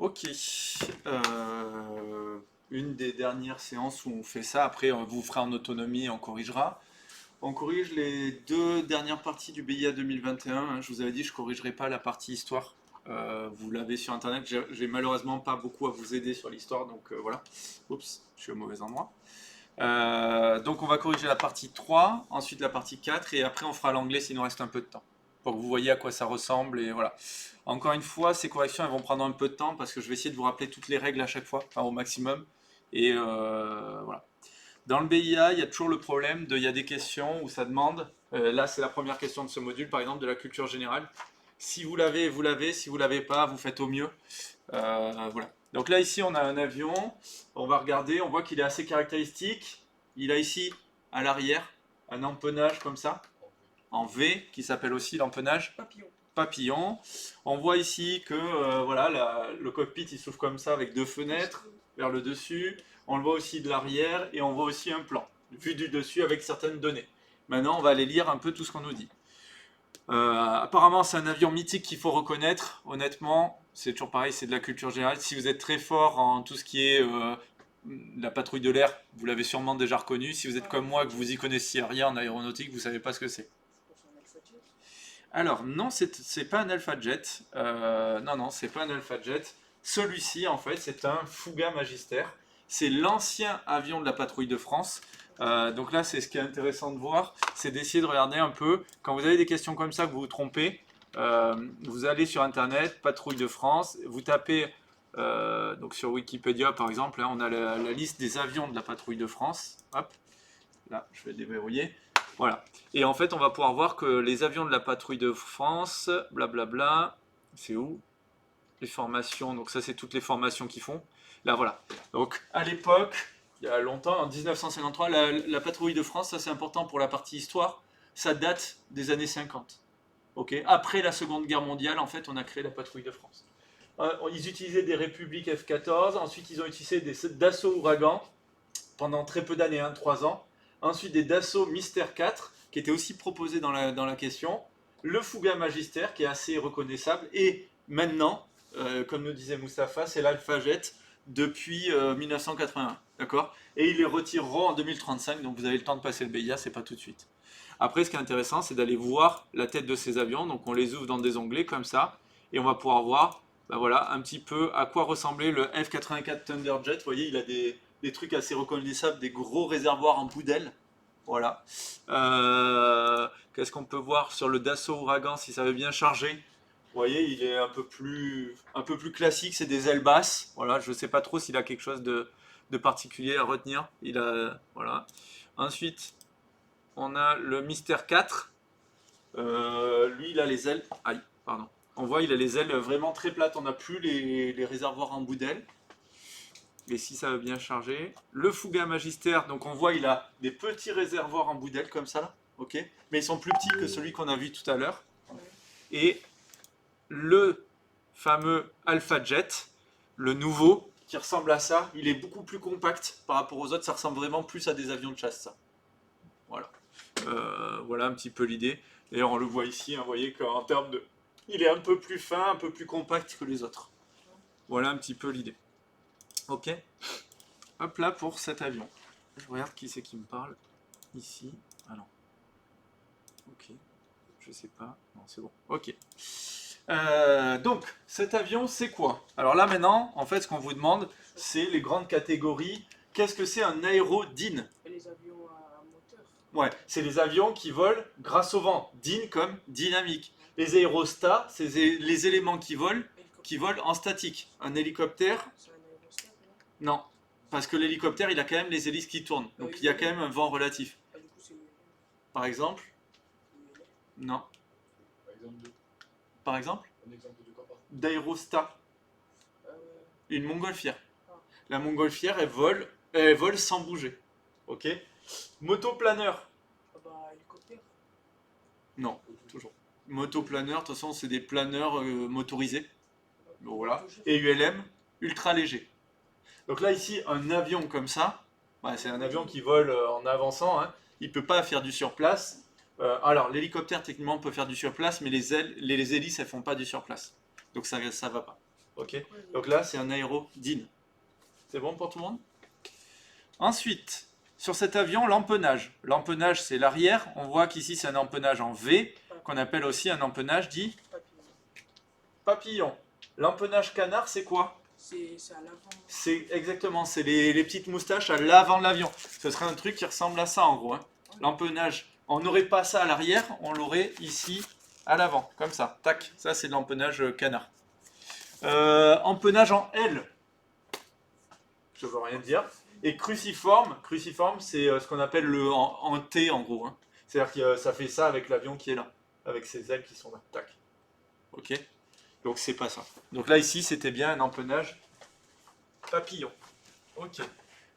Ok. Une des dernières séances où on fait ça, après on vous fera en autonomie et on corrigera. On corrige les deux dernières parties du BIA 2021, hein. Je vous avais dit, je ne corrigerai pas la partie histoire. Vous l'avez sur internet. J'ai malheureusement pas beaucoup à vous aider sur l'histoire, donc voilà. Oups, je suis au mauvais endroit. Donc on va corriger la partie 3, ensuite la partie 4, et après on fera l'anglais s'il nous reste un peu de temps. Pour que vous voyez à quoi ça ressemble, et voilà. Encore une fois, ces corrections elles vont prendre un peu de temps parce que je vais essayer de vous rappeler toutes les règles à chaque fois, enfin au maximum. Et voilà. Dans le BIA, il y a toujours le problème il y a des questions où ça demande, là c'est la première question de ce module par exemple, de la culture générale. Si vous l'avez, vous l'avez, si vous l'avez pas, vous faites au mieux. Voilà. Donc là ici on a un avion, on va regarder, on voit qu'il est assez caractéristique. Il a ici à l'arrière un empennage comme ça, en V, qui s'appelle aussi l'empennage Papillon. papillon. On voit ici que voilà, le cockpit il s'ouvre comme ça avec deux fenêtres vers le dessus. On le voit aussi de l'arrière et on voit aussi un plan vu du dessus avec certaines données. Maintenant, on va aller lire un peu tout ce qu'on nous dit. Apparemment, c'est un avion mythique qu'il faut reconnaître. Honnêtement, c'est toujours pareil, c'est de la culture générale. Si vous êtes très fort en tout ce qui est la patrouille de l'air, vous l'avez sûrement déjà reconnu. Si vous êtes comme moi, que vous y connaissiez rien en aéronautique, vous savez pas ce que c'est. Alors, non, c'est pas un Alpha Jet. Non, non, c'est pas un Alpha Jet. Celui-ci, en fait, c'est un Fouga Magister. C'est l'ancien avion de la patrouille de France. Donc là, c'est ce qui est intéressant de voir, c'est d'essayer de regarder un peu. Quand vous avez des questions comme ça, que vous vous trompez, vous allez sur Internet, patrouille de France, vous tapez donc sur Wikipédia par exemple, hein, on a la liste des avions de la patrouille de France. Hop, là, je vais déverrouiller. Voilà. Et en fait, on va pouvoir voir que les avions de la patrouille de France, blablabla, c'est où? Les formations, donc ça, c'est toutes les formations qu'ils font. Là, voilà. Donc, à l'époque, il y a longtemps, en 1953, la patrouille de France, ça c'est important pour la partie histoire, ça date des années 50. Ok. Après la Seconde Guerre mondiale, en fait, on a créé la patrouille de France. Ils utilisaient des Républiques F-14, ensuite ils ont utilisé des Dassault Ouragan pendant très peu d'années, 3 ans. Ensuite des Dassault Mystère 4, qui étaient aussi proposés dans la question. Le Fouga Magister, qui est assez reconnaissable. Et maintenant, comme nous disait Moustapha, c'est l'Alpha Jet depuis 1981. D'accord. Et ils les retireront en 2035, donc vous avez le temps de passer le BIA, c'est pas tout de suite. Après, ce qui est intéressant, c'est d'aller voir la tête de ces avions. Donc on les ouvre dans des onglets comme ça, et on va pouvoir voir ben voilà, un petit peu à quoi ressemblait le F-84 Thunderjet. Vous voyez, il a des trucs assez reconnaissables, des gros réservoirs en bout d'aile. Voilà. Qu'est-ce qu'on peut voir sur le Dassault Ouragan si ça veut bien charger? Vous voyez, il est un peu plus classique, c'est des ailes basses. Voilà, je ne sais pas trop s'il a quelque chose de particulier à retenir. Voilà. Ensuite, on a le Mystère 4. Lui, il a les ailes. Aïe, pardon. On voit, il a les ailes vraiment très plates. On n'a plus les réservoirs en bout d'aile. Et si ça veut bien charger. Le Fouga Magister, donc on voit, il a des petits réservoirs en bout d'aile comme ça, là. Ok. Mais ils sont plus petits que celui qu'on a vu tout à l'heure. Et le fameux Alpha Jet, le nouveau, qui ressemble à ça, il est beaucoup plus compact par rapport aux autres. Ça ressemble vraiment plus à des avions de chasse, ça. Voilà. Voilà un petit peu l'idée. D'ailleurs, on le voit ici, hein, vous voyez qu'en termes de... Il est un peu plus fin, un peu plus compact que les autres. Voilà un petit peu l'idée. Ok. Hop là pour cet avion. Je regarde qui c'est qui me parle. Ici. Ah non. Ok. Je sais pas. Non, c'est bon. Ok. Donc, cet avion, c'est quoi? Alors là, maintenant, en fait, ce qu'on vous demande, c'est les grandes catégories. Qu'est-ce que c'est un aérodine? Et les avions à moteur. Ouais, c'est les avions qui volent grâce au vent. Dyn comme dynamique. Les aérostats, c'est les éléments qui volent en statique. Un hélicoptère, C'est un aérostat, non. Parce que l'hélicoptère, il a quand même les hélices qui tournent. Donc il y a quand même un vent relatif. du coup, c'est Par exemple, non. Par exemple de... Par exemple, Un exemple de quoi par d'aérostat, euh, une montgolfière. Ah. La montgolfière, elle vole sans bouger. Ok. Motoplaneur, hélicoptère. non, toujours. Motoplaneur, de toute façon, c'est des planeurs motorisés. Donc voilà. Et ULM, ultra léger. Donc là, ici, un avion comme ça, ouais, c'est un avion qui vole en avançant, hein. Il ne peut pas faire du surplace. Alors, l'hélicoptère, techniquement, peut faire du surplace, mais les hélices, elles ne font pas du surplace. Donc ça ne va pas. Ok. Donc là, c'est un aérodine. C'est bon pour tout le monde? Ensuite, sur cet avion, l'empennage. L'empennage, c'est l'arrière. On voit qu'ici, c'est un empennage en V, qu'on appelle aussi un empennage dit papillon. L'empennage canard, c'est quoi? C'est à l'avant. C'est exactement, c'est les petites moustaches à l'avant de l'avion. Ce serait un truc qui ressemble à ça en gros. Hein. L'empennage, on n'aurait pas ça à l'arrière, on l'aurait ici à l'avant, comme ça. Tac, ça c'est de l'empennage canard. Empennage en L, je veux rien dire. Et cruciforme, c'est ce qu'on appelle le en T en gros. Hein. C'est-à-dire que ça fait ça avec l'avion qui est là, avec ses ailes qui sont là. Tac. Ok. Donc c'est pas ça. Donc là ici c'était bien un empennage papillon. Ok.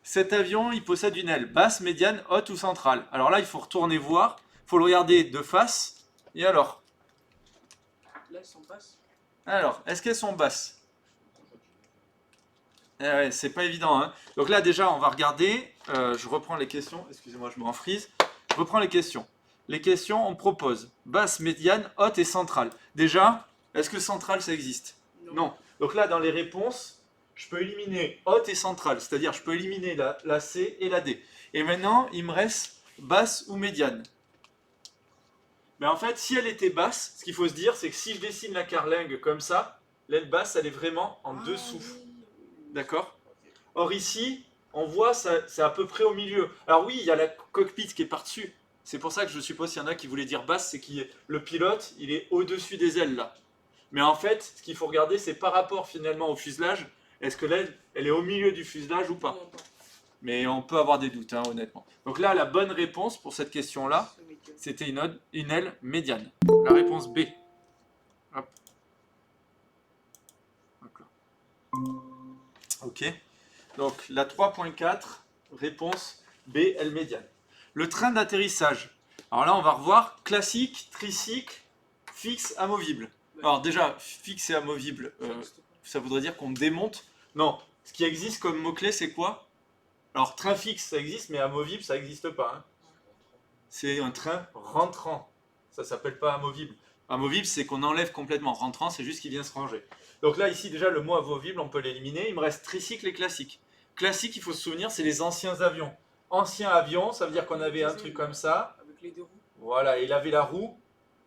Cet avion il possède une aile basse, médiane, haute ou centrale. Alors là il faut retourner voir, il faut le regarder de face. Et alors? Là, elles sont basses. Alors, est-ce qu'elles sont basses? Eh ouais, c'est pas évident. Hein. Donc là déjà on va regarder. Je reprends les questions. Excusez-moi, je me refrise. Je reprends les questions. Les questions on propose basse, médiane, haute et centrale. Déjà, est-ce que centrale ça existe? Non. Donc là, dans les réponses, je peux éliminer haute et centrale, c'est-à-dire je peux éliminer la C et la D. Et maintenant, il me reste basse ou médiane. Mais en fait, si elle était basse, ce qu'il faut se dire, c'est que si je dessine la carlingue comme ça, l'aile basse, elle est vraiment en dessous. D'accord? Or ici, on voit, c'est à peu près au milieu. Alors oui, il y a la cockpit qui est par-dessus. C'est pour ça que je suppose qu'il y en a qui voulaient dire basse, c'est que le pilote, il est au-dessus des ailes là. Mais en fait, ce qu'il faut regarder, c'est par rapport finalement au fuselage, est-ce que l'aile, elle est au milieu du fuselage ou pas? Non, pas. Mais on peut avoir des doutes, hein, honnêtement. Donc là, la bonne réponse pour cette question-là, C'est médiane. c'était une aile médiane. La réponse B. Hop. Hop là. Ok. Donc la 3.4, réponse B, aile médiane. Le train d'atterrissage. Alors là, on va revoir classique, tricycle, fixe, amovible. Alors déjà, fixe et amovible, ça voudrait dire qu'on démonte. Non, ce qui existe comme mot-clé, c'est quoi? Alors train fixe, ça existe, mais amovible, ça n'existe pas. Hein. C'est un train rentrant. Ça s'appelle pas amovible. Amovible, c'est qu'on enlève complètement. Rentrant, c'est juste qu'il vient se ranger. Donc là, ici, déjà, le mot amovible, on peut l'éliminer. Il me reste tricycle et classique. Classique, il faut se souvenir, c'est les anciens avions. Ancien avion, ça veut dire qu'on avait un truc comme ça. Avec les deux roues. Voilà, il avait la roue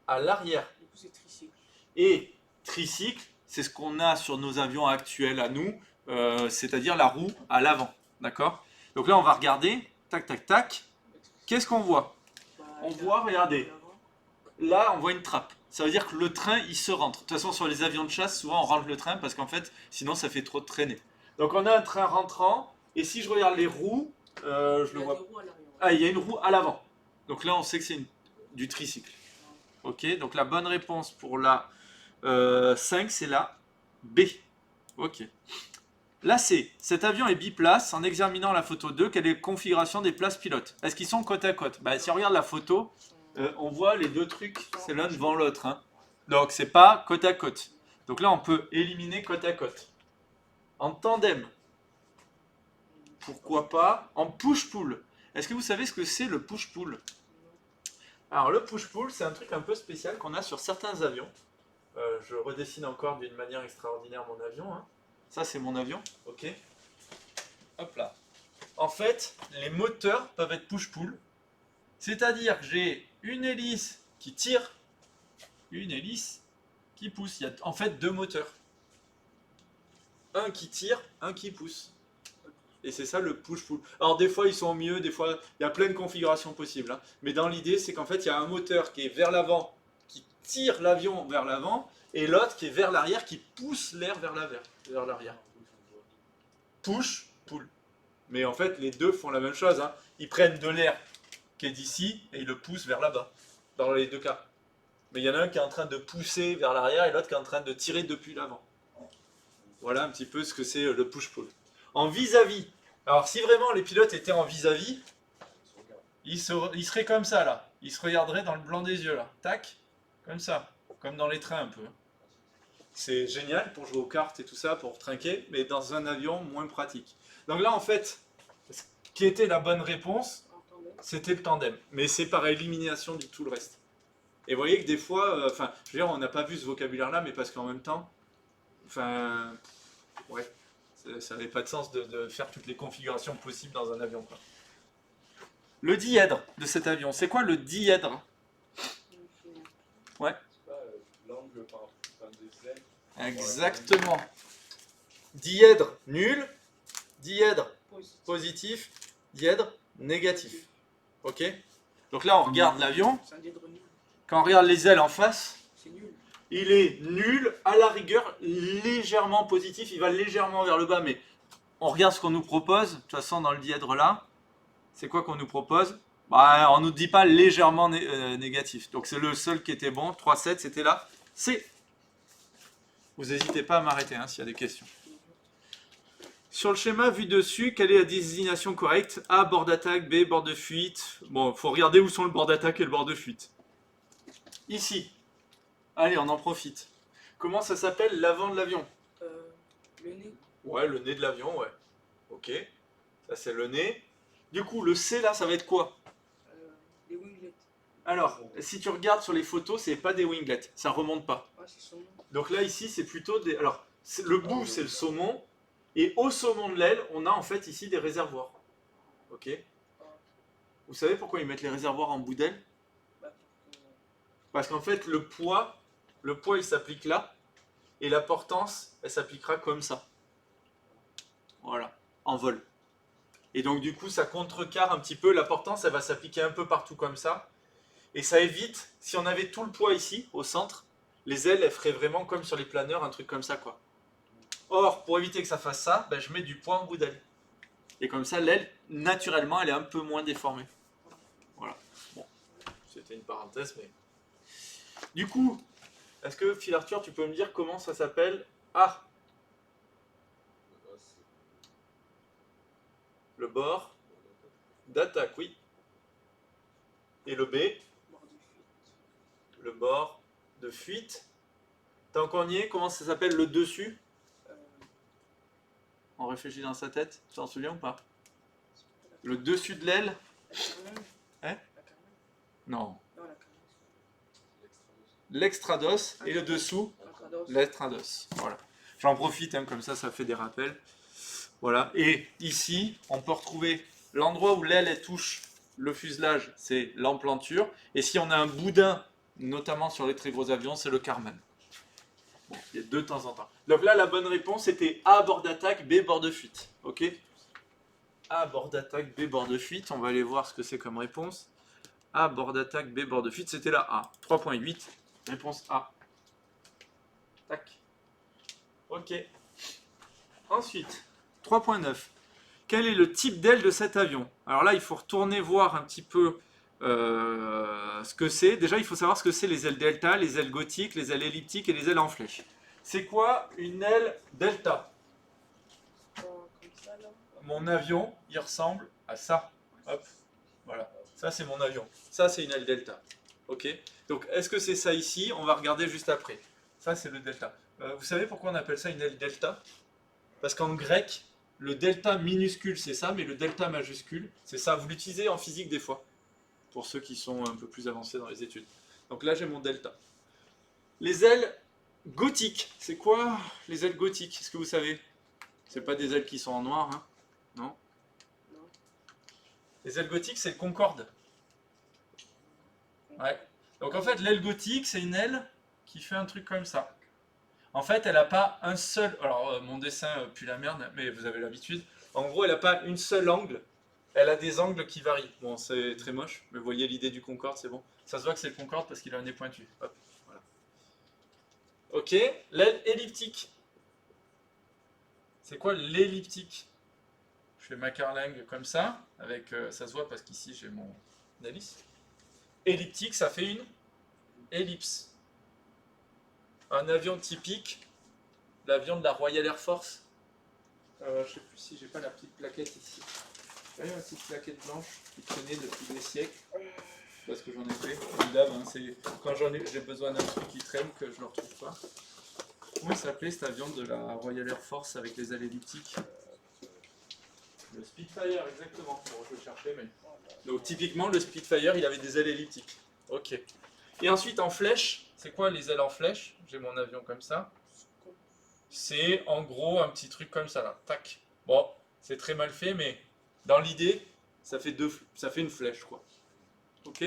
à l'arrière. Du coup, c'est tricycle. Et tricycle, c'est ce qu'on a sur nos avions actuels à nous, c'est-à-dire la roue à l'avant. D'accord? Donc là, on va regarder. Tac, tac, tac. Qu'est-ce qu'on voit? Bah, On il a- voit, regardez. l'avant. Là, on voit une trappe. Ça veut dire que le train, il se rentre. De toute façon, sur les avions de chasse, souvent, on rentre le train parce qu'en fait, sinon, ça fait trop de traîner. Donc, on a un train rentrant. Et si je regarde les roues, je Il le y a vois. des roues à l'arrière. Ah, il y a une roue à l'avant. Donc là, on sait que c'est du tricycle. Ok, donc la bonne réponse pour la 5, c'est la B. Ok. Là, C. Cet avion est biplace. En examinant la photo 2, quelle est la configuration des places pilotes? Est-ce qu'ils sont côte à côte? Bah, si on regarde la photo, on voit les deux trucs, c'est l'un devant l'autre. Hein. Donc, c'est pas côte à côte. Donc là, on peut éliminer côte à côte. En tandem, pourquoi pas? En push-pull. Est-ce que vous savez ce que c'est le push-pull? Alors, le push-pull, c'est un truc un peu spécial qu'on a sur certains avions. Je redessine encore d'une manière extraordinaire mon avion. Hein. Ça, c'est mon avion. Ok. Hop là. En fait, les moteurs peuvent être push-pull. C'est-à-dire que j'ai une hélice qui tire, une hélice qui pousse. Il y a en fait deux moteurs. Un qui tire, un qui pousse. Et c'est ça le push-pull. Alors des fois ils sont au milieu, des fois il y a plein de configurations possibles. Hein. Mais dans l'idée c'est qu'en fait il y a un moteur qui est vers l'avant, qui tire l'avion vers l'avant, et l'autre qui est vers l'arrière, qui pousse l'air vers l'arrière. Push, pull. Mais en fait les deux font la même chose. Hein. Ils prennent de l'air qui est d'ici et ils le poussent vers là-bas. Dans les deux cas. Mais il y en a un qui est en train de pousser vers l'arrière et l'autre qui est en train de tirer depuis l'avant. Voilà un petit peu ce que c'est le push-pull. En vis-à-vis. Alors si vraiment les pilotes étaient en vis-à-vis, ils seraient comme ça là. Ils se regarderaient dans le blanc des yeux là. Tac. Comme ça. Comme dans les trains un peu. C'est génial pour jouer aux cartes et tout ça, pour trinquer, mais dans un avion moins pratique. Donc là en fait, ce qui était la bonne réponse, En tandem. c'était le tandem. Mais c'est par élimination du tout le reste. Et vous voyez que des fois, je veux dire, on n'a pas vu ce vocabulaire là, mais parce qu'en même temps, Enfin, ouais, ça n'avait pas de sens de faire toutes les configurations possibles dans un avion, quoi. Le dièdre de cet avion, c'est quoi le dièdre? Ouais, C'est pas l'angle par enfin, des ailes. exactement. Dièdre nul, dièdre Positif. positif, dièdre négatif. Ok? Donc là, on regarde l'avion. C'est un dièdre nul. Quand on regarde les ailes en face, C'est nul. il est nul, à la rigueur, légèrement positif. Il va légèrement vers le bas, mais on regarde ce qu'on nous propose. De toute façon, dans le dièdre là, c'est quoi qu'on nous propose? Bah, on ne nous dit pas légèrement négatif. Donc c'est le seul qui était bon. 3,7, c'était là. C. Vous n'hésitez pas à m'arrêter hein, s'il y a des questions. Sur le schéma vu dessus, quelle est la désignation correcte? A, bord d'attaque, B, bord de fuite. Bon, il faut regarder où sont le bord d'attaque et le bord de fuite. Ici. Allez, on en profite. Comment ça s'appelle l'avant de l'avion? Le nez. Ouais, le nez de l'avion, ouais. Ok. Ça, c'est le nez. Du coup, le C, là, ça va être quoi? Les winglets. Alors, si tu regardes sur les photos, c'est pas des winglets. Ça remonte pas. Ah, c'est son nom. Donc là, ici, c'est plutôt des... Alors, le bout, c'est le saumon. Et au saumon de l'aile, on a en fait ici des réservoirs. Ok? Vous savez pourquoi ils mettent les réservoirs en bout d'aile? Bah, Parce qu'en fait, le poids, il s'applique là. Et la portance, elle s'appliquera comme ça. Voilà, en vol. Et donc, du coup, ça contrecarre un petit peu. La portance, elle va s'appliquer un peu partout comme ça. Et ça évite, si on avait tout le poids ici, au centre, les ailes, elles feraient vraiment comme sur les planeurs, un truc comme ça, quoi. Or, pour éviter que ça fasse ça, ben, je mets du poids en bout d'aile. Et comme ça, l'aile, naturellement, elle est un peu moins déformée. Voilà. Bon, c'était une parenthèse, mais... Du coup, est-ce que, Phil Arthur, tu peux me dire comment ça s'appelle? Ah, le bord d'attaque, oui. Et le B, bord de fuite. le bord de fuite. Tant qu'on y est, comment ça s'appelle le dessus? On réfléchit dans sa tête, tu t'en souviens ou pas? Le dessus de l'aile? La carlingue. Hein? La carlingue. Non. Non, la carlingue. L'extrados et le dessous, Intrados. l'extrados. Voilà. J'en profite, hein, comme ça fait des rappels. Voilà. Et ici, on peut retrouver l'endroit où l'aile elle touche le fuselage, c'est l'emplanture. Et si on a un boudin, notamment sur les très gros avions, c'est le carman. Bon, il y a deux de temps en temps. Donc là, la bonne réponse était A, bord d'attaque, B, bord de fuite. Ok? A, bord d'attaque, B, bord de fuite. On va aller voir ce que c'est comme réponse. A, bord d'attaque, B, bord de fuite. C'était la A. 3.8. Réponse A. Tac. Ok. Ensuite, 3.9. Quel est le type d'aile de cet avion? Alors là, il faut retourner voir un petit peu ce que c'est. Déjà, il faut savoir ce que c'est les ailes delta, les ailes gothiques, les ailes elliptiques et les ailes en flèche. C'est quoi une aile delta? Comme ça, là. Mon avion, il ressemble à ça. Hop, voilà. Ça, c'est mon avion. Ça, c'est une aile delta. Ok? Donc, est-ce que c'est ça ici? On va regarder juste après. Ça, c'est le delta. Vous savez pourquoi on appelle ça une aile delta? Parce qu'en grec, le delta minuscule, c'est ça, mais le delta majuscule, c'est ça. Vous l'utilisez en physique des fois, pour ceux qui sont un peu plus avancés dans les études. Donc là, j'ai mon delta. Les ailes gothiques, c'est quoi les ailes gothiques? Est-ce que vous savez? C'est pas des ailes qui sont en noir, hein? Non? Non. Les ailes gothiques, c'est le Concorde. Ouais. Donc en fait, l'aile gothique, c'est une aile qui fait un truc comme ça. En fait, elle n'a pas un seul... Alors, mon dessin pue la merde, mais vous avez l'habitude. En gros, elle n'a pas une seule angle. Elle a des angles qui varient. Bon, c'est très moche, mais vous voyez l'idée du Concorde, c'est bon. Ça se voit que c'est le Concorde parce qu'il a un nez pointu. Hop, voilà. Ok, l'aile elliptique. C'est quoi l'elliptique? Je fais ma carlingue comme ça, avec... ça se voit parce qu'ici, j'ai mon hélice. Elliptique, ça fait une ellipse. Un avion typique, l'avion de la Royal Air Force. Je sais plus si j'ai pas la petite plaquette ici. J'ai une petite plaquette blanche qui traînait depuis des siècles. Parce que j'en ai fait. Comme d'hab, hein, c'est quand j'ai besoin d'un truc qui traîne que je ne le retrouve pas. Comment il s'appelait cet avion de la Royal Air Force avec les ailes elliptiques? Le Spitfire, exactement. Bon, je le cherchais, mais... Donc typiquement, le Spitfire, il avait des ailes elliptiques. Ok. Et ensuite, en flèche, c'est quoi les ailes en flèche? J'ai mon avion comme ça. c'est en gros un petit truc comme ça là. Tac. Bon, c'est très mal fait, mais dans l'idée, ça fait une flèche quoi. Ok.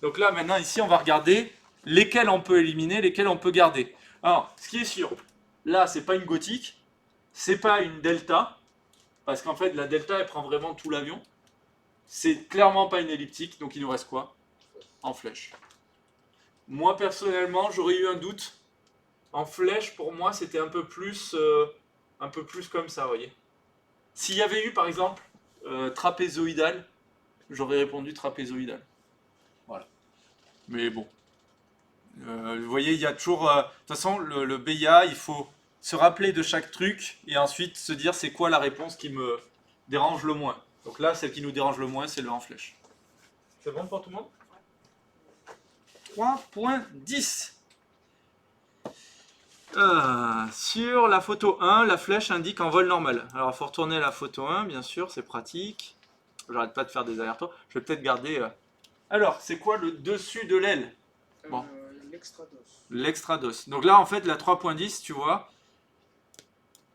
Donc là maintenant ici on va regarder lesquels on peut éliminer, lesquels on peut garder. Alors, ce qui est sûr, là c'est pas une gothique, c'est pas une delta, parce qu'en fait la delta elle prend vraiment tout l'avion. C'est clairement pas une elliptique, donc il nous reste quoi? En flèche. Moi personnellement j'aurais eu un doute. En flèche, pour moi, c'était un peu plus comme ça, vous voyez. S'il y avait eu, par exemple, trapézoïdal, j'aurais répondu trapézoïdal. Voilà. Mais bon. Vous voyez, il y a toujours... de toute façon, le BIA, il faut se rappeler de chaque truc et ensuite se dire c'est quoi la réponse qui me dérange le moins. Donc là, celle qui nous dérange le moins, c'est le en flèche. C'est bon pour tout le monde? 3.10. Sur la photo 1, la flèche indique en vol normal. Alors, il faut retourner à la photo 1, bien sûr, c'est pratique. J'arrête pas de faire des allers-retours. Je vais peut-être garder... Alors, c'est quoi le dessus de l'aile? Bon. L'extrados. L'extrados. Donc là, en fait, la 3.10, tu vois,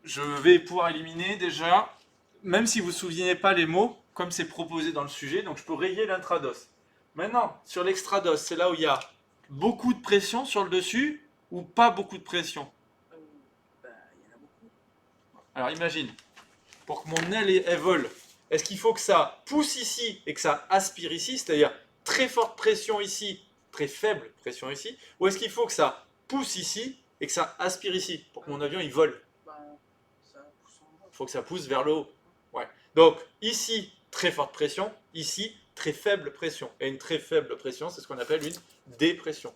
je vais pouvoir éliminer déjà, même si vous ne vous souvenez pas les mots, comme c'est proposé dans le sujet, donc je peux rayer l'intrados. Maintenant, sur l'extrados, c'est là où il y a beaucoup de pression sur le dessus ou pas beaucoup de pression? Il y en a beaucoup. Alors imagine, pour que mon aile elle vole, est-ce qu'il faut que ça pousse ici et que ça aspire ici, c'est-à-dire très forte pression ici, très faible pression ici, ou est-ce qu'il faut que ça pousse ici et que ça aspire ici pour que mon avion il vole? Ça pousse en bas. Il faut que ça pousse vers le haut. Ouais. Donc ici, très forte pression, ici, très faible pression. Et une très faible pression, c'est ce qu'on appelle une dépression.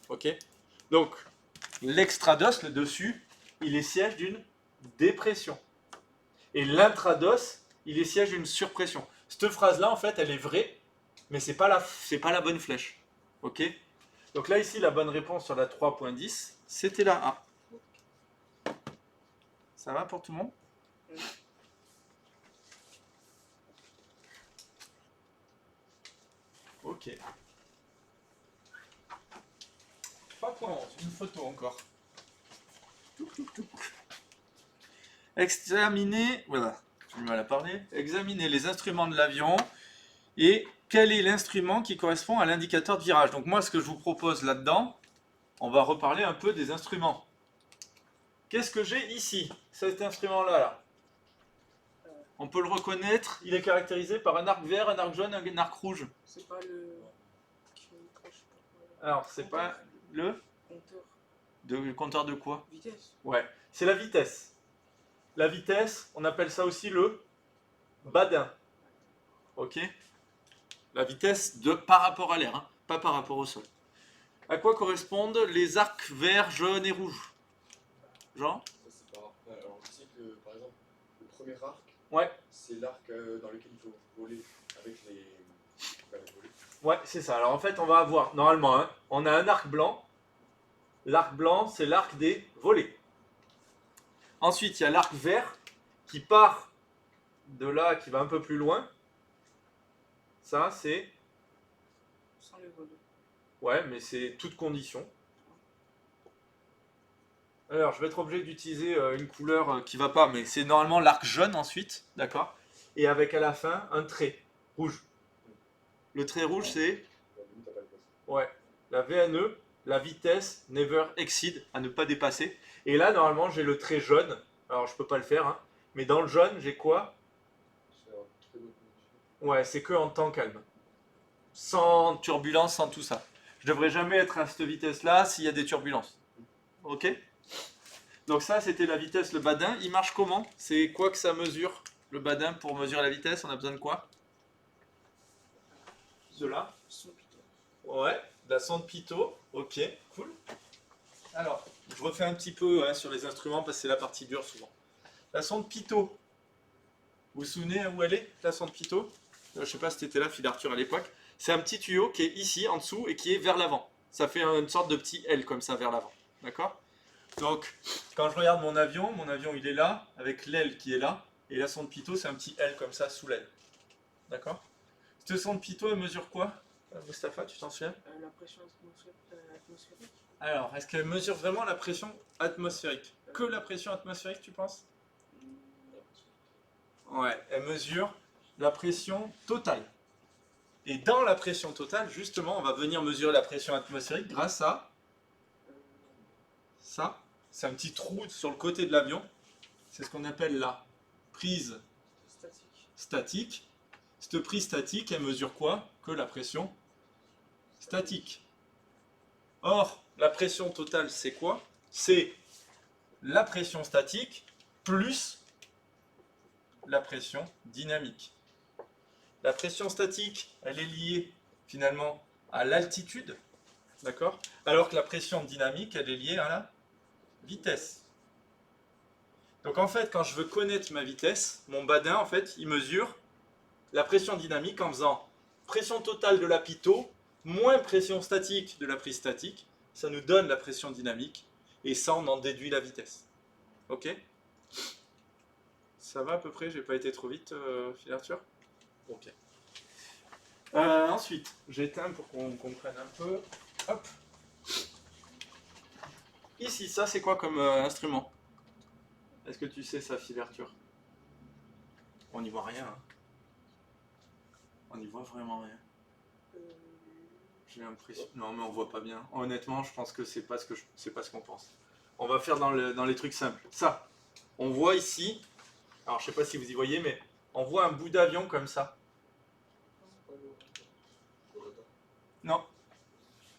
Ok? Donc, l'extrados, le dessus, il est siège d'une dépression. Et l'intrados, il est siège d'une surpression. Cette phrase-là, en fait, elle est vraie, mais c'est pas la bonne flèche. Ok? Donc là, ici, la bonne réponse sur la 3.10, c'était la A. Ça va pour tout le monde? Ok. 3.11, une photo encore. Examiner, voilà, j'ai du mal à parler. Examiner les instruments de l'avion et quel est l'instrument qui correspond à l'indicateur de virage. Donc moi, ce que je vous propose là-dedans, on va reparler un peu des instruments. Qu'est-ce que j'ai ici? Cet instrument-là, là. On peut le reconnaître, il est caractérisé par un arc vert, un arc jaune, un arc rouge. C'est pas le. Alors, c'est pas le Compteur. le compteur de quoi? Vitesse. Ouais, c'est la vitesse. La vitesse, on appelle ça aussi le badin. Ok? La vitesse par rapport à l'air, hein, pas par rapport au sol. À quoi correspondent les arcs verts, jaunes et rouges? Jean? Ça, c'est par rapport. Alors, je sais que, par exemple, le premier arc, Ouais. c'est l'arc dans lequel il faut voler avec les. Voler. Ouais, c'est ça. Alors en fait, on va avoir, normalement, hein, on a un arc blanc. L'arc blanc, c'est l'arc des volets. Ensuite, il y a l'arc vert qui part de là, qui va un peu plus loin. Ça, c'est... Sans les volets. Ouais, mais c'est toute condition. Alors, je vais être obligé d'utiliser une couleur qui va pas, mais c'est normalement l'arc jaune ensuite, d'accord? Et avec à la fin un trait rouge. Le trait rouge, c'est... Ouais, la VNE, la vitesse never exceed, à ne pas dépasser. Et là, normalement, j'ai le trait jaune. Alors, je peux pas le faire, hein. Mais dans le jaune, j'ai quoi? Ouais, c'est que en temps calme. Sans turbulence, sans tout ça. Je devrais jamais être à cette vitesse-là s'il y a des turbulences. Ok? Donc ça, c'était la vitesse, le badin. Il marche comment? C'est quoi que ça mesure? Le badin, pour mesurer la vitesse, on a besoin de quoi? De là? Son pitot. Ouais, de la sonde pitot. Ok, cool. Alors, je refais un petit peu hein, sur les instruments parce que c'est la partie dure souvent. La sonde pitot. Vous vous souvenez où elle est, la sonde pitot? Je sais pas si tu étais là, Phil Arthur, à l'époque. C'est un petit tuyau qui est ici, en dessous, et qui est vers l'avant. Ça fait une sorte de petit L comme ça, vers l'avant. D'accord? Donc, quand je regarde mon avion, il est là, avec l'aile qui est là, et la sonde pitot, c'est un petit L comme ça, sous l'aile. D'accord? Cette sonde pitot, elle mesure quoi? Mustapha, tu t'en souviens? La pression atmosphérique. Alors, est-ce qu'elle mesure vraiment la pression atmosphérique? Que la pression atmosphérique, tu penses? Ouais, elle mesure la pression totale. Et dans la pression totale, justement, on va venir mesurer la pression atmosphérique grâce à ça. C'est un petit trou sur le côté de l'avion. C'est ce qu'on appelle la prise statique. Cette prise statique, elle mesure quoi? Que la pression statique. Or, la pression totale, c'est quoi? C'est la pression statique plus la pression dynamique. La pression statique, elle est liée finalement à l'altitude, d'accord? Alors que la pression dynamique, elle est liée à la vitesse. Donc en fait, quand je veux connaître ma vitesse, mon badin, en fait, il mesure la pression dynamique en faisant pression totale de l'apito moins pression statique de la prise statique. Ça nous donne la pression dynamique et ça, on en déduit la vitesse. Ok? Ça va à peu près? J'ai pas été trop vite, Phil Arthur? Ok. Ensuite, j'éteins pour qu'on comprenne un peu. Hop. Ici, ça c'est quoi comme instrument? Est-ce que tu sais ça, Phil Arthur? On n'y voit rien. Hein. On n'y voit vraiment rien. J'ai l'impression. Non, mais on voit pas bien. Honnêtement, je pense que c'est pas ce qu'on pense. On va faire dans les trucs simples. Ça, on voit ici. Alors, je sais pas si vous y voyez, mais on voit un bout d'avion comme ça. Non.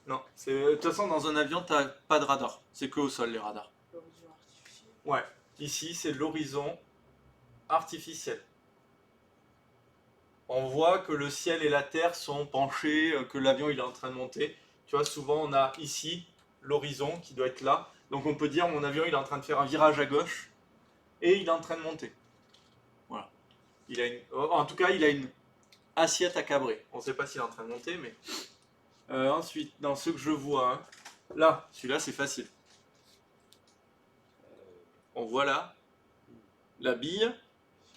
Non. De toute façon, dans un avion, t'as pas de radar. C'est que au sol les radars. L'horizon artificiel. Ouais. Ici, c'est l'horizon artificiel. On voit que le ciel et la terre sont penchés, que l'avion il est en train de monter. Tu vois, souvent on a ici l'horizon qui doit être là. Donc on peut dire mon avion il est en train de faire un virage à gauche et il est en train de monter. Voilà. En tout cas, il a une assiette à cabrer. On ne sait pas s'il est en train de monter, mais... ensuite, dans ce que je vois, hein, là, celui-là c'est facile. On voit là la bille.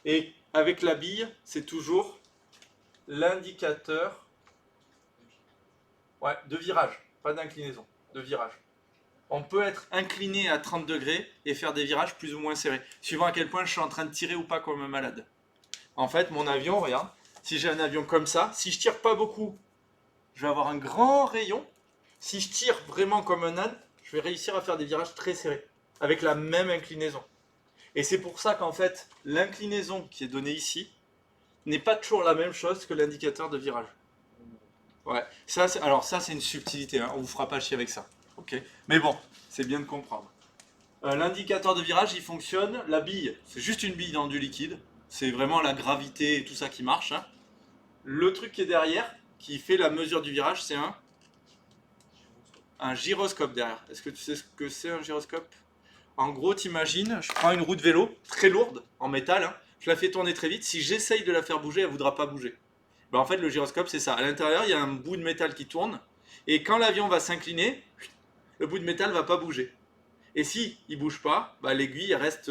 Et avec la bille, c'est toujours l'indicateur de virage, pas d'inclinaison, de virage. On peut être incliné à 30 degrés et faire des virages plus ou moins serrés, suivant à quel point je suis en train de tirer ou pas comme un malade. En fait, mon avion, regarde, si j'ai un avion comme ça, si je tire pas beaucoup, je vais avoir un grand rayon. Si je tire vraiment comme un âne, je vais réussir à faire des virages très serrés, avec la même inclinaison. Et c'est pour ça qu'en fait, l'inclinaison qui est donnée ici, n'est pas toujours la même chose que l'indicateur de virage. Ouais, alors ça c'est une subtilité, hein. On vous fera pas chier avec ça. Ok. Mais bon, c'est bien de comprendre. L'indicateur de virage, il fonctionne, la bille, c'est juste une bille dans du liquide, c'est vraiment la gravité et tout ça qui marche. Hein. Le truc qui est derrière, qui fait la mesure du virage, c'est un gyroscope derrière. Est-ce que tu sais ce que c'est un gyroscope? En gros, t'imagines, je prends une roue de vélo, très lourde, en métal, hein, je la fais tourner très vite, si j'essaye de la faire bouger, elle ne voudra pas bouger. Ben, en fait, le gyroscope, c'est ça. À l'intérieur, il y a un bout de métal qui tourne, et quand l'avion va s'incliner, le bout de métal ne va pas bouger. Et si il ne bouge pas, ben, l'aiguille reste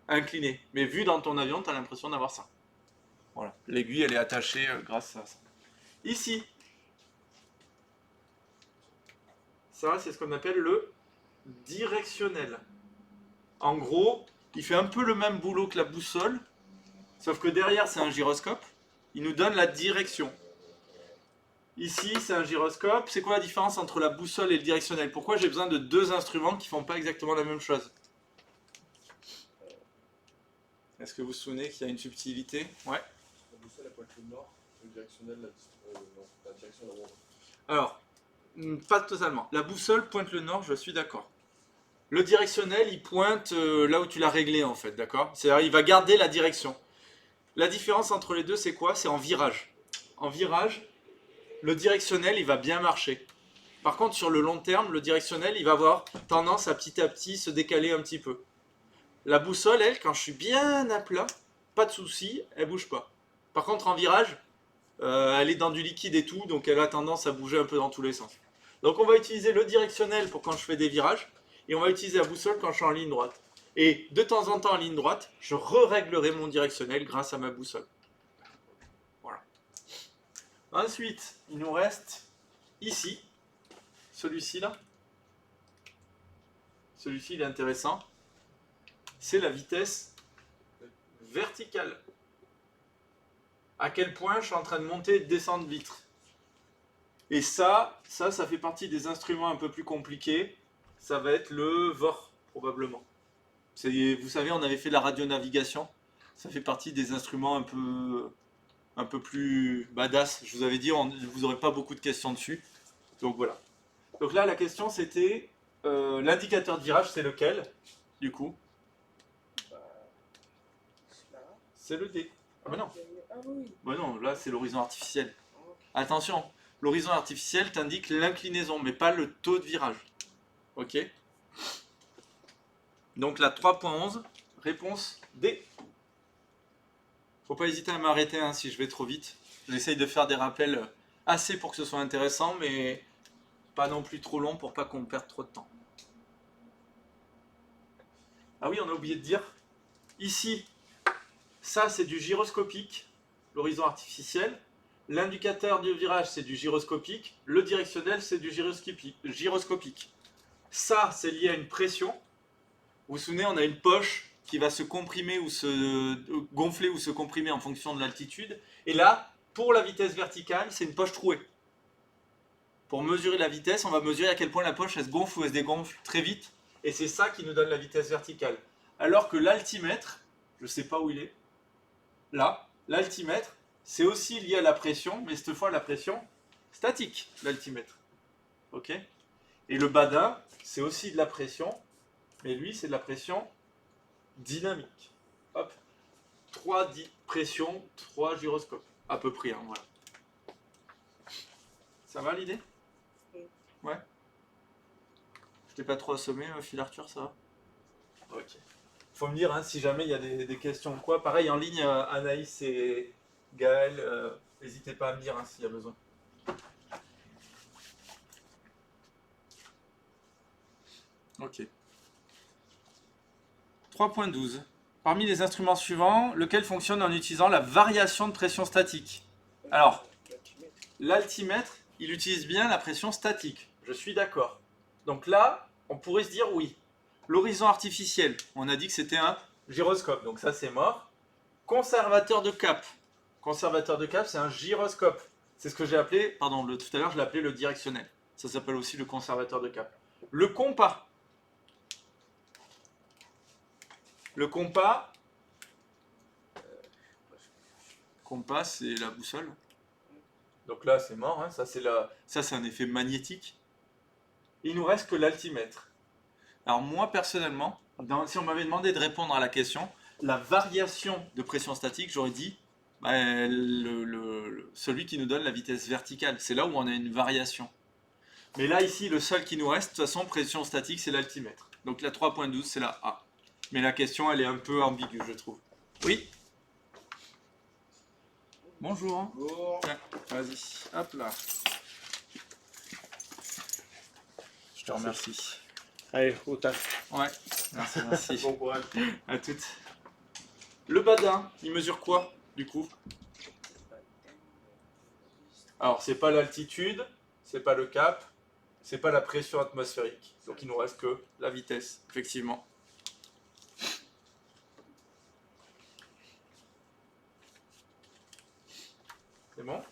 inclinée. Mais vu dans ton avion, tu as l'impression d'avoir ça. Voilà. L'aiguille, elle est attachée grâce à ça. Ici, ça, c'est ce qu'on appelle le directionnel. En gros, il fait un peu le même boulot que la boussole, sauf que derrière c'est un gyroscope, il nous donne la direction. Ici c'est un gyroscope, c'est quoi la différence entre la boussole et le directionnel? Pourquoi j'ai besoin de deux instruments qui ne font pas exactement la même chose? Est-ce que vous vous souvenez qu'il y a une subtilité? Ouais. La boussole elle pointe le nord, le directionnel la direction nord. Alors, pas totalement. La boussole pointe le nord, je suis d'accord. Le directionnel, il pointe là où tu l'as réglé en fait, d'accord? C'est-à-dire, il va garder la direction. La différence entre les deux, c'est quoi? C'est en virage. En virage, le directionnel, il va bien marcher. Par contre, sur le long terme, le directionnel, il va avoir tendance à petit se décaler un petit peu. La boussole, elle, quand je suis bien à plat, pas de souci, elle bouge pas. Par contre, en virage, elle est dans du liquide et tout, donc elle a tendance à bouger un peu dans tous les sens. Donc on va utiliser le directionnel pour quand je fais des virages, et on va utiliser la boussole quand je suis en ligne droite. Et de temps en temps en ligne droite, je re-réglerai mon directionnel grâce à ma boussole. Voilà. Ensuite, il nous reste ici, celui-ci là. Celui-ci, il est intéressant. C'est la vitesse verticale. À quel point je suis en train de monter et de descendre vite. Et ça fait partie des instruments un peu plus compliqués. Ça va être le VOR, probablement. Vous savez, on avait fait la radionavigation. Ça fait partie des instruments un peu plus badass. Je vous avais dit, vous n'aurez pas beaucoup de questions dessus. Donc voilà. Donc là, la question c'était, l'indicateur de virage, c'est lequel, du coup? Là. C'est le D. Ah mais non. Ah oui. Bah non, là c'est l'horizon artificiel. Ok. Attention, l'horizon artificiel t'indique l'inclinaison, mais pas le taux de virage. Ok? Donc la 3.11, réponse D. Faut pas hésiter à m'arrêter hein, si je vais trop vite. J'essaye de faire des rappels assez pour que ce soit intéressant, mais pas non plus trop long pour pas qu'on perde trop de temps. Ah oui, on a oublié de dire, ici, ça c'est du gyroscopique, l'horizon artificiel. L'indicateur du virage c'est du gyroscopique. Le directionnel c'est du gyroscopique. Ça c'est lié à une pression. Vous vous souvenez, on a une poche qui va se comprimer ou se gonfler ou se comprimer en fonction de l'altitude. Et là, pour la vitesse verticale, c'est une poche trouée. Pour mesurer la vitesse, on va mesurer à quel point la poche elle se gonfle ou elle se dégonfle très vite. Et c'est ça qui nous donne la vitesse verticale. Alors que l'altimètre, je ne sais pas où il est, là, l'altimètre, c'est aussi lié à la pression, mais cette fois la pression statique, l'altimètre. Ok? Et le badin, c'est aussi de la pression, mais lui, c'est de la pression dynamique. Hop. 3 pressions, 3 gyroscopes. À peu près, hein, voilà. Ça va l'idée? Ouais. Je t'ai pas trop assommé, Phil Arthur, ça va? Ok. Faut me dire hein, si jamais il y a des questions ou quoi. Pareil, en ligne, Anaïs et Gaël, n'hésitez pas à me dire hein, s'il y a besoin. Ok. 3.12. Parmi les instruments suivants, lequel fonctionne en utilisant la variation de pression statique? Alors, l'altimètre, il utilise bien la pression statique. Je suis d'accord. Donc là, on pourrait se dire oui. L'horizon artificiel, on a dit que c'était un gyroscope, donc ça c'est mort. Conservateur de cap. Conservateur de cap, c'est un gyroscope. C'est ce que j'ai appelé, pardon, tout à l'heure je l'ai appelé le directionnel. Ça s'appelle aussi le conservateur de cap. Le compas. Le compas, c'est la boussole. Donc là c'est mort, hein. Ça c'est un effet magnétique. Il nous reste que l'altimètre. Alors moi personnellement, si on m'avait demandé de répondre à la question, la variation de pression statique, j'aurais dit celui qui nous donne la vitesse verticale. C'est là où on a une variation. Mais là ici, le seul qui nous reste, de toute façon, pression statique, c'est l'altimètre. Donc la 3.12, c'est la A. Mais la question, elle est un peu ambiguë, je trouve. Oui. Bonjour. Bonjour. Tiens, vas-y. Hop là. Je te remercie. Allez, au taf. Ouais, merci. Bon courage. À toutes. Le badin, il mesure quoi, du coup? Alors, c'est pas l'altitude, c'est pas le cap, c'est pas la pression atmosphérique. Donc, il nous reste que la vitesse, effectivement. C'est bon?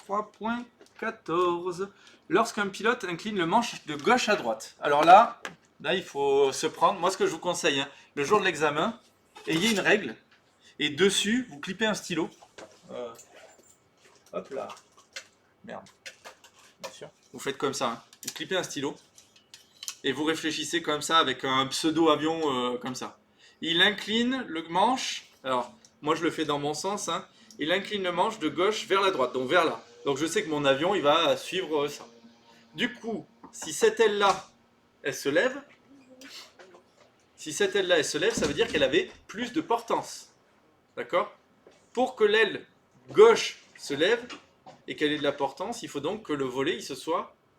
3.14. Lorsqu'un pilote incline le manche de gauche à droite. Alors là, il faut se prendre. Moi, ce que je vous conseille, hein, le jour de l'examen, ayez une règle. Et dessus, vous clippez un stylo. Hop là. Merde. Bien sûr. Vous faites comme ça. Hein. Vous clippez un stylo. Et vous réfléchissez comme ça avec un pseudo-avion comme ça. Il incline le manche. Alors, moi, je le fais dans mon sens. Hein. Il incline le manche de gauche vers la droite. Donc, vers là. Donc, je sais que mon avion, il va suivre ça. Du coup, si cette aile-là, elle se lève, ça veut dire qu'elle avait plus de portance. D'accord? Pour que l'aile gauche se lève et qu'elle ait de la portance, il faut donc que le volet,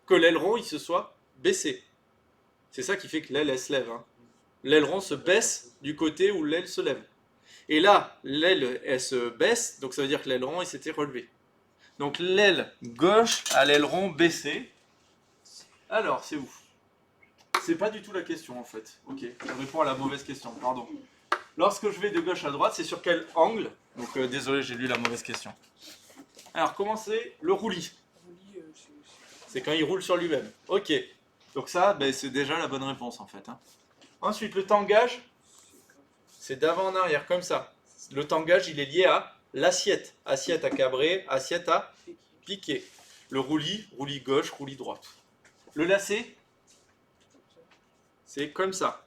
que l'aileron, il se soit baissé. C'est ça qui fait que l'aile, elle se lève. Hein. L'aileron se baisse du côté où l'aile se lève. Et là, l'aile, elle se baisse, donc ça veut dire que l'aileron, il s'était relevé. Donc l'aile gauche a l'aileron baissé. Alors, c'est où? C'est pas du tout la question en fait. Ok, je réponds à la mauvaise question, pardon. Lorsque je vais de gauche à droite, c'est sur quel angle? Donc désolé, j'ai lu la mauvaise question. Alors, comment c'est le roulis? Roulis, C'est quand il roule sur lui-même. Ok. Donc ça, ben, c'est déjà la bonne réponse en fait. Hein. Ensuite, le tangage, c'est d'avant en arrière, comme ça. Le tangage, il est lié à l'assiette. Assiette à cabrer, assiette à c'est piquer. Le roulis, roulis gauche, roulis droite. Le lacet, c'est comme ça.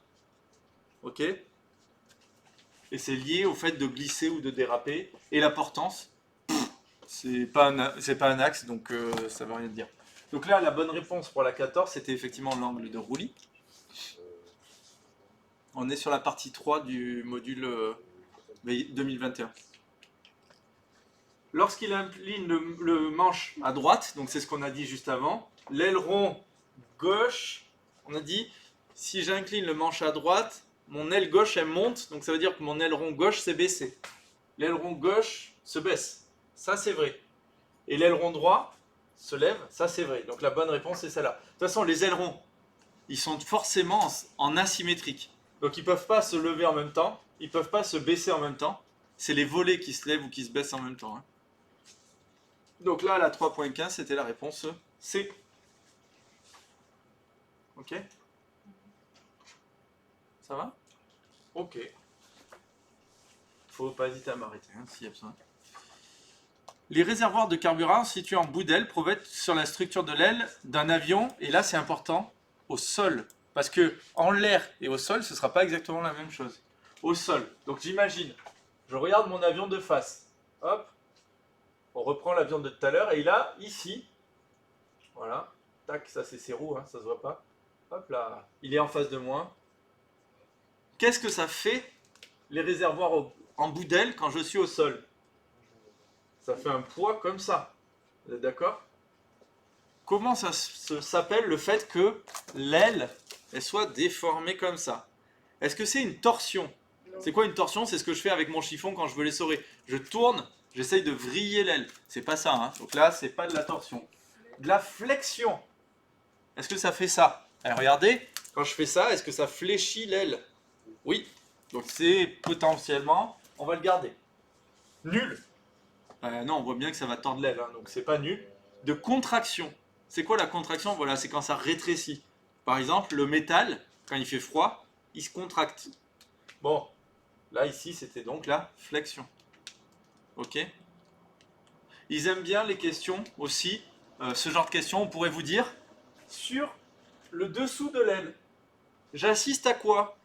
Ok? Et c'est lié au fait de glisser ou de déraper. Et la portance, c'est pas un axe, donc ça veut rien dire. Donc là, la bonne réponse pour la 14, c'était effectivement l'angle de roulis. On est sur la partie 3 du module 2021. Lorsqu'il incline le manche à droite, donc c'est ce qu'on a dit juste avant, l'aileron gauche, on a dit, si j'incline le manche à droite, mon aile gauche elle monte, donc ça veut dire que mon aileron gauche s'est baissé. L'aileron gauche se baisse, ça c'est vrai. Et l'aileron droit se lève, ça c'est vrai. Donc la bonne réponse c'est celle-là. De toute façon, les ailerons, ils sont forcément en asymétrique. Donc ils ne peuvent pas se lever en même temps, ils ne peuvent pas se baisser en même temps. C'est les volets qui se lèvent ou qui se baissent en même temps. Hein. Donc là, la 3.15, c'était la réponse C. Ok? Ça va? Ok. Faut pas hésiter à m'arrêter hein, s'il y a besoin. Les réservoirs de carburant situés en bout d'aile peuvent être sur la structure de l'aile d'un avion, et là c'est important, au sol. Parce que en l'air et au sol, ce ne sera pas exactement la même chose. Au sol. Donc j'imagine, je regarde mon avion de face. Hop. On reprend l'avion de tout à l'heure, et là, ici, voilà. Tac, ça c'est ses roues, hein, ça se voit pas. Hop là, il est en face de moi. Qu'est-ce que ça fait, les réservoirs en bout d'aile, quand je suis au sol? Ça fait un poids comme ça. Vous êtes d'accord? Comment ça s'appelle le fait que l'aile elle soit déformée comme ça? Est-ce que c'est une torsion? C'est quoi une torsion? C'est ce que je fais avec mon chiffon quand je veux l'essorer. Je tourne, j'essaye de vriller l'aile. C'est pas ça. Hein. Donc là, c'est pas de la torsion. De la flexion. Est-ce que ça fait ça? Alors regardez, quand je fais ça, est-ce que ça fléchit l'aile? Oui. Donc c'est potentiellement, on va le garder. Nul. Non, on voit bien que ça va tordre l'aile, hein, donc c'est pas nul. De contraction. C'est quoi la contraction? Voilà, c'est quand ça rétrécit. Par exemple, le métal, quand il fait froid, il se contracte. Bon, là, ici, c'était donc la flexion. Ok? Ils aiment bien les questions aussi. Ce genre de questions, on pourrait vous dire, sur le dessous de l'aile. J'assiste à quoi?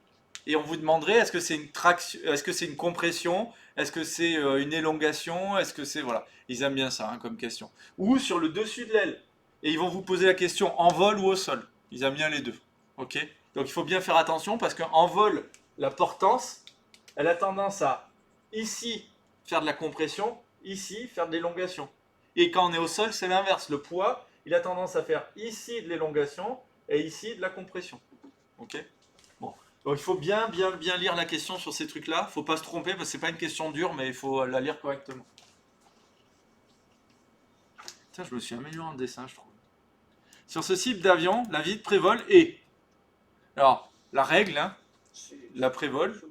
Et on vous demanderait, est-ce que c'est une traction, est-ce que c'est une compression? Est-ce que c'est une élongation? Est-ce que c'est... Voilà, ils aiment bien ça hein, comme question. Ou sur le dessus de l'aile. Et ils vont vous poser la question en vol ou au sol. Ils aiment bien les deux. Ok? Donc il faut bien faire attention parce qu'en vol, la portance, elle a tendance à ici faire de la compression, ici faire de l'élongation. Et quand on est au sol, c'est l'inverse. Le poids, il a tendance à faire ici de l'élongation et ici de la compression. Ok? Bon. Donc il faut bien lire la question sur ces trucs-là. Il ne faut pas se tromper parce que ce n'est pas une question dure, mais il faut la lire correctement. Tiens, je me suis amélioré en dessin, je trouve. Sur ce type d'avion, la visite prévol est... Alors, la règle, hein, la prévol,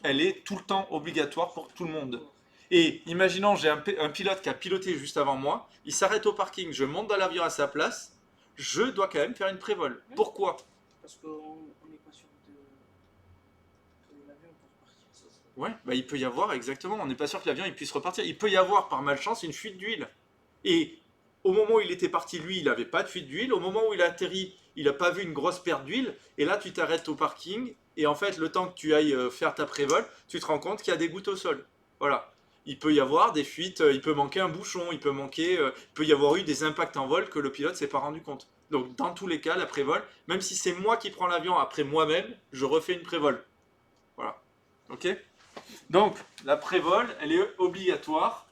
elle est tout le temps obligatoire pour tout le monde. Et imaginons, j'ai un pilote qui a piloté juste avant moi, il s'arrête au parking, je monte dans l'avion à sa place, je dois quand même faire une prévol. Pourquoi? Parce qu'on n'est pas sûr de l'avion pour partir. Ouais, bah il peut y avoir, exactement, on n'est pas sûr que l'avion il puisse repartir. Il peut y avoir, par malchance, une fuite d'huile. Et au moment où il était parti, lui, il n'avait pas de fuite d'huile. Au moment où il a atterri, il n'a pas vu une grosse perte d'huile. Et là, tu t'arrêtes au parking. Et en fait, le temps que tu ailles faire ta prévol, tu te rends compte qu'il y a des gouttes au sol. Voilà. Il peut y avoir des fuites, il peut manquer un bouchon, il peut y avoir eu des impacts en vol que le pilote ne s'est pas rendu compte. Donc, dans tous les cas, la prévol, même si c'est moi qui prends l'avion après moi-même, je refais une prévol. Voilà. Ok? Donc, la prévol, elle est obligatoire,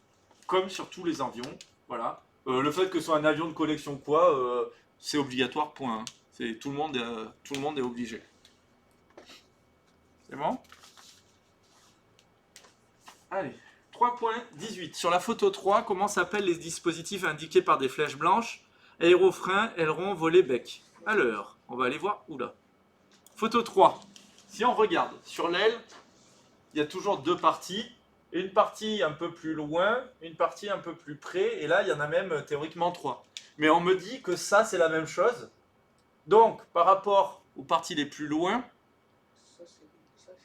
comme sur tous les avions. Voilà. Le fait que ce soit un avion de collection quoi, c'est obligatoire, point. Hein. Tout le monde est obligé. C'est bon? Allez, 3.18. Sur la photo 3, comment s'appellent les dispositifs indiqués par des flèches blanches? Aérofrein, aileron, volet, bec. Alors, on va aller voir. Oula. Photo 3. Si on regarde sur l'aile, il y a toujours deux parties. Une partie un peu plus loin, une partie un peu plus près. Et là, il y en a même théoriquement 3. Mais on me dit que ça, c'est la même chose. Donc, par rapport aux parties les plus loin, Ça, c'est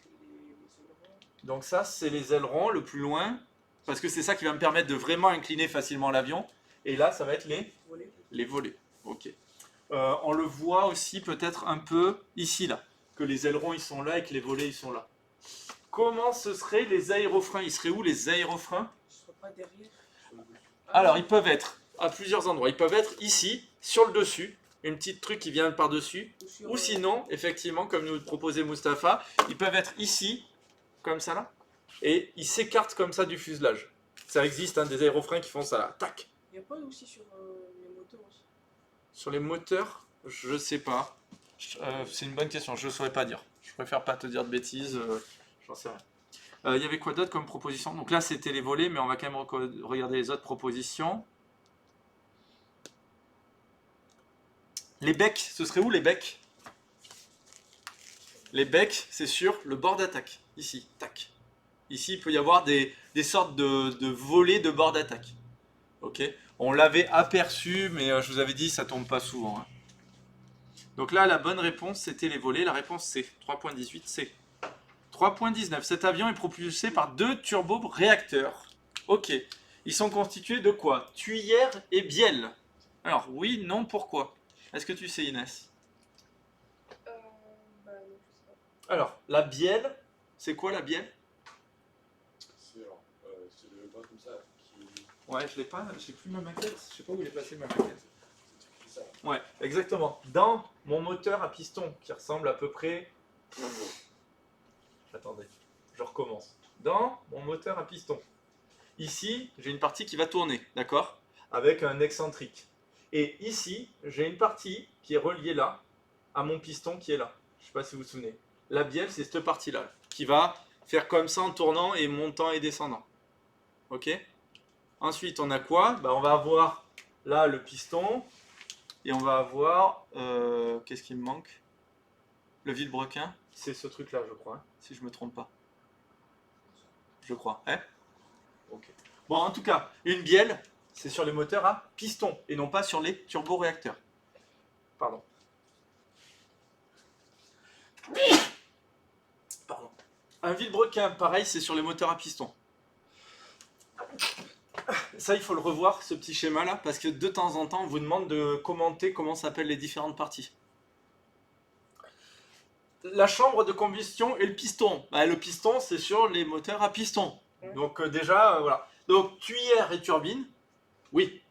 les ailerons. donc ça, c'est les ailerons le plus loin, parce que c'est ça qui va me permettre de vraiment incliner facilement l'avion. Et là, ça va être Volets. les volets. Ok. On le voit aussi peut-être un peu ici, là, que les ailerons, ils sont là et que les volets, ils sont là. Comment ce seraient les aérofreins? Ils seraient où les aérofreins? Ils ne sont pas derrière. Alors, ils peuvent être à plusieurs endroits. Ils peuvent être ici, sur le dessus, une petite truc qui vient par-dessus. Ou sinon, effectivement, comme nous le proposait Mustapha, ils peuvent être ici, comme ça là, et ils s'écartent comme ça du fuselage. Ça existe, hein, des aérofreins qui font ça là. Tac. Il n'y a pas aussi sur les moteurs aussi. Sur les moteurs, je sais pas. C'est une bonne question, je ne saurais pas dire. Je préfère pas te dire de bêtises, j'en sais rien. Il y avait quoi d'autre comme proposition? Donc là, c'était les volets, mais on va quand même regarder les autres propositions. Les becs, ce serait où les becs? Les becs, c'est sur le bord d'attaque. Ici, tac. Ici, il peut y avoir des sortes de volets de bord d'attaque. Ok. On l'avait aperçu, mais je vous avais dit, ça tombe pas souvent. Hein. Donc là, la bonne réponse, c'était les volets. La réponse C. 3.18 C. 3.19. Cet avion est propulsé par deux turbo-réacteurs. Ok. Ils sont constitués de quoi? Tuyère et bielle. Alors, oui, non, pourquoi? Est-ce que tu sais, Inès? Bah non, je sais pas. Alors, la bielle, c'est quoi la bielle? C'est le bras comme ça qui. Ouais, je l'ai pas, j'ai plus ma maquette. Je sais pas où il est passé ma maquette. C'est ça. Ouais, exactement. Dans mon moteur à piston, qui ressemble à peu près... Attendez, je recommence. Dans mon moteur à piston. Ici, j'ai une partie qui va tourner, d'accord? Avec un excentrique. Et ici, j'ai une partie qui est reliée là, à mon piston qui est là. Je sais pas si vous vous souvenez. La bielle, c'est cette partie-là, qui va faire comme ça en tournant et montant et descendant. Ok? Ensuite, on a quoi? Bah, on va avoir là le piston. Et on va avoir... qu'est-ce qui me manque? Le vilebrequin. C'est ce truc-là, je crois, hein, si je me trompe pas. Je crois. Hein? Ok. Bon, en tout cas, une bielle, c'est sur les moteurs à piston et non pas sur les turboréacteurs. Pardon. Pardon. Un vilebrequin, pareil, c'est sur les moteurs à piston. Ça, il faut le revoir, ce petit schéma-là, parce que de temps en temps, on vous demande de commenter comment s'appellent les différentes parties. La chambre de combustion et le piston. Bah, le piston, c'est sur les moteurs à piston. Donc déjà, voilà. Donc tuyère et turbine, oui.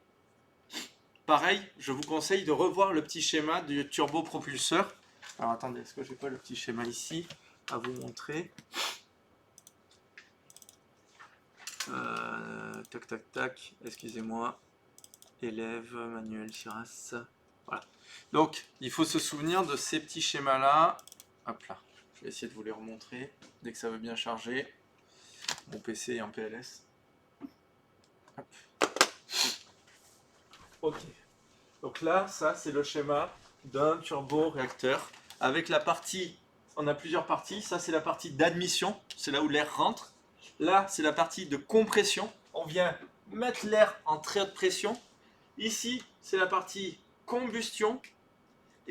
Pareil, je vous conseille de revoir le petit schéma du turbopropulseur. Alors attendez, est-ce que j'ai pas le petit schéma ici à vous montrer? Tac, tac, tac, excusez-moi. Élève, Manuel Chiras. Voilà. Donc, il faut se souvenir de ces petits schémas-là. Hop là, je vais essayer de vous les remontrer dès que ça veut bien charger. Mon PC est en PLS. Hop. Ok. Donc là, ça, c'est le schéma d'un turbo-réacteur. Avec la partie, on a plusieurs parties. Ça, c'est la partie d'admission. C'est là où l'air rentre. Là, c'est la partie de compression. On vient mettre l'air en très haute pression. Ici, c'est la partie combustion.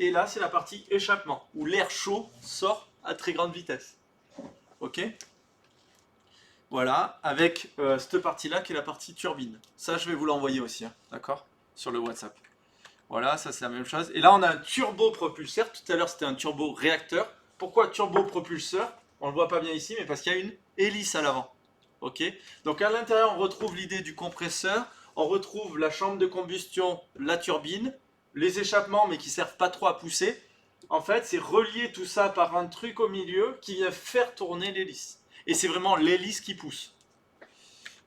Et là, c'est la partie échappement, où l'air chaud sort à très grande vitesse. Ok? Voilà, avec cette partie-là qui est la partie turbine. Ça, je vais vous l'envoyer aussi, hein, d'accord? Sur le WhatsApp. Voilà, ça c'est la même chose. Et là, on a un turbopropulseur. Tout à l'heure, c'était un turbo-réacteur. Pourquoi turbopropulseur? On ne le voit pas bien ici, mais parce qu'il y a une hélice à l'avant. Ok? Donc à l'intérieur, on retrouve l'idée du compresseur. On retrouve la chambre de combustion, la turbine, les échappements, mais qui ne servent pas trop à pousser. En fait, c'est relier tout ça par un truc au milieu qui vient faire tourner l'hélice. Et c'est vraiment l'hélice qui pousse.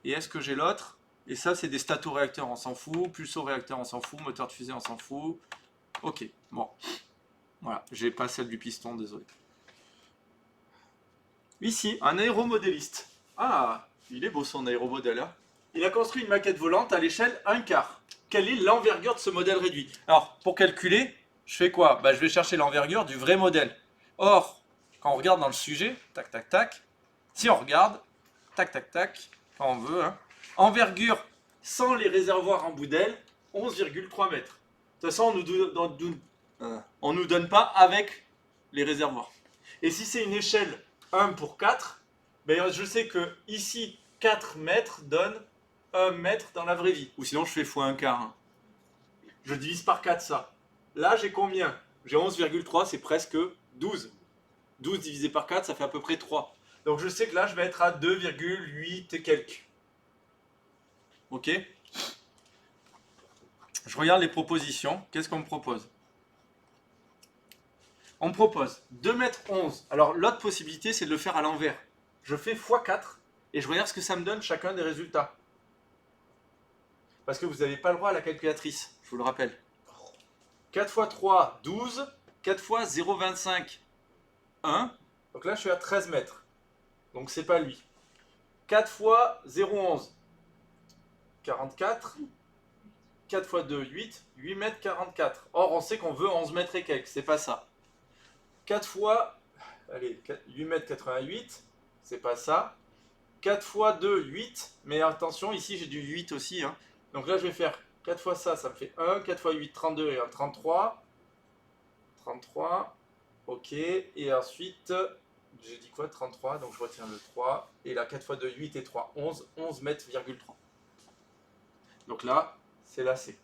Et est-ce que j'ai l'autre? Et ça, c'est des statoréacteurs, on s'en fout. Pulso-réacteurs, on s'en fout. Moteur de fusée, on s'en fout. Ok, bon. Voilà, j'ai pas celle du piston, désolé. Ici, un aéromodéliste. Ah, Il est beau son aéromodèle. Hein. Il a construit une maquette volante à l'échelle 1/4. Quelle est l'envergure de ce modèle réduit? Alors, pour calculer, je fais quoi? Bah, je vais chercher l'envergure du vrai modèle. Or, quand on regarde dans le sujet, tac, tac, tac, si on regarde, tac, tac, tac, quand on veut, hein, envergure sans les réservoirs en bout d'aile, 11,3 mètres. De toute façon, on nous donne pas avec les réservoirs. Et si c'est une échelle 1 pour 4, ben je sais que ici, 4 mètres donne 1 mètre dans la vraie vie. Ou sinon, je fais x1/4. Hein. Je divise par 4 ça. Là, j'ai combien? J'ai 11,3, c'est presque 12. 12 divisé par 4, ça fait à peu près 3. Donc je sais que là, je vais être à 2,8 et quelques. Ok? Je regarde les propositions. Qu'est-ce qu'on me propose? On me propose 2,11 m. Alors l'autre possibilité, c'est de le faire à l'envers. Je fais x4 et je regarde ce que ça me donne chacun des résultats. Parce que vous n'avez pas le droit à la calculatrice, je vous le rappelle. 4 x 3, 12. 4 x 0,25, 1. Donc là, je suis à 13 mètres. Donc c'est pas lui. 4 x 0,11, 44. 4 x 2, 8. 8 mètres 44. Or, on sait qu'on veut 11 mètres et quelques. C'est pas ça. 4 fois, allez, 8 mètres 88. C'est pas ça. 4 x 2, 8. Mais attention, ici, j'ai du 8 aussi. Hein. Donc là, je vais faire 4 fois ça, ça me fait 1. 4 x 8, 32 et 1, 33. 33. Ok. Et ensuite, j'ai dit quoi? 33. Donc je retiens le 3. Et là, 4 x 2, 8 et 3, 11. 11 mètres,3. Donc là, c'est la C.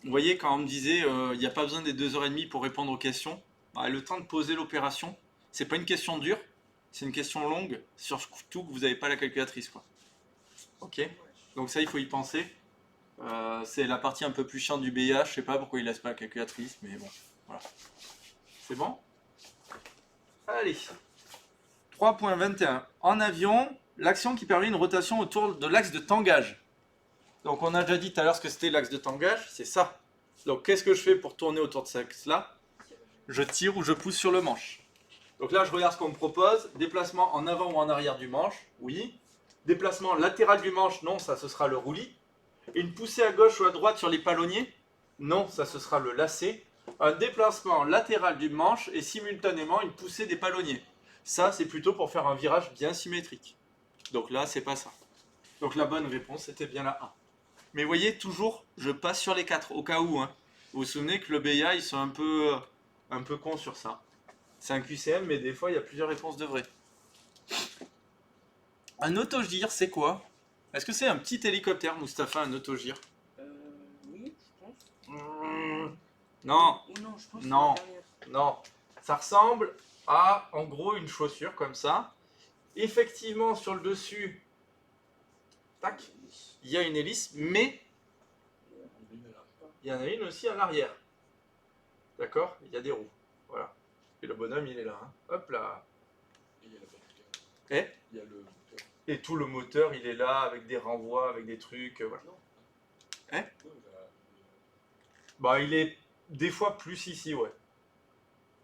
Vous voyez, quand on me disait il n'y a pas besoin des 2h30 pour répondre aux questions, bah, le temps de poser l'opération, c'est pas une question dure, c'est une question longue, surtout que vous n'avez pas la calculatrice. Quoi. Ok? Donc ça, il faut y penser. C'est la partie un peu plus chiante du BIH, je sais pas pourquoi il laisse pas la calculatrice, mais bon, voilà. C'est bon? Allez. 3.21. En avion, l'action qui permet une rotation autour de l'axe de tangage. Donc on a déjà dit tout à l'heure ce que c'était l'axe de tangage, c'est ça. Donc qu'est-ce que je fais pour tourner autour de cet axe-là? Je tire ou je pousse sur le manche. Donc là je regarde ce qu'on me propose. Déplacement en avant ou en arrière du manche, oui. Déplacement latéral du manche, non, ça ce sera le roulis. Une poussée à gauche ou à droite sur les palonniers, non, ça ce sera le lacet. Un déplacement latéral du manche et simultanément une poussée des palonniers. Ça c'est plutôt pour faire un virage bien symétrique. Donc là c'est pas ça. Donc la bonne réponse c'était bien la A. Mais vous voyez, toujours, je passe sur les 4, au cas où. Hein. Vous vous souvenez que le BIA, ils sont un peu cons sur ça. C'est un QCM, mais des fois, il y a plusieurs réponses de vraies. Un autogire, c'est quoi? Est-ce que c'est un petit hélicoptère, Mustapha, un autogire? Oui, je pense. Non, Ou non, je pense Non. que c'est la dernière. non. Ça ressemble à, en gros, une chaussure comme ça. Effectivement, sur le dessus, tac, il y a une hélice, mais il y en a une aussi à l'arrière. D'accord? Il y a des roues. Voilà. Et le bonhomme, il est là. Hein. Hop là. Et il y a la moteur. Et, Il y a le moteur. et tout le moteur, il est là, avec des renvois, avec des trucs. Voilà. Non. Hein? Non, Bah, il est des fois plus ici, ouais.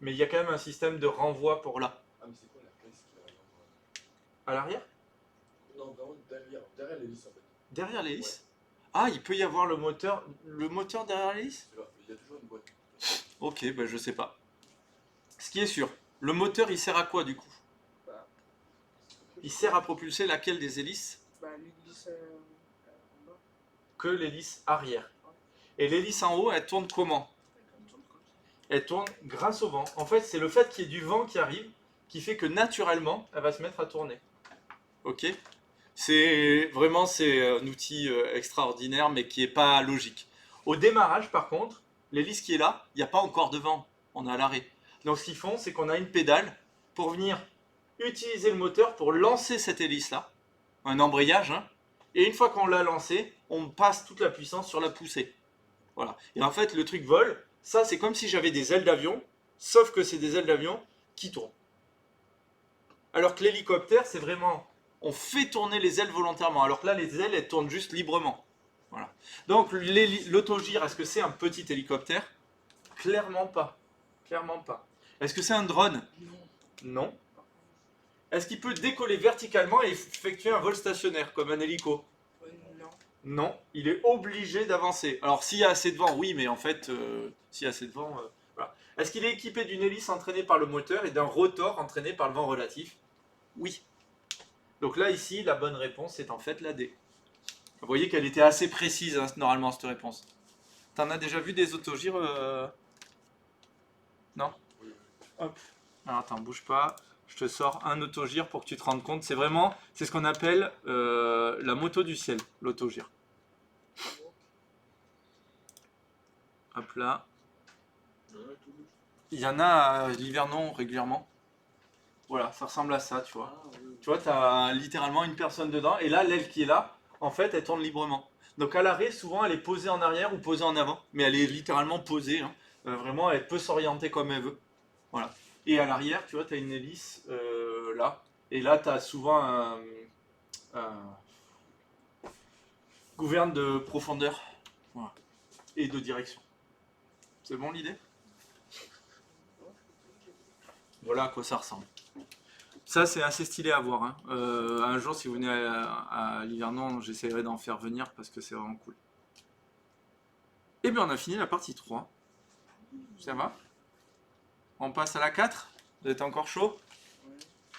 Mais il y a quand même un système de renvoi pour là. Ah, mais c'est quoi la caisse qui arrive À l'arrière? Non, vraiment derrière l'hélice en fait. Derrière l'hélice? Ah, il peut y avoir le moteur derrière l'hélice? C'est là, il y a toujours une boîte. Ok, bah, je sais pas. Ce qui est sûr, le moteur, il sert à quoi du coup? Bah, Il sert à propulser laquelle des hélices? bah, l'hélice en bas. Que l'hélice arrière. Et l'hélice en haut, elle tourne comment? Comme ça. Elle tourne grâce au vent. En fait, c'est le fait qu'il y ait du vent qui arrive qui fait que naturellement, elle va se mettre à tourner. Ok? C'est un outil extraordinaire, mais qui n'est pas logique. Au démarrage, par contre, l'hélice qui est là, il n'y a pas encore de vent. On est à l'arrêt. Donc, ce qu'ils font, c'est qu'on a une pédale pour venir utiliser le moteur pour lancer cette hélice-là. Un embrayage. Hein, et une fois qu'on l'a lancé, on passe toute la puissance sur la poussée. Voilà. Et en fait, le truc vole. Ça, c'est comme si j'avais des ailes d'avion, sauf que c'est des ailes d'avion qui tournent. Alors que l'hélicoptère, c'est vraiment... On fait tourner les ailes volontairement, alors que là, les ailes, elles tournent juste librement. Voilà. Donc, l'autogire, est-ce que c'est un petit hélicoptère? Clairement pas. Clairement pas. Est-ce que c'est un drone? Non. Non. Est-ce qu'il peut décoller verticalement et effectuer un vol stationnaire, comme un hélico? Non. Non, il est obligé d'avancer. Alors s'il y a assez de vent, oui, mais en fait, s'il y a assez de vent, voilà. Est-ce qu'il est équipé d'une hélice entraînée par le moteur et d'un rotor entraîné par le vent relatif? Oui. Donc là, ici, la bonne réponse est en fait la D. Vous voyez qu'elle était assez précise, hein, normalement, cette réponse. T'en as déjà vu des autogires Non? Oui, oui. Hop. Alors attends, bouge pas. Je te sors un autogire pour que tu te rendes compte. C'est vraiment, c'est ce qu'on appelle la moto du ciel, l'autogire. Hop là. Ouais, tout douce. Il y en a à l'Hivernon régulièrement. Voilà, ça ressemble à ça, tu vois. Ah, oui, oui. Tu vois, tu as littéralement une personne dedans, et là, l'aile qui est là, en fait, elle tourne librement. Donc à l'arrêt, souvent, elle est posée en arrière ou posée en avant, mais elle est littéralement posée, hein. Vraiment, elle peut s'orienter comme elle veut. Voilà. Et à l'arrière, tu vois, tu as une hélice là, et là, tu as souvent un gouverne de profondeur, voilà, et de direction. C'est bon l'idée? Voilà à quoi ça ressemble. Ça, c'est assez stylé à voir, hein. Un jour, si vous venez à l'Hivernon, j'essaierai d'en faire venir parce que c'est vraiment cool. Et bien, on a fini la partie 3. Ça va? On passe à la 4? Vous êtes encore chaud?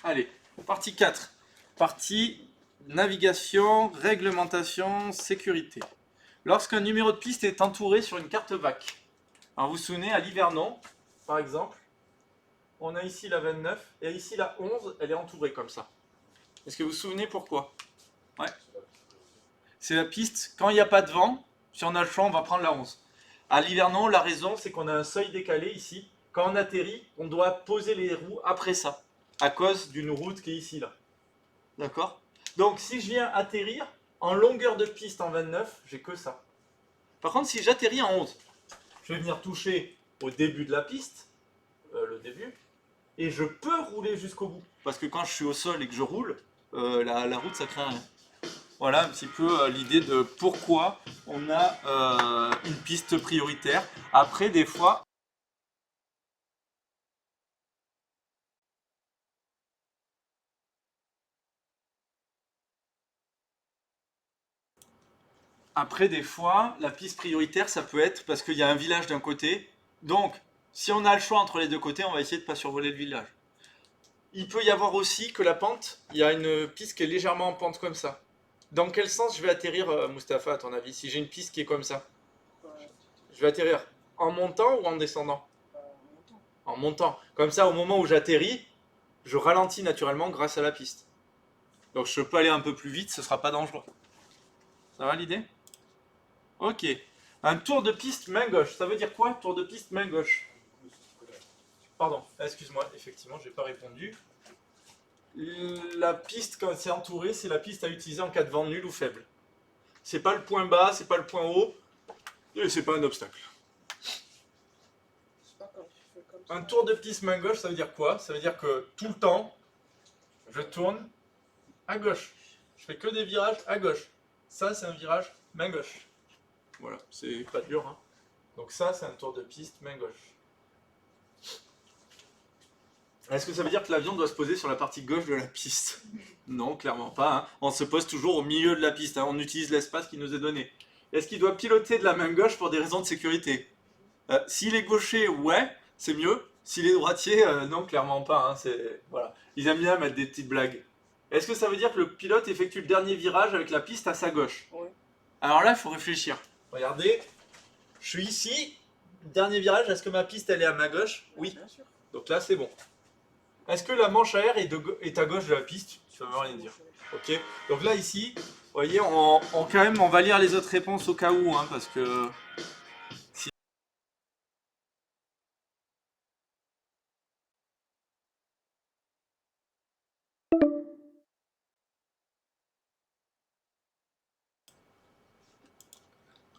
Allez, partie 4. Partie navigation, réglementation, sécurité. Lorsqu'un numéro de piste est entouré sur une carte VAC. Alors, vous vous souvenez, à l'Hivernon, par exemple, on a ici la 29 et ici la 11, elle est entourée comme ça. Est-ce que vous vous souvenez pourquoi? Ouais. C'est la piste, quand il n'y a pas de vent, si on a le choix, on va prendre la 11. À l'Hivernon, la raison, c'est qu'on a un seuil décalé ici. Quand on atterrit, on doit poser les roues après ça, à cause d'une route qui est ici, là. D'accord? Donc, si je viens atterrir en longueur de piste en 29, j'ai que ça. Par contre, si j'atterris en 11, je vais venir toucher au début de la piste, le début, et je peux rouler jusqu'au bout. Parce que quand je suis au sol et que je roule, la route, ça craint rien. Voilà un petit peu l'idée de pourquoi on a une piste prioritaire. Après, des fois, la piste prioritaire, ça peut être parce qu'il y a un village d'un côté. Donc, si on a le choix entre les deux côtés, on va essayer de ne pas survoler le village. Il peut y avoir aussi que la pente, il y a une piste qui est légèrement en pente comme ça. Dans quel sens je vais atterrir, Mustapha, à ton avis, si j'ai une piste qui est comme ça? Je vais atterrir en montant ou en descendant? En montant. Comme ça, au moment où j'atterris, je ralentis naturellement grâce à la piste. Donc je peux aller un peu plus vite, ce ne sera pas dangereux. Ça va l'idée? Ok. Un tour de piste main gauche. Ça veut dire quoi, tour de piste main gauche? Pardon, excuse-moi, effectivement, j'ai pas répondu. La piste, quand c'est entouré, c'est la piste à utiliser en cas de vent nul ou faible. C'est pas le point bas, c'est pas le point haut, et c'est pas un obstacle. Un tour de piste main gauche, ça veut dire quoi? Ça veut dire que tout le temps, je tourne à gauche. Je fais que des virages à gauche. Ça, c'est un virage main gauche. Voilà, c'est pas dur, hein. Donc ça, c'est un tour de piste main gauche. Est-ce que ça veut dire que l'avion doit se poser sur la partie gauche de la piste? Non, clairement pas, hein. On se pose toujours au milieu de la piste, hein. On utilise l'espace qui nous est donné. Est-ce qu'il doit piloter de la main gauche pour des raisons de sécurité? S'il est gaucher, ouais, c'est mieux. S'il est droitier, non, clairement pas, hein. Voilà. Ils aiment bien mettre des petites blagues. Est-ce que ça veut dire que le pilote effectue le dernier virage avec la piste à sa gauche? Oui. Alors là, il faut réfléchir. Regardez, je suis ici, dernier virage, est-ce que ma piste elle est à ma gauche? Oui. Bien sûr. Donc là, c'est bon. Est-ce que la manche à air est à gauche de la piste? Ça veut rien dire. Ok. Donc là, ici, vous voyez, quand même, on va lire les autres réponses au cas où, hein, parce que...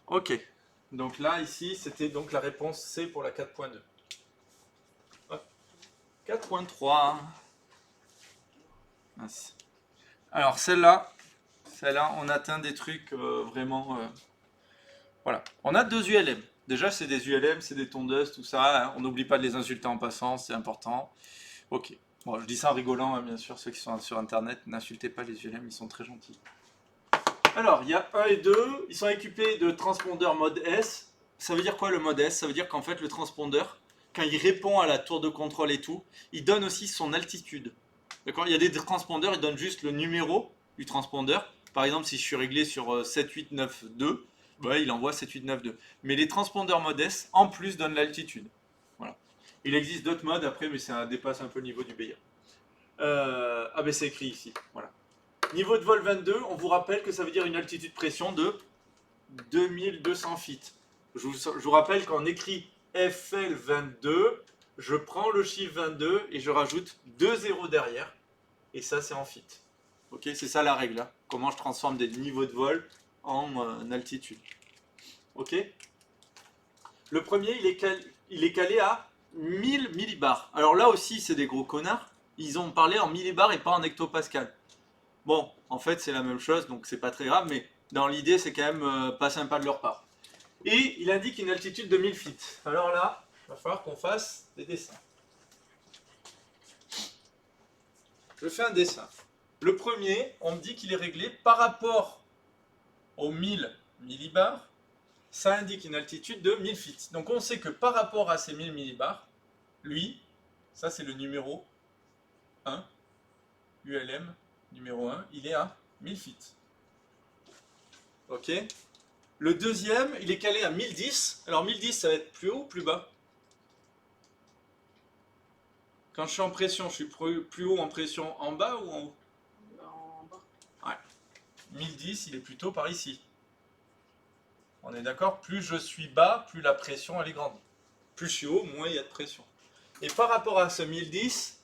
Ok. Donc là, ici, c'était donc la réponse C pour la 4.2. 4.3. Mince. Alors celle-là, on atteint des trucs vraiment... Voilà. On a 2 ULM. Déjà, c'est des ULM, c'est des tondeuses, tout ça, hein. On n'oublie pas de les insulter en passant, c'est important. Ok. Bon, je dis ça en rigolant, hein, bien sûr, ceux qui sont sur Internet, n'insultez pas les ULM, ils sont très gentils. Alors, il y a 1 et 2, ils sont équipés de transpondeurs mode S. Ça veut dire quoi le mode S? Ça veut dire qu'en fait, le transpondeur, quand il répond à la tour de contrôle et tout, il donne aussi son altitude. D'accord? Il y a des transpondeurs, ils donnent juste le numéro du transpondeur. Par exemple, si je suis réglé sur 789.2, bah, il envoie 789.2. Mais les transpondeurs mode S, en plus, donnent l'altitude. Voilà. Il existe d'autres modes après, mais ça dépasse un peu le niveau du BIA. Ah ben c'est écrit ici. Voilà. Niveau de vol 22, on vous rappelle que ça veut dire une altitude pression de 2200 feet. Je vous rappelle qu'on écrit FL22, je prends le chiffre 22 et je rajoute 2 zéros derrière. Et ça, c'est en feet. Ok, c'est ça la règle. Hein. Comment je transforme des niveaux de vol en altitude. Ok. Le premier, il est calé à 1000 millibars. Alors là aussi, c'est des gros connards. Ils ont parlé en millibars et pas en hectopascal. Bon, en fait, c'est la même chose, donc c'est pas très grave, mais dans l'idée, c'est quand même pas sympa de leur part. Et il indique une altitude de 1000 feet. Alors là, il va falloir qu'on fasse des dessins. Je fais un dessin. Le premier, on me dit qu'il est réglé par rapport aux 1000 millibars. Ça indique une altitude de 1000 feet. Donc on sait que par rapport à ces 1000 millibars, lui, ça c'est le numéro 1, ULM numéro 1, il est à 1000 feet. Ok. Le deuxième, il est calé à 1010. Alors 1010, ça va être plus haut ou plus bas? Quand je suis en pression, je suis plus haut en pression en bas ou en haut? En bas. Ouais. 1010, il est plutôt par ici. On est d'accord? Plus je suis bas, plus la pression elle est grande. Plus je suis haut, moins il y a de pression. Et par rapport à ce 1010,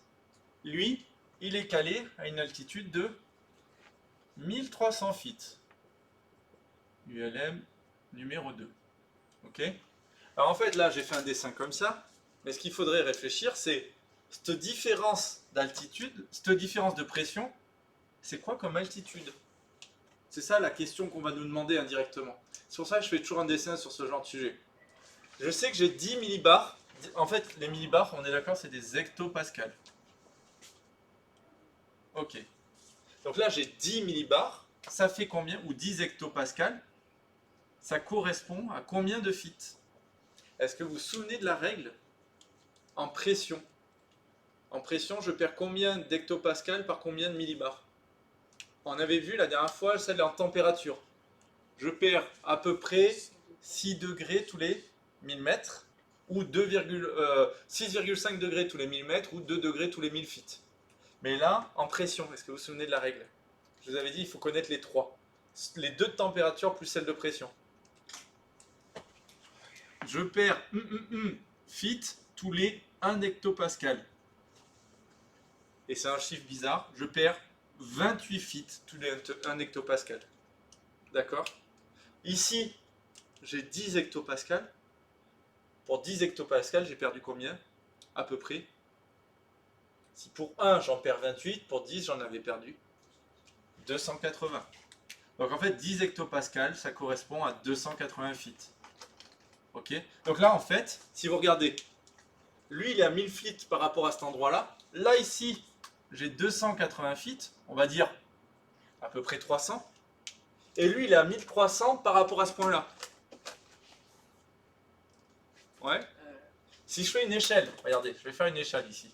lui, il est calé à une altitude de 1300 feet. ULM numéro 2. Ok? Alors en fait, là, j'ai fait un dessin comme ça, mais ce qu'il faudrait réfléchir, c'est cette différence d'altitude, cette différence de pression, c'est quoi comme altitude? C'est ça la question qu'on va nous demander indirectement. C'est pour ça que je fais toujours un dessin sur ce genre de sujet. Je sais que j'ai 10 millibars. En fait, les millibars, on est d'accord, c'est des hectopascals. Ok. Donc là, j'ai 10 millibars. Ça fait combien? Ou 10 hectopascals. Ça correspond à combien de feet? Est-ce que vous vous souvenez de la règle en pression? En pression, je perds combien d'hectopascals par combien de millibars? On avait vu la dernière fois celle en température. Je perds à peu près 6 degrés tous les 1000 mètres, ou 6,5 degrés tous les 1000 mètres, ou 2 degrés tous les 1000 feet. Mais là, en pression, est-ce que vous vous souvenez de la règle? Je vous avais dit, il faut connaître les trois. Les deux de température plus celle de pression. Je perds feet tous les 1 hectopascal. Et c'est un chiffre bizarre. Je perds 28 feet tous les 1 hectopascal. D'accord? Ici, j'ai 10 hectopascales. Pour 10 hectopascales, j'ai perdu combien? À peu près. Si pour 1, j'en perds 28, pour 10, j'en avais perdu 280. Donc en fait, 10 hectopascales, ça correspond à 280 feet. Ok? Donc là, en fait, si vous regardez, lui, il est à 1000 feet par rapport à cet endroit-là. Là, ici, j'ai 280 feet, on va dire à peu près 300. Et lui, il est à 1300 par rapport à ce point-là. Ouais. Si je fais une échelle, regardez, je vais faire une échelle ici,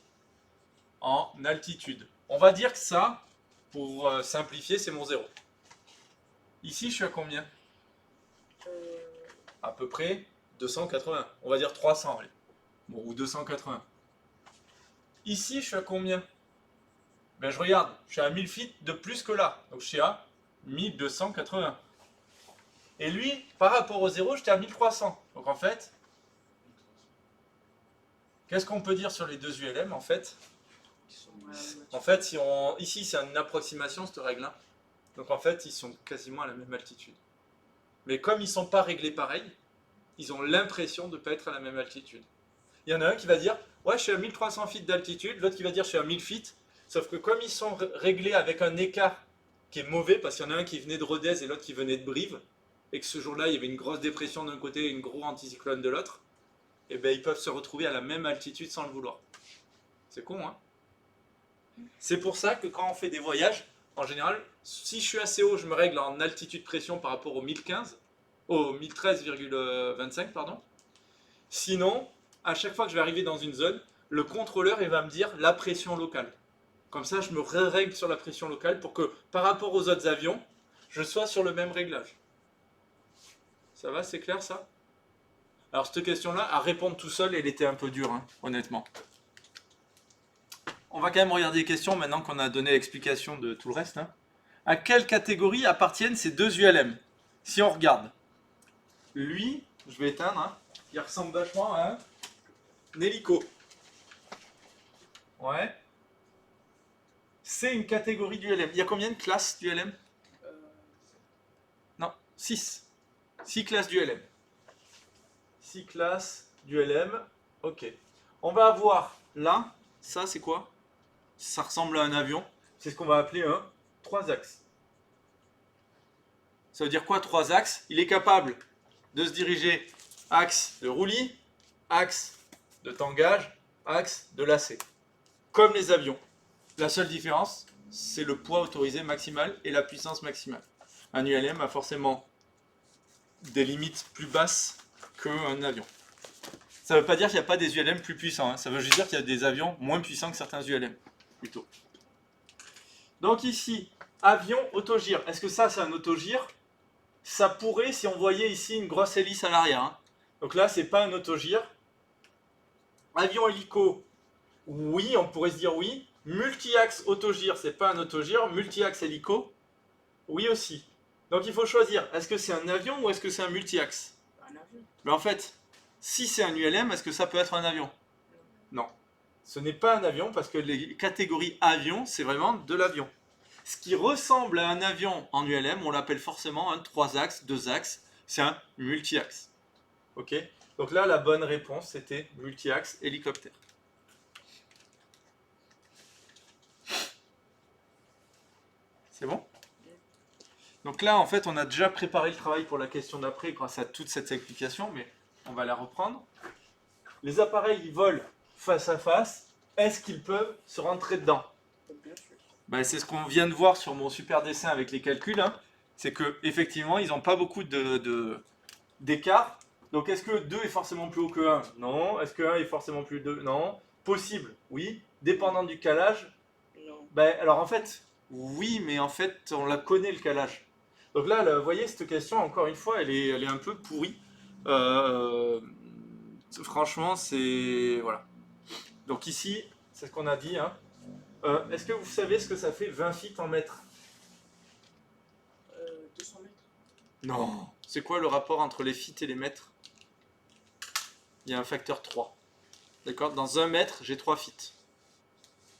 en altitude. On va dire que ça, pour simplifier, c'est mon 0. Ici, je suis à combien? À peu près 280. On va dire 300, allez. Bon, ou 280. Ici, je suis à combien? Ben, je regarde, je suis à 1000 feet de plus que là. Donc, je suis à 1280. Et lui, par rapport au 0, j'étais à 1300. Donc, en fait, qu'est-ce qu'on peut dire sur les deux ULM, en fait? En fait, si on... ici, c'est une approximation, cette règle-là. Donc, en fait, ils sont quasiment à la même altitude. Mais comme ils ne sont pas réglés pareil, ils ont l'impression de ne pas être à la même altitude. Il y en a un qui va dire, ouais, je suis à 1300 feet d'altitude, l'autre qui va dire, je suis à 1000 feet. Sauf que comme ils sont réglés avec un écart qui est mauvais, parce qu'il y en a un qui venait de Rodez et l'autre qui venait de Brive, et que ce jour-là, il y avait une grosse dépression d'un côté et une grosse anticyclone de l'autre, et ben ils peuvent se retrouver à la même altitude sans le vouloir. C'est con, hein? C'est pour ça que quand on fait des voyages, en général, si je suis assez haut, je me règle en altitude pression par rapport au 1015, au 1013,25, pardon. Sinon, à chaque fois que je vais arriver dans une zone, le contrôleur il va me dire la pression locale. Comme ça, je me règle sur la pression locale pour que, par rapport aux autres avions, je sois sur le même réglage. Ça va, c'est clair ça? Alors cette question-là, à répondre tout seul, elle était un peu dure, hein, honnêtement. On va quand même regarder les questions maintenant qu'on a donné l'explication de tout le reste. Hein. À quelle catégorie appartiennent ces deux ULM? Si on regarde, lui, je vais éteindre, hein, il ressemble vachement à un hélico. Ouais. C'est une catégorie d'ULM. Il y a combien de classes d'ULM? Non, 6. 6 classes d'ULM. 6 classes d'ULM. Ok. On va avoir là, ça c'est quoi? Ça ressemble à un avion. C'est ce qu'on va appeler un 3 axes. Ça veut dire quoi 3 axes? Il est capable de se diriger axe de roulis, axe de tangage, axe de lacet. Comme les avions. La seule différence, c'est le poids autorisé maximal et la puissance maximale. Un ULM a forcément des limites plus basses qu'un avion. Ça ne veut pas dire qu'il n'y a pas des ULM plus puissants, hein. Ça veut juste dire qu'il y a des avions moins puissants que certains ULM, plutôt. Donc ici, avion autogire. Est-ce que ça, c'est un autogire? Ça pourrait si on voyait ici une grosse hélice à l'arrière. Hein. Donc là, c'est pas un autogire. Avion hélico, oui, on pourrait se dire oui. Multi-axe autogire, c'est pas un autogire. Multi-axe hélico, oui aussi. Donc il faut choisir, est-ce que c'est un avion ou est-ce que c'est un multi-axe? Un avion. Mais en fait, si c'est un ULM, est-ce que ça peut être un avion? Non. Ce n'est pas un avion parce que les catégories avion, c'est vraiment de l'avion. Ce qui ressemble à un avion en ULM, on l'appelle forcément un 3 axes, 2 axes. C'est un multi-axe. Ok? Donc là, la bonne réponse, c'était multi-axe hélicoptère. C'est bon? Donc là, en fait, on a déjà préparé le travail pour la question d'après grâce à toute cette explication, mais on va la reprendre. Les appareils, ils volent face à face. Est-ce qu'ils peuvent se rentrer dedans? Bien sûr. Ben, c'est ce qu'on vient de voir sur mon super dessin avec les calculs. Hein. C'est qu'effectivement, ils n'ont pas beaucoup d'écart. Donc, est-ce que 2 est forcément plus haut que 1? Non. Est-ce que 1 est forcément plus 2? Non. Possible? Oui. Dépendant du calage? Non. Ben, alors, en fait, oui, mais en fait, on la connaît, le calage. Donc là, vous voyez, cette question, encore une fois, elle est un peu pourrie. Franchement, c'est... Voilà. Donc ici, c'est ce qu'on a dit. Hein. Est-ce que vous savez ce que ça fait 20 feet en mètres? 200 mètres. Non. C'est quoi le rapport entre les feet et les mètres? Il y a un facteur 3. D'accord? Dans 1 mètre, j'ai 3 feet.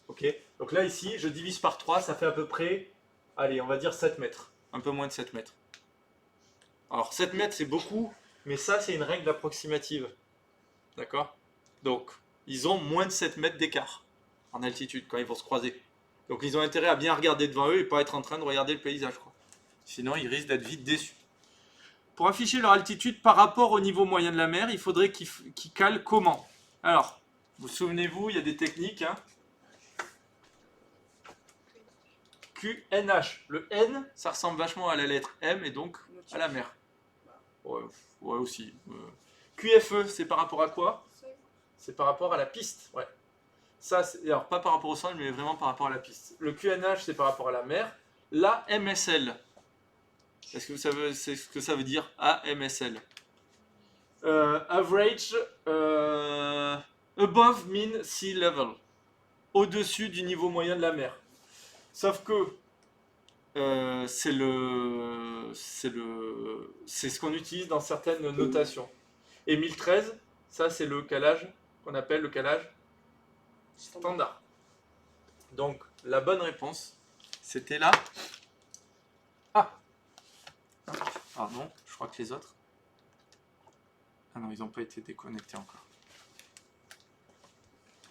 Ok? Donc là, ici, je divise par 3, ça fait à peu près, allez, on va dire 7 mètres. Un peu moins de 7 mètres. Alors, 7 mètres, c'est beaucoup, mais ça, c'est une règle approximative. D'accord? Donc, ils ont moins de 7 mètres d'écart en altitude quand ils vont se croiser. Donc, ils ont intérêt à bien regarder devant eux et pas être en train de regarder le paysage, quoi. Sinon, ils risquent d'être vite déçus. Pour afficher leur altitude par rapport au niveau moyen de la mer, il faudrait qu'ils calent comment? Alors, vous souvenez-vous, il y a des techniques. Hein. QNH. Le N, ça ressemble vachement à la lettre M et donc à la mer. Ouais, ouais aussi. QFE, c'est par rapport à quoi? C'est par rapport à la piste. Ouais. Ça, alors pas par rapport au sol, mais vraiment par rapport à la piste. Le QNH, c'est par rapport à la mer. La MSL. Est-ce que vous savez ce que ça veut dire? AMSL. Average above mean sea level. Au-dessus du niveau moyen de la mer. Sauf que c'est ce qu'on utilise dans certaines notations. Et 1013, ça c'est le calage qu'on appelle le calage standard. Donc la bonne réponse, c'était là. Ah, pardon, je crois que les autres. Ah non, ils n'ont pas été déconnectés encore.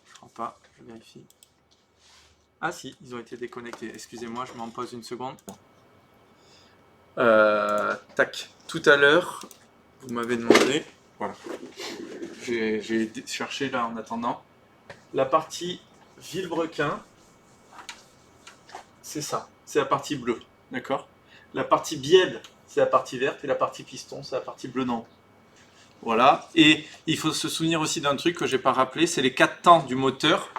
Je crois pas, je vérifie. Ah si, ils ont été déconnectés. Excusez-moi, je m'en pose une seconde. Tac. Tout à l'heure, vous m'avez demandé. Voilà. J'ai cherché là en attendant. La partie Villebrequin. c'est ça, c'est la partie bleue, d'accord? La partie bielle, c'est la partie verte, et la partie piston, c'est la partie bleue d'en haut. Voilà, et il faut se souvenir aussi d'un truc que j'ai pas rappelé, c'est les 4 temps du moteur.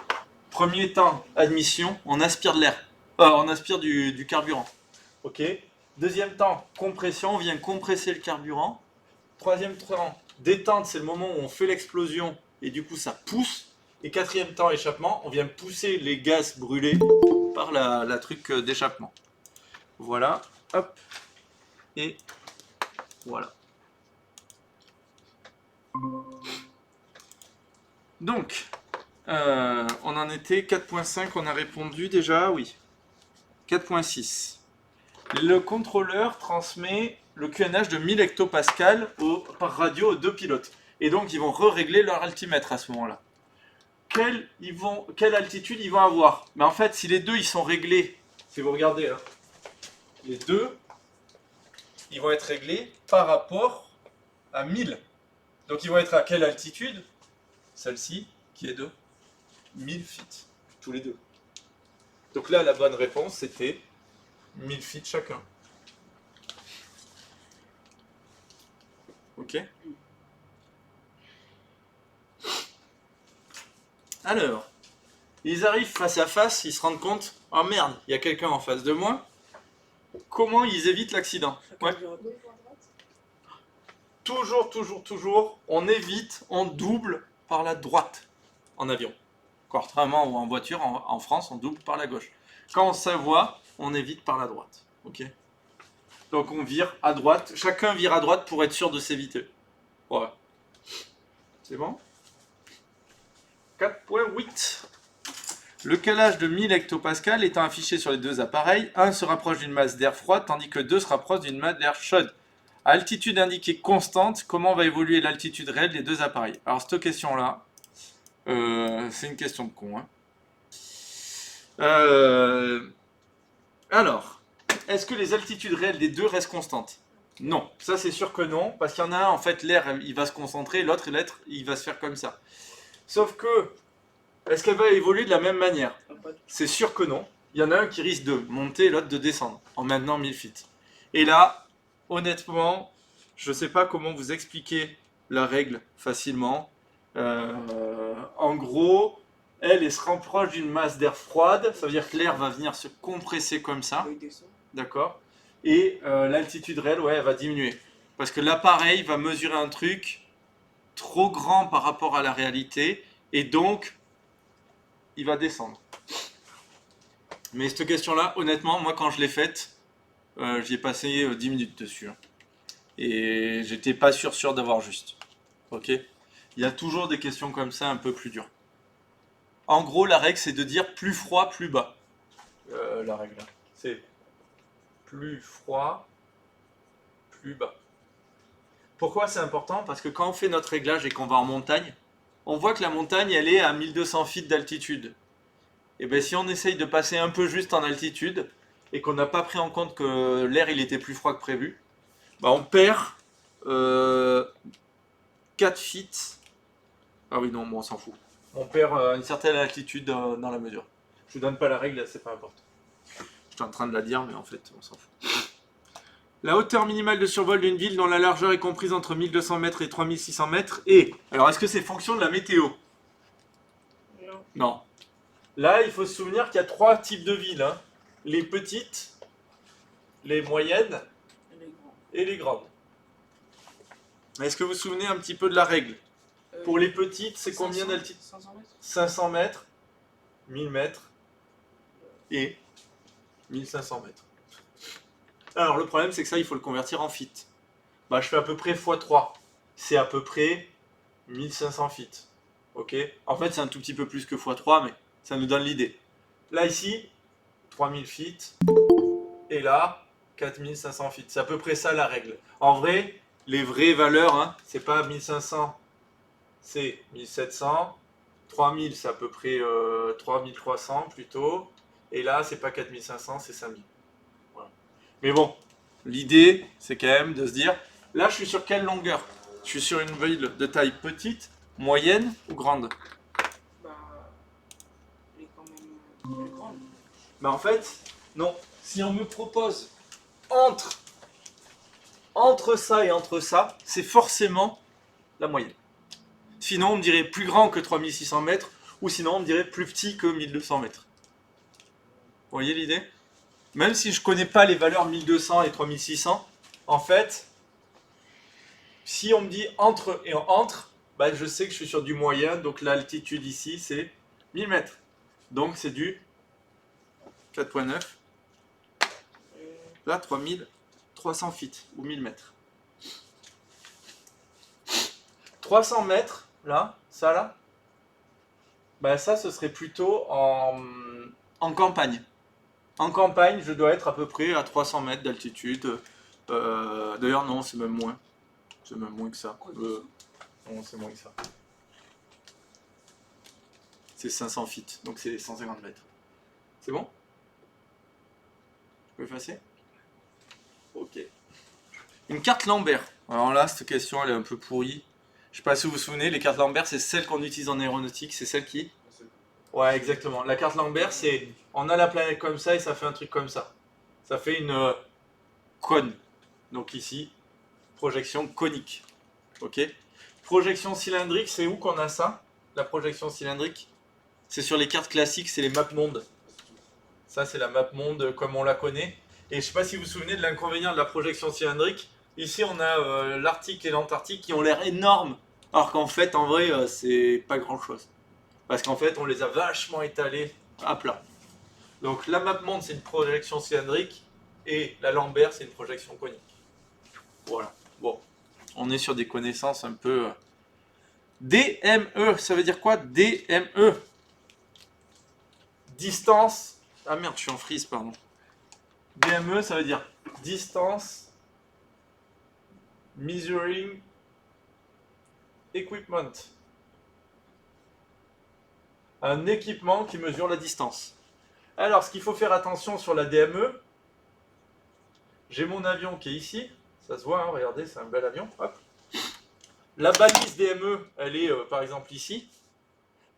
Premier temps, admission, on aspire de l'air, on aspire du carburant, ok? Deuxième temps, compression, on vient compresser le carburant. Troisième temps, détente, c'est le moment où on fait l'explosion, et du coup ça pousse. Et quatrième temps, échappement, on vient pousser les gaz brûlés par la truc d'échappement. Voilà, hop, et voilà. Donc, on en était 4.5, on a répondu déjà, oui. 4.6. Le contrôleur transmet le QNH de 1000 hectopascales par radio aux deux pilotes. Et donc, ils vont régler leur altimètre à ce moment-là. Quelle altitude ils vont avoir? Mais en fait, si les deux ils sont réglés, si vous regardez, hein, les deux, ils vont être réglés par rapport à 1000. Donc ils vont être à quelle altitude? Celle-ci, qui est de 1000 feet, tous les deux. Donc là, la bonne réponse, c'était 1000 feet chacun. Ok? Alors, ils arrivent face à face, ils se rendent compte, oh merde, il y a quelqu'un en face de moi. Comment ils évitent l'accident? Ouais. Toujours, on évite, on double par la droite en avion. Contrairement ou en voiture, en France, on double par la gauche. Quand on s'avoie, on évite par la droite. Ok? Donc on vire à droite, chacun vire à droite pour être sûr de s'éviter. Voilà. C'est bon? 4.8. Le calage de 1000 hectopascales étant affiché sur les deux appareils, un se rapproche d'une masse d'air froide tandis que deux se rapprochent d'une masse d'air chaude. À altitude indiquée constante, comment va évoluer l'altitude réelle des deux appareils? Alors cette question-là, c'est une question de con. Hein. Alors, est-ce que les altitudes réelles des deux restent constantes? Non, ça c'est sûr que non, parce qu'il y en a un, en fait, l'air il va se concentrer, l'autre il va se faire comme ça. Sauf que, est-ce qu'elle va évoluer de la même manière? C'est sûr que non. Il y en a un qui risque de monter, l'autre de descendre, en maintenant 1000 feet. Et là, honnêtement, je ne sais pas comment vous expliquer la règle facilement. En gros, elle se rapproche d'une masse d'air froide, ça veut dire que l'air va venir se compresser comme ça, d'accord? Et l'altitude réelle, ouais, elle va diminuer. Parce que l'appareil va mesurer un truc trop grand par rapport à la réalité, et donc, il va descendre. Mais cette question-là, honnêtement, moi quand je l'ai faite, j'y ai passé 10 minutes dessus. Hein. Et j'étais pas sûr d'avoir juste. Ok? Il y a toujours des questions comme ça un peu plus dures. En gros, la règle, c'est de dire plus froid, plus bas. La règle, c'est plus froid, plus bas. Pourquoi c'est important? Parce que quand on fait notre réglage et qu'on va en montagne, on voit que la montagne, elle est à 1200 feet d'altitude. Et bien si on essaye de passer un peu juste en altitude, et qu'on n'a pas pris en compte que l'air il était plus froid que prévu, bah on perd 4 feet. Ah oui, non, bon, on s'en fout. On perd une certaine altitude dans la mesure. Je vous donne pas la règle, c'est pas important. J'étais en train de la dire, mais en fait, on s'en fout. La hauteur minimale de survol d'une ville dont la largeur est comprise entre 1200 mètres et 3600 mètres est... Alors, est-ce que c'est fonction de la météo? Non. Non. Là, il faut se souvenir qu'il y a 3 types de villes. Hein. Les petites, les moyennes et les grandes. Est-ce que vous vous souvenez un petit peu de la règle? Pour les petites, c'est combien d'altitude? 500 mètres. 500 mètres, 1000 mètres et 1500 mètres. Alors le problème c'est que ça il faut le convertir en feet. Bah je fais à peu près x3. C'est à peu près 1500 feet. Ok? En fait c'est un tout petit peu plus que x3 mais ça nous donne l'idée. Là ici, 3000 feet. Et là, 4500 feet. C'est à peu près ça la règle. En vrai, les vraies valeurs, hein, c'est pas 1500, c'est 1700. 3000 c'est à peu près 3300 plutôt. Et là c'est pas 4500, c'est 5000. Voilà. Mais bon, l'idée c'est quand même de se dire, là je suis sur quelle longueur? Je suis sur une ville de taille petite, moyenne ou grande? Bah, elle est quand même plus grande. Bah en fait, Non. Si on me propose entre ça et entre ça, c'est forcément la moyenne. Sinon, on me dirait plus grand que 3600 mètres, ou sinon, on me dirait plus petit que 1200 mètres. Vous voyez l'idée? Même si je ne connais pas les valeurs 1200 et 3600, en fait, si on me dit entre et entre, bah, je sais que je suis sur du moyen, donc l'altitude ici, c'est 1000 mètres. Donc, c'est du 4.9. Là, 3300 feet, ou 1000 mètres. 300 mètres, là, ça là, bah ça, ce serait plutôt en campagne. En campagne, je dois être à peu près à 300 mètres d'altitude. D'ailleurs, non, c'est même moins. C'est même moins que ça. Non, c'est moins que ça. C'est 500 feet, donc c'est 150 mètres. C'est bon? Je peux effacer? Ok. Une carte Lambert. Alors là, cette question, elle est un peu pourrie. Je sais pas si vous vous souvenez, les cartes Lambert, c'est celles qu'on utilise en aéronautique, c'est celles qui... Ouais, exactement. La carte Lambert, c'est... On a la planète comme ça et ça fait un truc comme ça. Ça fait une cône. Donc ici, projection conique. Ok? Projection cylindrique, c'est où qu'on a ça? La projection cylindrique? C'est sur les cartes classiques, c'est les maps mondes. Ça, c'est la map monde comme on la connaît. Et je sais pas si vous vous souvenez de l'inconvénient de la projection cylindrique. Ici, on a l'Arctique et l'Antarctique qui ont l'air énormes. Alors qu'en fait, en vrai, c'est pas grand-chose. Parce qu'en fait, on les a vachement étalés à plat. Donc la map monde, c'est une projection cylindrique. Et la Lambert, c'est une projection conique. Voilà. Bon. On est sur des connaissances un peu... DME, ça veut dire quoi? DME. Distance... Ah merde, je suis en freeze, pardon. DME, ça veut dire Distance Measuring Equipment. Un équipement qui mesure la distance. Alors, ce qu'il faut faire attention sur la DME, j'ai mon avion qui est ici. Ça se voit, hein, regardez, c'est un bel avion. Hop. La balise DME, elle est par exemple ici.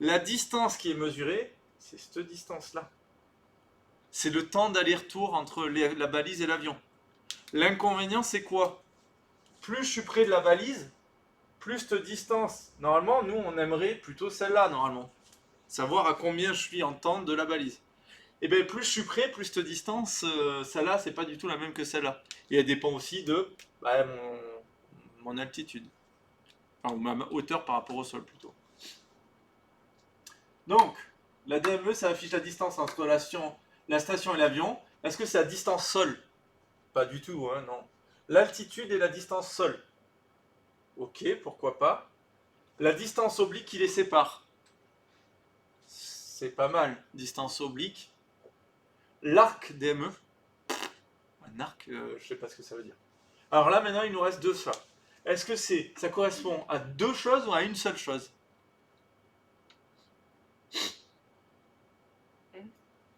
La distance qui est mesurée, c'est cette distance-là. C'est le temps d'aller-retour entre la balise et l'avion. L'inconvénient, c'est quoi? Plus je suis près de la balise, plus cette distance. Normalement, nous, on aimerait plutôt celle-là, normalement. Savoir à combien je suis en temps de la balise. Et bien, plus je suis près, plus cette distance, celle-là, c'est pas du tout la même que celle-là. Et elle dépend aussi de mon altitude. Enfin, ou ma hauteur par rapport au sol, plutôt. Donc, la DME, ça affiche la distance entre la station et l'avion. Est-ce que c'est la distance sol? Pas du tout, hein, non. L'altitude et la distance sol. Ok, pourquoi pas. La distance oblique qui les sépare. C'est pas mal. Distance oblique. L'arc DME. Un arc, je sais pas ce que ça veut dire. Alors là, maintenant, il nous reste deux choix. Est-ce que ça correspond à deux choses ou à une seule chose?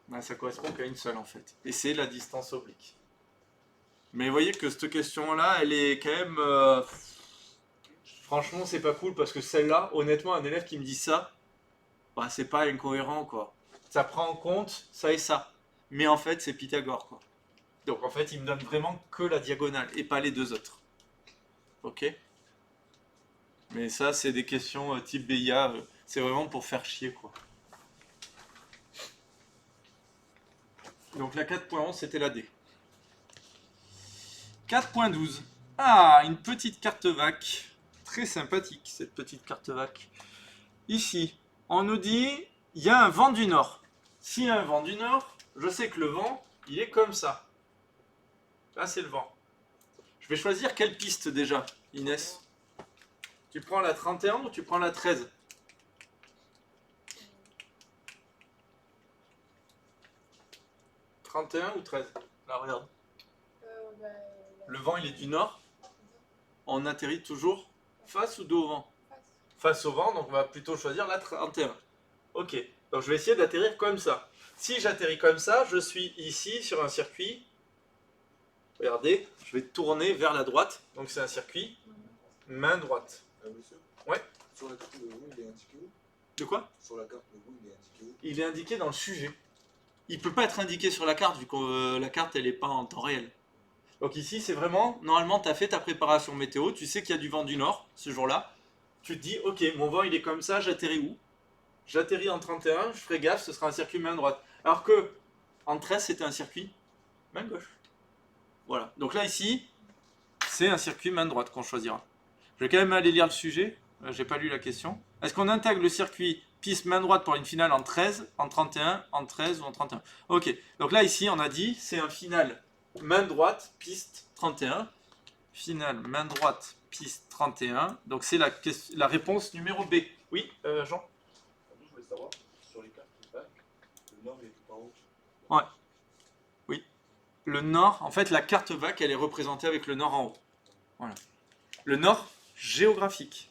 Ben, ça correspond qu'à une seule, en fait. Et c'est la distance oblique. Mais vous voyez que cette question-là, elle est quand même... Franchement, c'est pas cool parce que celle-là, honnêtement, un élève qui me dit ça, bah, c'est pas incohérent, quoi. Ça prend en compte ça et ça. Mais en fait, c'est Pythagore, quoi. Donc en fait, il me donne vraiment que la diagonale et pas les deux autres. Ok? Mais ça, c'est des questions type BIA. C'est vraiment pour faire chier, quoi. Donc la 4.11, c'était la D. 4.12. Ah, une petite carte VAC. Très sympathique, cette petite carte VAC. Ici, on nous dit, il y a un vent du nord. S'il y a un vent du nord, je sais que le vent, il est comme ça. Là, c'est le vent. Je vais choisir quelle piste déjà, Inès? Tu prends la 31 ou tu prends la 13? « 31 ou 13? Là, regarde. Le vent, il est du nord. On atterrit toujours face ou dos au vent? Face au vent, donc on va plutôt choisir la 31. Ok, donc je vais essayer d'atterrir comme ça. Si j'atterris comme ça, je suis ici sur un circuit. Regardez, je vais tourner vers la droite. Donc c'est un circuit main droite. Monsieur? Ouais. Sur la carte, le vent, il est indiqué où? De quoi? Sur la carte, le vent, il est indiqué où? Il est indiqué dans le sujet. il peut pas être indiqué sur la carte vu que la carte elle est pas en temps réel. Donc ici c'est vraiment, normalement tu as fait ta préparation météo, tu sais qu'il y a du vent du nord ce jour-là, tu te dis ok mon vent il est comme ça, j'atterris où? J'atterris en 31, je ferai gaffe, ce sera un circuit main droite. Alors que en 13 c'était un circuit main gauche. Voilà, donc là ici c'est un circuit main droite qu'on choisira. Je vais quand même aller lire le sujet, j'ai pas lu la question. Est-ce qu'on intègre le circuit piste main droite pour une finale en 13, en 31, en 13 ou en 31? Ok, donc là ici on a dit c'est un final main droite piste 31. Finale main droite piste 31. Donc c'est la réponse numéro B. Oui, Jean? Je voulais savoir, sur les cartes de bac, le nord est tout en haut. Ouais. Oui. Le nord, en fait la carte VAC elle est représentée avec le nord en haut. Voilà. Le nord géographique.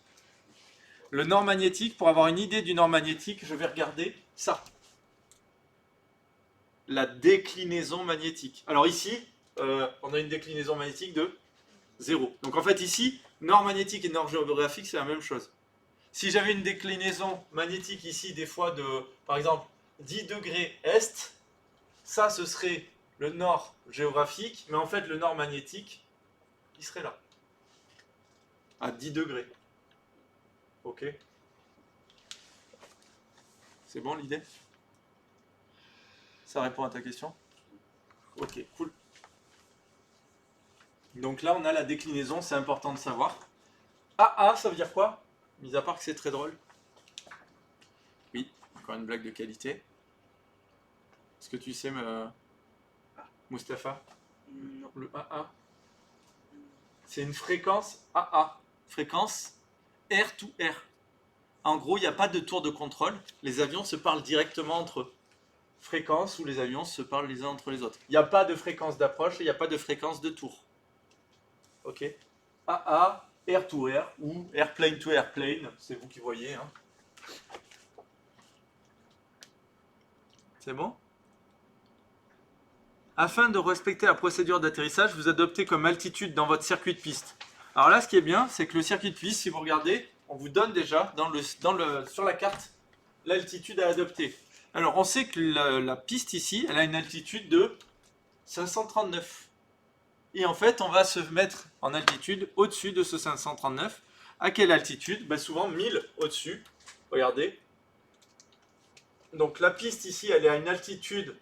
Le nord magnétique, pour avoir une idée du nord magnétique, je vais regarder ça. La déclinaison magnétique. Alors ici, on a une déclinaison magnétique de 0. Donc en fait ici, nord magnétique et nord géographique, c'est la même chose. Si j'avais une déclinaison magnétique ici, des fois de, par exemple, 10 degrés est, ça ce serait le nord géographique, mais en fait le nord magnétique, il serait là. À 10 degrés. Ok. C'est bon l'idée? Ça répond à ta question? Ok, cool. Donc là, on a la déclinaison, c'est important de savoir. AA, ça veut dire quoi? Mis à part que c'est très drôle. Oui, encore une blague de qualité. Est-ce que tu sais, Mustapha? Non. Le AA, c'est une fréquence AA. Fréquence R to R. En gros, il n'y a pas de tour de contrôle. Les avions se parlent directement entre eux. Fréquence où les avions se parlent les uns entre les autres. Il n'y a pas de fréquence d'approche et il n'y a pas de fréquence de tour. Ok. AA, air to air ou airplane to airplane, c'est vous qui voyez. Hein. C'est bon? Afin de respecter la procédure d'atterrissage, vous adoptez comme altitude dans votre circuit de piste. Alors là, ce qui est bien, c'est que le circuit de piste, si vous regardez, on vous donne déjà sur la carte l'altitude à adopter. Alors on sait que la piste ici, elle a une altitude de 539. Et en fait, on va se mettre en altitude au-dessus de ce 539. À quelle altitude? Souvent 1000 au-dessus. Regardez. Donc la piste ici, elle est à une altitude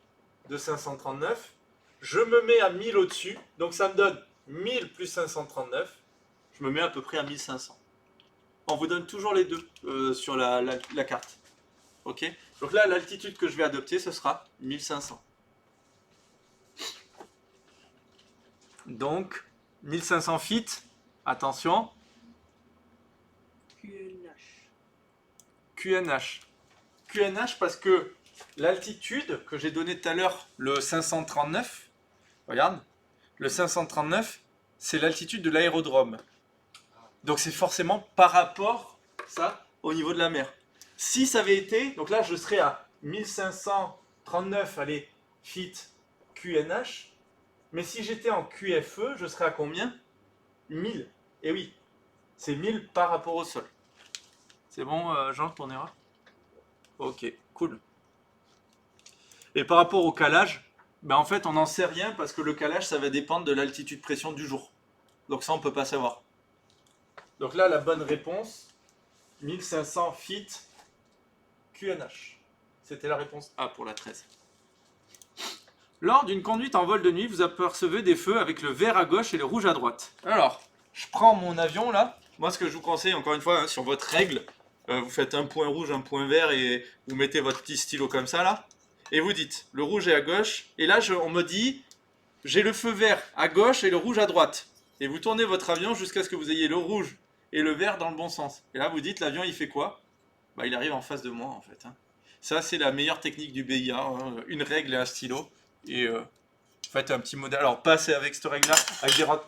de 539. Je me mets à 1000 au-dessus. Donc ça me donne 1000 plus 539. Je me mets à peu près à 1500. On vous donne toujours les deux sur la carte. Ok? Donc là, l'altitude que je vais adopter, ce sera 1500. Donc, 1500 feet, attention, QNH. QNH. QNH parce que l'altitude que j'ai donnée tout à l'heure, le 539, regarde, le 539, c'est l'altitude de l'aérodrome. Donc c'est forcément par rapport, ça, au niveau de la mer. Si ça avait été, donc là je serais à 1539, allez, feet QNH, mais si j'étais en QFE, je serais à combien? 1000. Et oui, c'est 1000 par rapport au sol. C'est bon, Jean, ton erreur? Ok, cool. Et par rapport au calage, en fait, on n'en sait rien parce que le calage, ça va dépendre de l'altitude pression du jour. Donc ça, on ne peut pas savoir. Donc là, la bonne réponse, 1500 feet QNH. C'était la réponse A pour la 13. Lors d'une conduite en vol de nuit, vous apercevez des feux avec le vert à gauche et le rouge à droite. Alors, je prends mon avion là. Moi, ce que je vous conseille, encore une fois, sur votre règle, vous faites un point rouge, un point vert et vous mettez votre petit stylo comme ça là. Et vous dites, le rouge est à gauche. Et là, on me dit, j'ai le feu vert à gauche et le rouge à droite. Et vous tournez votre avion jusqu'à ce que vous ayez le rouge et le vert dans le bon sens. Et là, vous dites, l'avion, il fait quoi? Il arrive en face de moi, en fait. Hein. Ça, c'est la meilleure technique du BIA. Hein. Une règle et un stylo. Et faites un petit modèle. Alors, passez avec cette règle-là.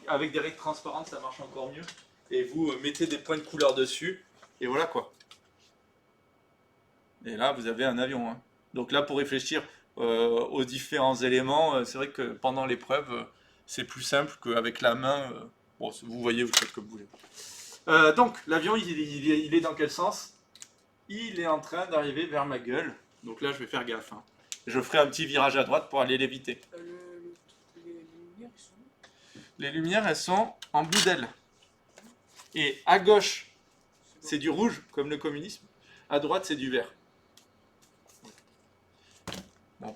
Avec des règles transparentes, ça marche encore mieux. Et vous mettez des points de couleur dessus. Et voilà, quoi. Et là, vous avez un avion. Hein. Donc là, pour réfléchir aux différents éléments, c'est vrai que pendant l'épreuve, c'est plus simple qu'avec la main. Bon, vous voyez, vous faites comme vous voulez. Donc, l'avion, il est dans quel sens? Il est en train d'arriver vers ma gueule. Donc là, je vais faire gaffe. Hein. Je ferai un petit virage à droite pour aller l'éviter. Les lumières, ils sont où? Les lumières, elles sont en bout d'aile. Et à gauche, c'est du rouge, comme le communisme. À droite, c'est du vert. Bon.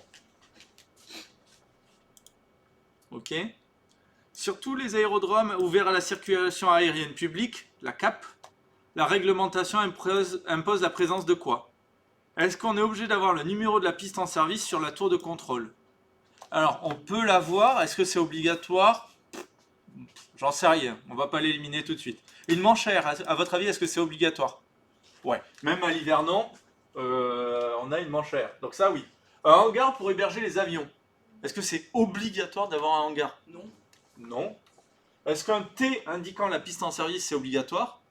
Ok. Sur tous les aérodromes ouverts à la circulation aérienne publique, la CAP, la réglementation impose la présence de quoi? Est-ce qu'on est obligé d'avoir le numéro de la piste en service sur la tour de contrôle? Alors, on peut l'avoir. Est-ce que c'est obligatoire? J'en sais rien. On va pas l'éliminer tout de suite. Une manchère, à votre avis, est-ce que c'est obligatoire? Ouais. Même à l'Hivernon, on a une manchère. Donc ça, oui. Un hangar pour héberger les avions. Est-ce que c'est obligatoire d'avoir un hangar? Non. Non. Est-ce qu'un T indiquant la piste en service, c'est obligatoire?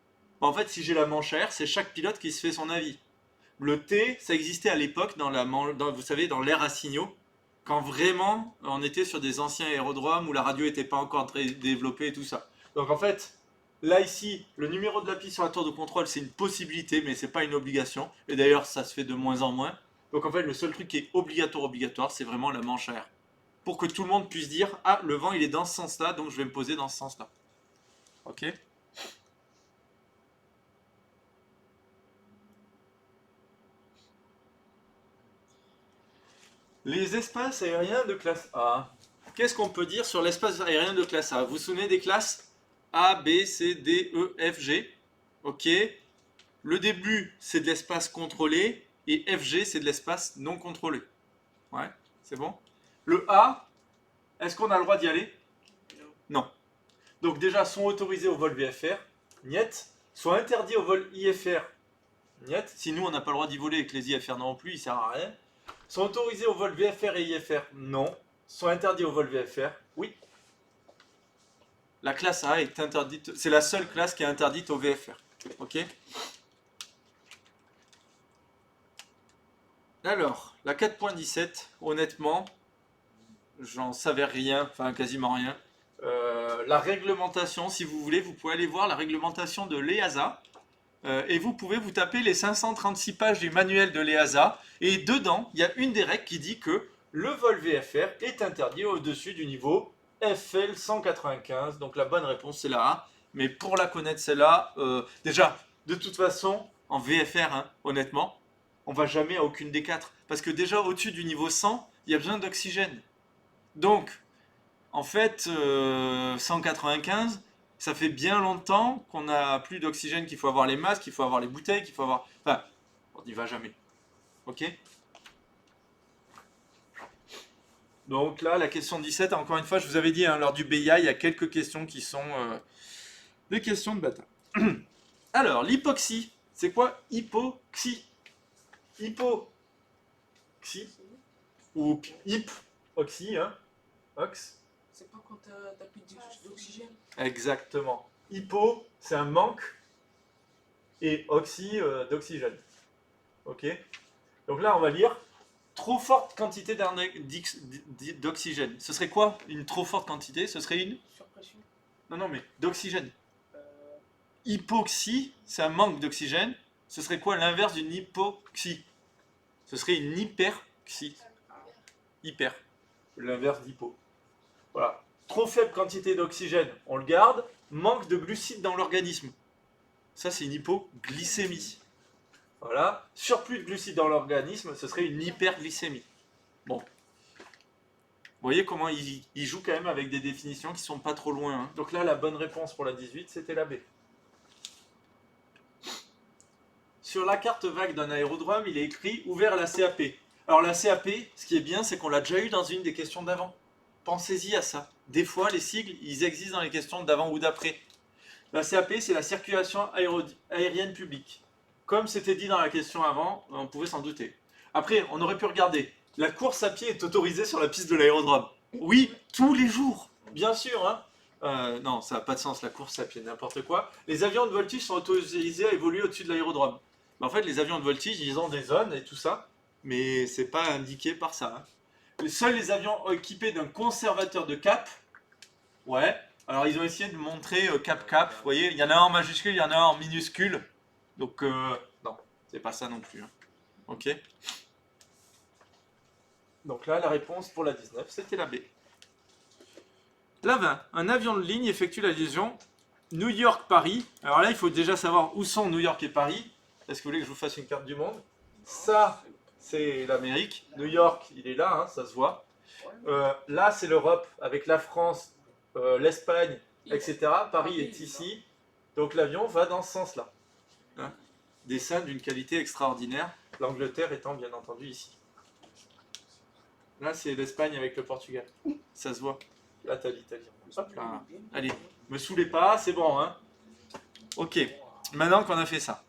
En fait, si j'ai la manchère, c'est chaque pilote qui se fait son avis. Le T, ça existait à l'époque, vous savez, dans l'ère à signaux, quand vraiment on était sur des anciens aérodromes où la radio n'était pas encore très développée et tout ça. Donc en fait, là ici, le numéro de la piste sur la tour de contrôle, c'est une possibilité, mais c'est pas une obligation. Et d'ailleurs, ça se fait de moins en moins. Donc en fait, le seul truc qui est obligatoire, c'est vraiment la manchère. Pour que tout le monde puisse dire, ah, le vent il est dans ce sens-là, donc je vais me poser dans ce sens-là. Ok? Les espaces aériens de classe A. Qu'est-ce qu'on peut dire sur l'espace aérien de classe A? Vous vous souvenez des classes A, B, C, D, E, F, G? Ok. Le début, c'est de l'espace contrôlé, et FG, c'est de l'espace non contrôlé. Ouais, c'est bon. Le A, est-ce qu'on a le droit d'y aller? Non. Non. Donc déjà, sont autorisés au vol VFR, niet. Sont interdits au vol IFR, niet. Si nous, on n'a pas le droit d'y voler et que les IFR non plus, il ne sert à rien. Sont autorisés au vol VFR et IFR? Non. Sont interdits au vol VFR? Oui. La classe A est interdite, c'est la seule classe qui est interdite au VFR. Ok? Alors, la 4.17, honnêtement, j'en savais rien, enfin quasiment rien. La réglementation, si vous voulez, vous pouvez aller voir la réglementation de l'EASA. Et vous pouvez vous taper les 536 pages du manuel de l'EASA. Et dedans, il y a une des règles qui dit que le vol VFR est interdit au-dessus du niveau FL 195. Donc la bonne réponse, c'est la A. Mais pour la connaître, celle-là, déjà, de toute façon, en VFR, hein, honnêtement, on va jamais à aucune des quatre. Parce que déjà, au-dessus du niveau 100, il y a besoin d'oxygène. Donc, en fait, 195, ça fait bien longtemps qu'on n'a plus d'oxygène, qu'il faut avoir les masques, qu'il faut avoir les bouteilles, qu'il faut avoir... Enfin, on n'y va jamais. Ok? Donc là, la question 17, encore une fois, je vous avais dit, hein, lors du BIA, il y a quelques questions qui sont des questions de bâtard. Alors, l'hypoxie, c'est quoi hypoxie? Hypoxie ou hypoxie, hein? Ox. C'est pas quand t'as plus d'oxygène. Exactement. Hypo, c'est un manque, et oxy, d'oxygène. Ok? Donc là, on va lire trop forte quantité d'oxygène. Ce serait quoi une trop forte quantité? Ce serait une... Surpression. Non, mais d'oxygène. Euh, Hypoxie, c'est un manque d'oxygène. Ce serait quoi l'inverse d'une hypoxie? Ce serait une hyperxie. Hyper. L'inverse d'hypo. Voilà. Trop faible quantité d'oxygène, on le garde. Manque de glucides dans l'organisme. Ça, c'est une hypoglycémie. Voilà. Surplus de glucides dans l'organisme, ce serait une hyperglycémie. Bon. Vous voyez comment il joue quand même avec des définitions qui sont pas trop loin. Hein. Donc là, la bonne réponse pour la 18, c'était la B. Sur la carte vague d'un aérodrome, il est écrit ouvert à la CAP. Alors la CAP, ce qui est bien, c'est qu'on l'a déjà eu dans une des questions d'avant. Pensez-y à ça. Des fois, les sigles, ils existent dans les questions d'avant ou d'après. La CAP, c'est la circulation aérienne publique. Comme c'était dit dans la question avant, on pouvait s'en douter. Après, on aurait pu regarder. La course à pied est autorisée sur la piste de l'aérodrome. Oui, tous les jours. Bien sûr, hein. Non, ça n'a pas de sens, la course à pied, n'importe quoi. Les avions de voltige sont autorisés à évoluer au-dessus de l'aérodrome. Mais en fait, les avions de voltige, ils ont des zones et tout ça, mais c'est pas indiqué par ça. Hein. Seuls les avions équipés d'un conservateur de cap, ouais. Alors ils ont essayé de montrer cap. Vous voyez, il y en a un en majuscule, il y en a un en minuscule. Donc non, c'est pas ça non plus. Hein. Ok. Donc là, la réponse pour la 19, c'était la B. La 20. Un avion de ligne effectue la liaison New York-Paris. Alors là, il faut déjà savoir où sont New York et Paris. Est-ce que vous voulez que je vous fasse une carte du monde? Ça, c'est l'Amérique. New York, il est là, hein, ça se voit. Là, c'est l'Europe, avec la France, l'Espagne, etc. Paris est ici. Donc l'avion va dans ce sens-là. Hein, dessin d'une qualité extraordinaire. L'Angleterre étant bien entendu ici. Là, c'est l'Espagne avec le Portugal. Ça se voit. Là, t'as l'Italie. Hop là. Allez, me saoulez pas, c'est bon. Hein. Ok, maintenant qu'on a fait ça.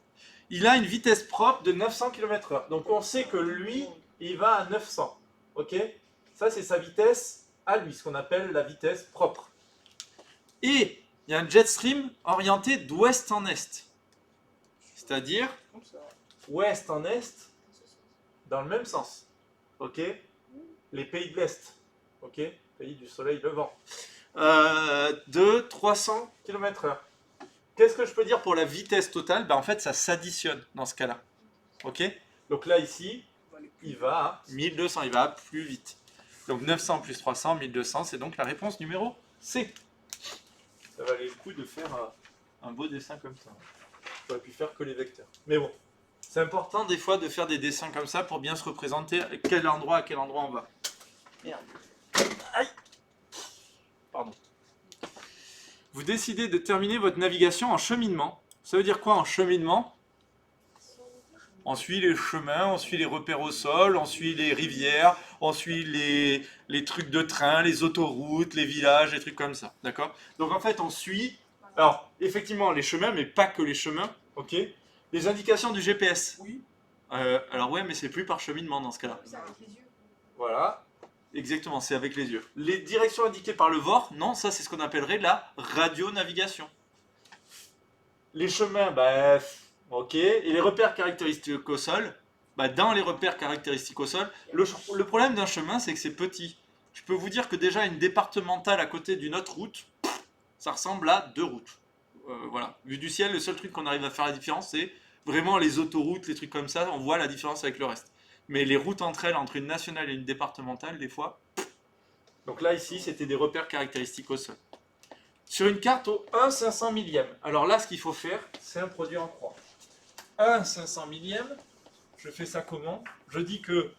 Il a une vitesse propre de 900 km/h. Donc on sait que lui, il va à 900. Ok? Ça, c'est sa vitesse à lui, ce qu'on appelle la vitesse propre. Et il y a un jet stream orienté d'ouest en est. C'est-à-dire ouest en est, dans le même sens. Ok? Les pays de l'Est. Ok? Pays du soleil levant. De 300 km/h. Qu'est-ce que je peux dire pour la vitesse totale? En fait, ça s'additionne dans ce cas-là. Ok? Donc là, ici, il va à 1200, il va plus vite. Donc 900 plus 300, 1200, c'est donc la réponse numéro C. Ça valait le coup de faire un beau dessin comme ça. J'aurais pu faire que les vecteurs. Mais bon, c'est important des fois de faire des dessins comme ça pour bien se représenter à quel endroit on va. Merde. Aïe. Pardon. Vous décidez de terminer votre navigation en cheminement. Ça veut dire quoi en cheminement? On suit les chemins, on suit les repères au sol, on suit les rivières, on suit les trucs de train, les autoroutes, les villages, les trucs comme ça. D'accord? Donc en fait, on suit, alors effectivement les chemins, mais pas que les chemins, ok? Les indications du GPS. Oui. Alors ouais, mais c'est plus par cheminement dans ce cas-là. C'est avec les yeux. Voilà. Exactement, c'est avec les yeux. Les directions indiquées par le VOR, non, ça c'est ce qu'on appellerait la radionavigation. Les chemins, ok. Et les repères caractéristiques au sol, dans les repères caractéristiques au sol, le problème d'un chemin, c'est que c'est petit. Je peux vous dire que déjà une départementale à côté d'une autre route, ça ressemble à deux routes. Voilà. Vu du ciel, le seul truc qu'on arrive à faire la différence, c'est vraiment les autoroutes, les trucs comme ça, on voit la différence avec le reste. Mais les routes entre elles, entre une nationale et une départementale, des fois. Donc là, ici, c'était des repères caractéristiques au sol. Sur une carte au 1/500 millième. Alors là, ce qu'il faut faire, c'est un produit en croix. 1/500 millième, je fais ça comment? Je dis que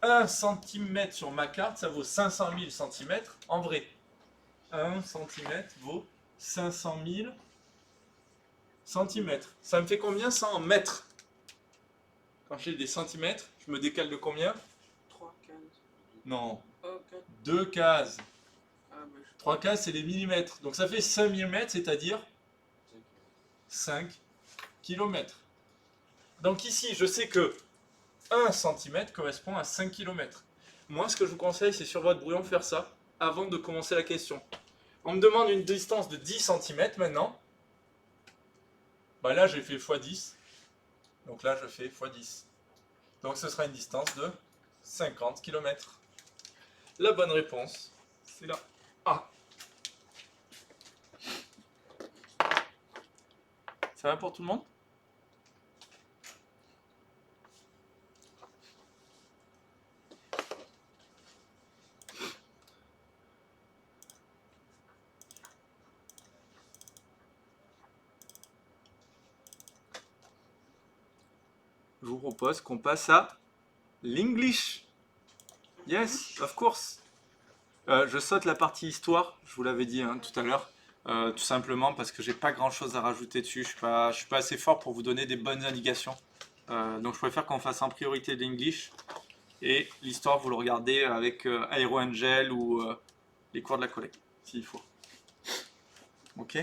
1 cm sur ma carte, ça vaut 500 000 cm en vrai. 1 cm vaut 500 000 cm. Ça me fait combien ça en mètres? Quand j'ai des centimètres, je me décale de combien? 3 cases. Non, Oh, 4. 2 cases. Ah, 3 cases, c'est les millimètres. Donc ça fait 5 mm, c'est-à-dire 5 km. Donc ici, je sais que 1 cm correspond à 5 km. Moi, ce que je vous conseille, c'est sur votre brouillon faire ça avant de commencer la question. On me demande une distance de 10 cm maintenant. Là, j'ai fait x10. Donc là, je fais x10. Donc ce sera une distance de 50 km. La bonne réponse, c'est là. A. Ça va pour tout le monde? Je vous propose qu'on passe à l'English. Yes, of course. Je saute la partie histoire, je vous l'avais dit tout à l'heure, tout simplement parce que j'ai pas grand chose à rajouter dessus. Je suis pas assez fort pour vous donner des bonnes indications. Donc je préfère qu'on fasse en priorité de l'English et l'histoire vous le regardez avec Aero Angel ou les cours de la collègue, s'il faut. Ok?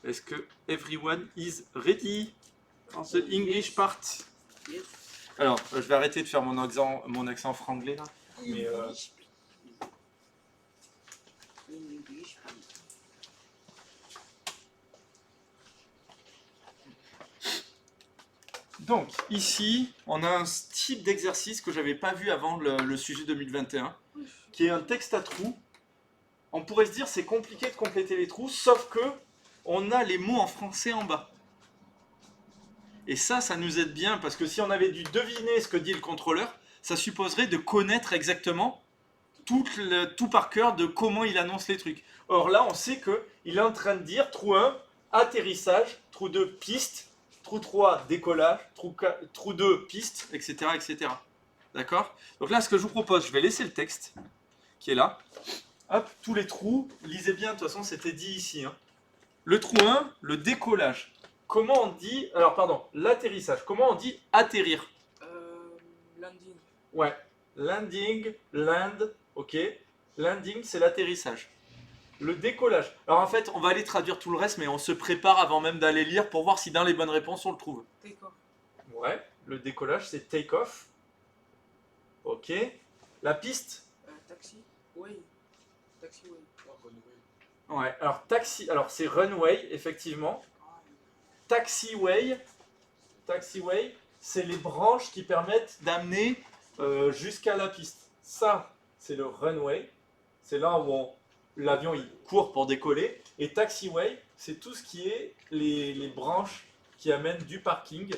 Est-ce que everyone is ready for the English part? Yes. Alors, je vais arrêter de faire mon accent franglais là. Mais English. donc, ici, on a un type d'exercice que j'avais pas vu avant le sujet 2021, qui est un texte à trous. On pourrait se dire c'est compliqué de compléter les trous, sauf que on a les mots en français en bas. Et ça nous aide bien, parce que si on avait dû deviner ce que dit le contrôleur, ça supposerait de connaître exactement tout par cœur de comment il annonce les trucs. Or là, on sait qu'il est en train de dire trou 1, atterrissage, trou 2, piste, trou 3, décollage, trou 2, piste, etc. etc. D'accord? Donc là, ce que je vous propose, je vais laisser le texte qui est là. Hop, tous les trous, lisez bien, de toute façon, c'était dit ici. Hein. Le trou 1, le décollage. Comment on dit... Alors, pardon, l'atterrissage. Comment on dit atterrir? Landing. Ouais, landing, land, ok. Landing, c'est l'atterrissage. Le décollage. Alors en fait, on va aller traduire tout le reste, mais on se prépare avant même d'aller lire pour voir si dans les bonnes réponses on le trouve. Take off. Ouais, le décollage, c'est take off. Ok. La piste. Taxi. Way. Taxiway. Ouais, alors taxi, alors c'est runway, effectivement. Taxiway, c'est les branches qui permettent d'amener jusqu'à la piste. Ça, c'est le runway. C'est là où l'avion il court pour décoller. Et taxiway, c'est tout ce qui est les branches qui amènent du parking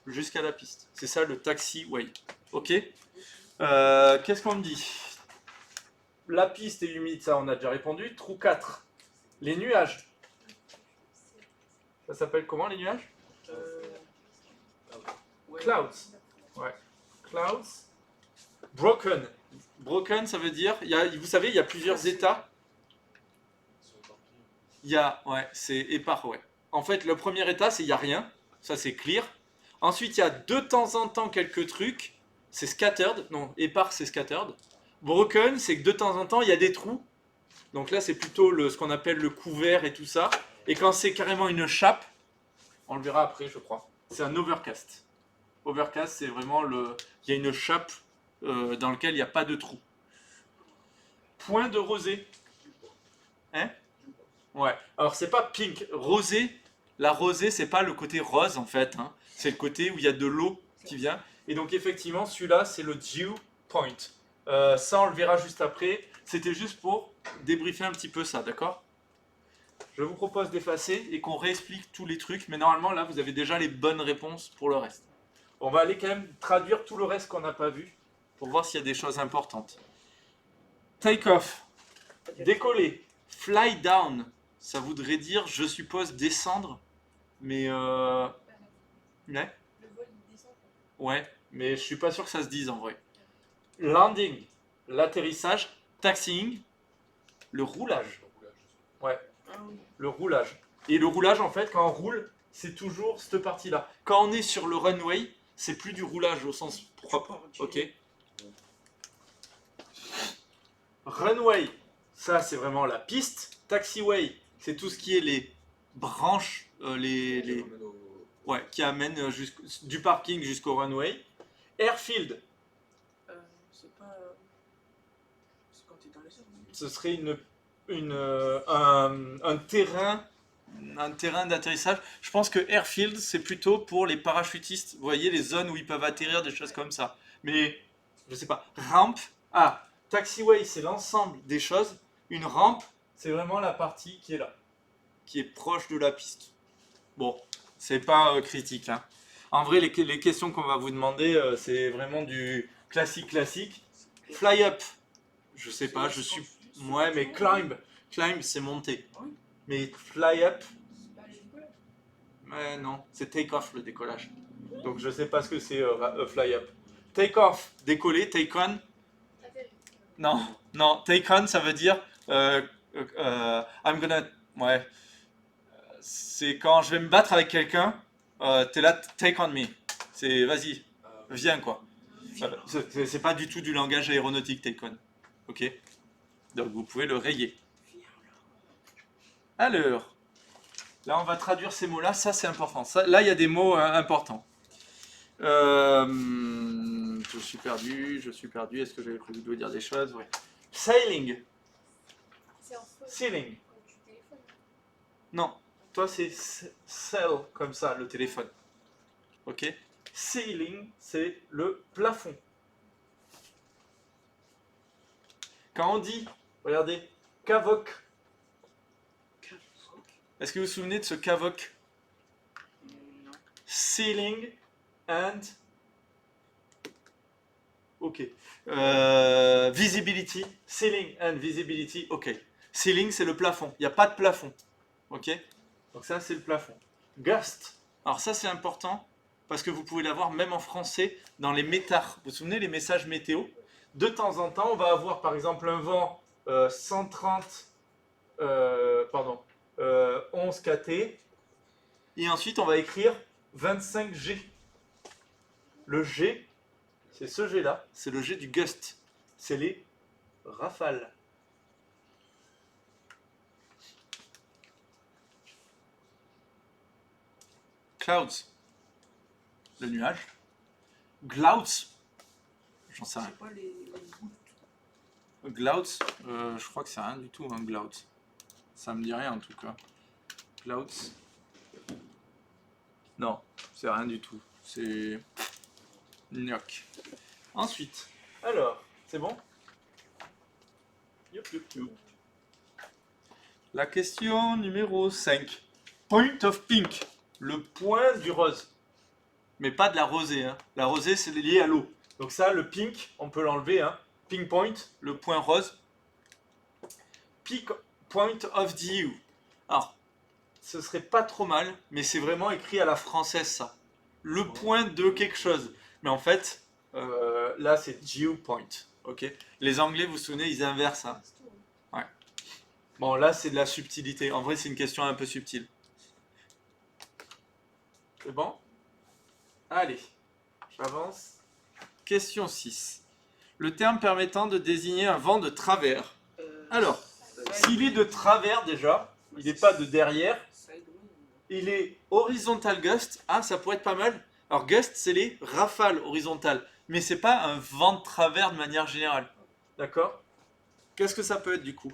jusqu'à la piste. C'est ça le taxiway. Ok. Qu'est-ce qu'on me dit? La piste est humide, ça on a déjà répondu. Trou 4. Les nuages. Ça s'appelle comment les nuages? Ouais. Clouds. Ouais. Clouds. Broken. Broken, ça veut dire, vous savez, il y a plusieurs états. Il y a, ouais, c'est épars, ouais. En fait, le premier état, c'est il n'y a rien. Ça, c'est clear. Ensuite, il y a de temps en temps quelques trucs. C'est scattered. Non, épars, c'est scattered. Broken, c'est que de temps en temps, il y a des trous. Donc là, c'est plutôt ce qu'on appelle le couvert et tout ça. Et quand c'est carrément une chape, on le verra après, je crois. C'est un overcast. Overcast, c'est vraiment il y a une chape dans laquelle il n'y a pas de trou. Point de rosée. Hein? Ouais. Alors, c'est pas pink. Rosée, la rosée, c'est pas le côté rose, en fait. Hein. C'est le côté où il y a de l'eau qui vient. Et donc, effectivement, celui-là, c'est le dew point. Ça, on le verra juste après. C'était juste pour débriefer un petit peu ça, d'accord? Je vous propose d'effacer et qu'on réexplique tous les trucs. Mais normalement, là, vous avez déjà les bonnes réponses pour le reste. On va aller quand même traduire tout le reste qu'on n'a pas vu pour voir s'il y a des choses importantes. Take off, décoller, fly down, ça voudrait dire, je suppose, descendre, mais ouais, Le vol il descend. ouais, mais je suis pas sûr que ça se dise en vrai. Landing, l'atterrissage, taxiing, le roulage. Ouais, Ah oui. le roulage. Et le roulage, en fait, quand on roule, c'est toujours cette partie-là. Quand on est sur le runway, c'est plus du roulage au sens propre. Ok. Runway, ça c'est vraiment la piste. Taxiway, c'est tout ce qui est les branches, ouais, qui amènent du parking jusqu'au runway. Airfield, C'est pas. C'est quand t'es dans les airs. ce serait un terrain d'atterrissage. Je pense que airfield, c'est plutôt pour les parachutistes. Vous voyez, les zones où ils peuvent atterrir, des choses comme ça. Mais, je sais pas. Rampe, taxiway, c'est l'ensemble des choses. Une rampe, c'est vraiment la partie qui est là, qui est proche de la piste. Bon, c'est pas critique. Hein. En vrai, les questions qu'on va vous demander, c'est vraiment du classique. Fly up, je sais pas, je suis... Ouais, mais climb, c'est monter. Oui. Mais fly up, C'est pas le décollage. ouais, non, c'est take off le décollage. Donc je sais pas ce que c'est fly up. Take off, décoller, take on. Atterrir. Non, take on, ça veut dire I'm gonna. Ouais. C'est quand je vais me battre avec quelqu'un, t'es là, take on me. C'est vas-y, viens quoi. C'est pas du tout du langage aéronautique, take on. Ok? Donc vous pouvez le rayer. Alors, là on va traduire ces mots-là, ça c'est important. Là il y a des mots importants. Je suis perdu. Est-ce que j'avais prévu de vous dire des choses? Oui. Sailing. C'est en feu. Sailing. Quand tu téléphones. Non, toi c'est sail comme ça, le téléphone. Ok? Ceiling, c'est le plafond. Quand on dit, regardez, cavoc. Est-ce que vous vous souvenez de ce cavoc? Non. Ceiling and Ok. Visibility, ceiling and visibility, ok. Ceiling, c'est le plafond. Il n'y a pas de plafond. Ok. Donc ça, c'est le plafond. Gust. Alors ça, c'est important parce que vous pouvez l'avoir même en français dans les métars. Vous vous souvenez, les messages météo? De temps en temps, on va avoir par exemple un vent 130, 11 kT. Et ensuite, on va écrire 25 G. Le G, c'est ce G-là. C'est le G du gust. C'est les rafales. Clouds, le nuage. Clouds, j'en sais rien. C'est pas les gouttes. Clouds, je crois que c'est rien du tout, hein, clouds. Ça me dit rien en tout cas. Clouds. Non, c'est rien du tout. C'est gnoc. Ensuite, alors, c'est bon? Youp, youp, youp. La question numéro 5. Point of pink. Le point du rose. Mais pas de la rosée. Hein. La rosée, c'est lié à l'eau. Donc ça, le pink, on peut l'enlever. Hein. Pink point, le point rose. Peak point of dew. Alors, ce serait pas trop mal, mais c'est vraiment écrit à la française, ça. Le point de quelque chose. Mais en fait, là, c'est dew point. Ok. Les Anglais, vous vous souvenez, ils inversent. Hein. C'est tout. Bon, là, c'est de la subtilité. En vrai, c'est une question un peu subtile. C'est bon? Allez, j'avance. Question 6. Le terme permettant de désigner un vent de travers. Alors, s'il est de travers déjà, il n'est pas de derrière, il est horizontal gust. Ah, ça pourrait être pas mal. Alors, gust, c'est les rafales horizontales. Mais c'est pas un vent de travers de manière générale. D'accord? Qu'est-ce que ça peut être du coup?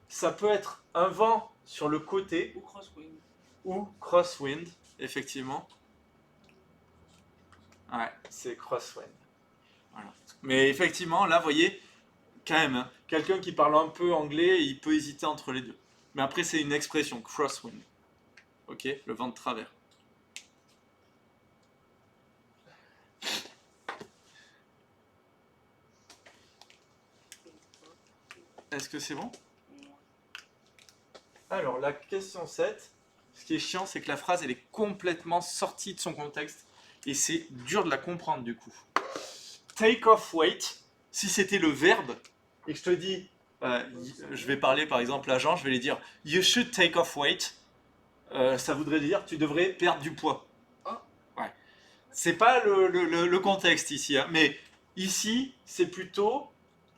Ça peut être un vent sur le côté Ou crosswind. ou crosswind, effectivement. Ouais, c'est crosswind. Voilà. Mais effectivement, là, vous voyez, quand même, hein, quelqu'un qui parle un peu anglais, il peut hésiter entre les deux. Mais après, c'est une expression, crosswind. Ok, le vent de travers. Est-ce que c'est bon? Alors, la question 7, ce qui est chiant, c'est que la phrase, elle est complètement sortie de son contexte. Et c'est dur de la comprendre, du coup. Take off weight, si c'était le verbe, et que je te dis, je vais parler par exemple à Jean, je vais lui dire You should take off weight, ça voudrait dire tu devrais perdre du poids. Ouais. C'est pas le contexte ici, hein, mais ici, c'est plutôt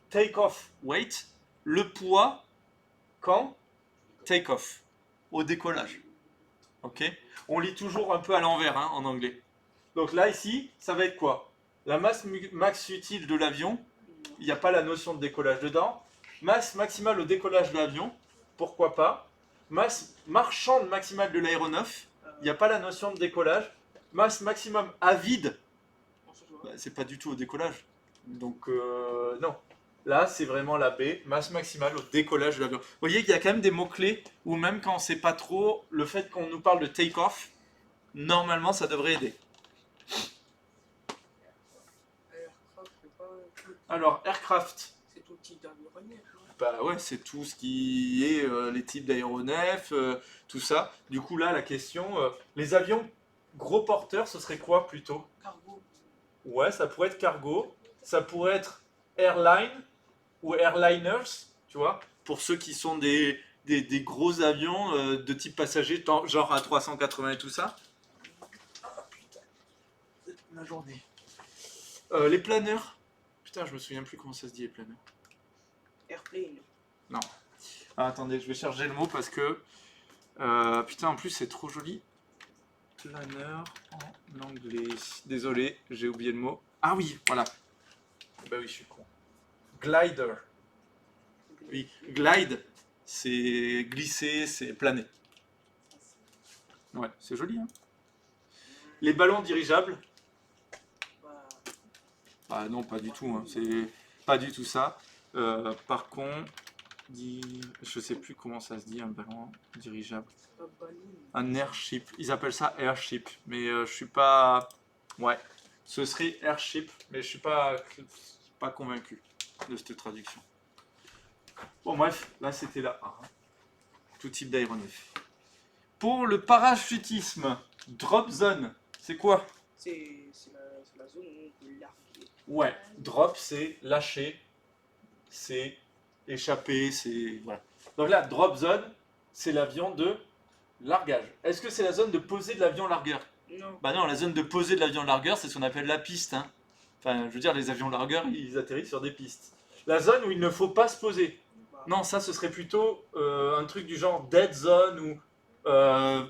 take off weight, le poids quand take off, au décollage. Ok? On lit toujours un peu à l'envers hein, en anglais. Donc là, ici, ça va être quoi? La masse max utile de l'avion, il n'y a pas la notion de décollage dedans. Masse maximale au décollage de l'avion, pourquoi pas. Masse marchande maximale de l'aéronef, il n'y a pas la notion de décollage. Masse maximum à vide, bah, c'est pas du tout au décollage. Donc non. Là, c'est vraiment la B, masse maximale au décollage de l'avion. Vous voyez qu'il y a quand même des mots-clés où même quand on ne sait pas trop, le fait qu'on nous parle de take-off, normalement, ça devrait aider. Aircraft, c'est pas tout. Alors, aircraft. C'est tout type d'avionnette. Bah ouais, c'est tout ce qui est les types d'aéronefs, tout ça. Du coup, là, la question, les avions gros porteurs, ce serait quoi plutôt? Cargo. Ouais, ça pourrait être cargo, ça pourrait être airline ou airliners, tu vois, pour ceux qui sont des gros avions de type passager, genre A380 et tout ça. Ah putain, la journée. Les planeurs. Putain, je me souviens plus comment ça se dit les planeurs. Airplane. Non. Ah, attendez, je vais chercher le mot parce que. Putain, en plus, c'est trop joli. Planeur en anglais. Désolé, j'ai oublié le mot. Ah oui, voilà. Bah oui, je suis con. Glider. Oui, glide, c'est glisser, c'est planer. Ouais, c'est joli, hein. Les ballons dirigeables. Bah, Bah non, pas du tout, hein. C'est pas du tout ça. Par contre, je sais plus comment ça se dit, un ballon dirigeable. c'est pas ballon. Un airship. Ils appellent ça airship, mais je suis pas. Ouais. Ce serait airship, mais je suis pas convaincu de cette traduction. Bon bref, là c'était la A. Hein. Tout type d'aéronef. Pour le parachutisme, drop zone, c'est quoi? C'est la zone où on peut larguer. Ouais, drop c'est lâcher, c'est échapper, c'est... Voilà. Donc là, drop zone, c'est l'avion de largage. Est-ce que c'est la zone de posée de l'avion largueur? Non. Bah non, la zone de posée de l'avion largueur, c'est ce qu'on appelle la piste. Hein. Enfin, je veux dire, les avions largueurs, ils atterrissent sur des pistes. La zone où il ne faut pas se poser. Bah, Non, ça, ce serait plutôt un truc du genre dead zone ou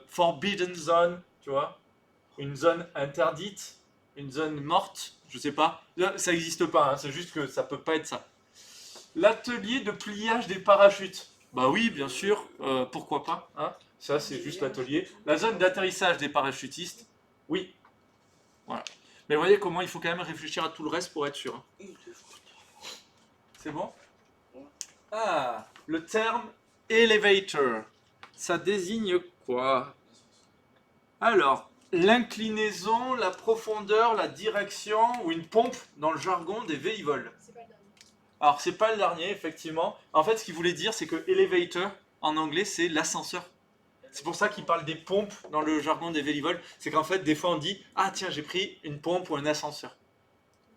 forbidden zone, tu vois. Une zone interdite, une zone morte, je sais pas. Là, ça n'existe pas, hein, c'est juste que ça peut pas être ça. L'atelier de pliage des parachutes. Bah oui, bien sûr, pourquoi pas. Hein. Ça, c'est juste l'atelier. La zone d'atterrissage des parachutistes, oui. Voilà. Mais vous voyez comment il faut quand même réfléchir à tout le reste pour être sûr. Hein. une, deux, trois. C'est bon? Ouais. Ah, le terme elevator, ça désigne quoi? Alors, l'inclinaison, la profondeur, la direction ou une pompe dans le jargon des véhivoles. C'est pas le dernier. Alors, c'est pas le dernier, effectivement. En fait, ce qu'il voulait dire, c'est que elevator, en anglais, c'est l'ascenseur. C'est pour ça qu'il parle des pompes dans le jargon des vélivoles. C'est qu'en fait, des fois, on dit « Ah, tiens, j'ai pris une pompe ou un ascenseur. »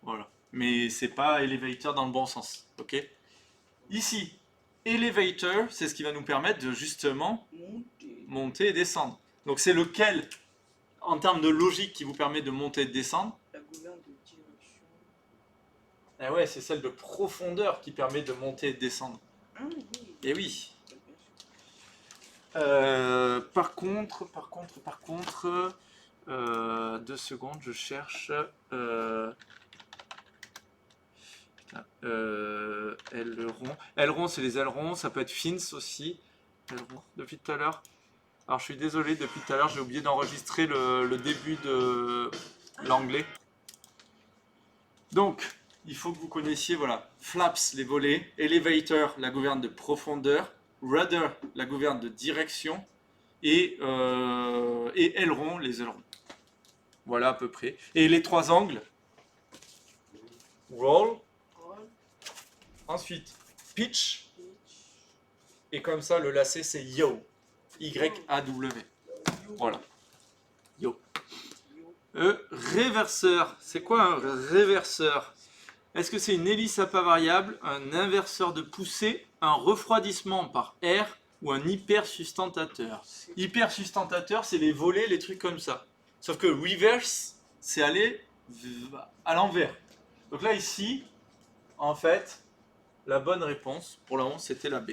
Voilà. Mais c'est pas elevator dans le bon sens. Ok? Ici, elevator, c'est ce qui va nous permettre de justement Monter. monter et descendre. Donc, c'est lequel, en termes de logique, qui vous permet de monter et de descendre? La gouverne de direction. Eh ouais, c'est celle de profondeur qui permet de monter et de descendre. Ah oui. Et oui. Bien sûr. Par contre, 2 secondes, je cherche. Aileron. Aileron, c'est les ailerons, ça peut être fins aussi. Aileron, depuis tout à l'heure. Alors, je suis désolé, depuis tout à l'heure, j'ai oublié d'enregistrer le début de l'anglais. Donc, il faut que vous connaissiez, voilà, flaps, les volets, elevator, la gouverne de profondeur, rudder, la gouverne de direction, et aileron, les ailerons. Voilà à peu près. Et les 3 angles, roll, Roll, ensuite pitch, pitch, et comme ça, le lacet, c'est yaw. Y-A-W. Voilà. Yaw. yo. Réverseur. C'est quoi un réverseur? Est-ce que c'est une hélice à pas variable, un inverseur de poussée, un refroidissement par air ou un hypersustentateur? Hypersustentateur, c'est les volets, les trucs comme ça. Sauf que reverse, c'est aller à l'envers. Donc là, ici, en fait, la bonne réponse, pour le moment, c'était la B.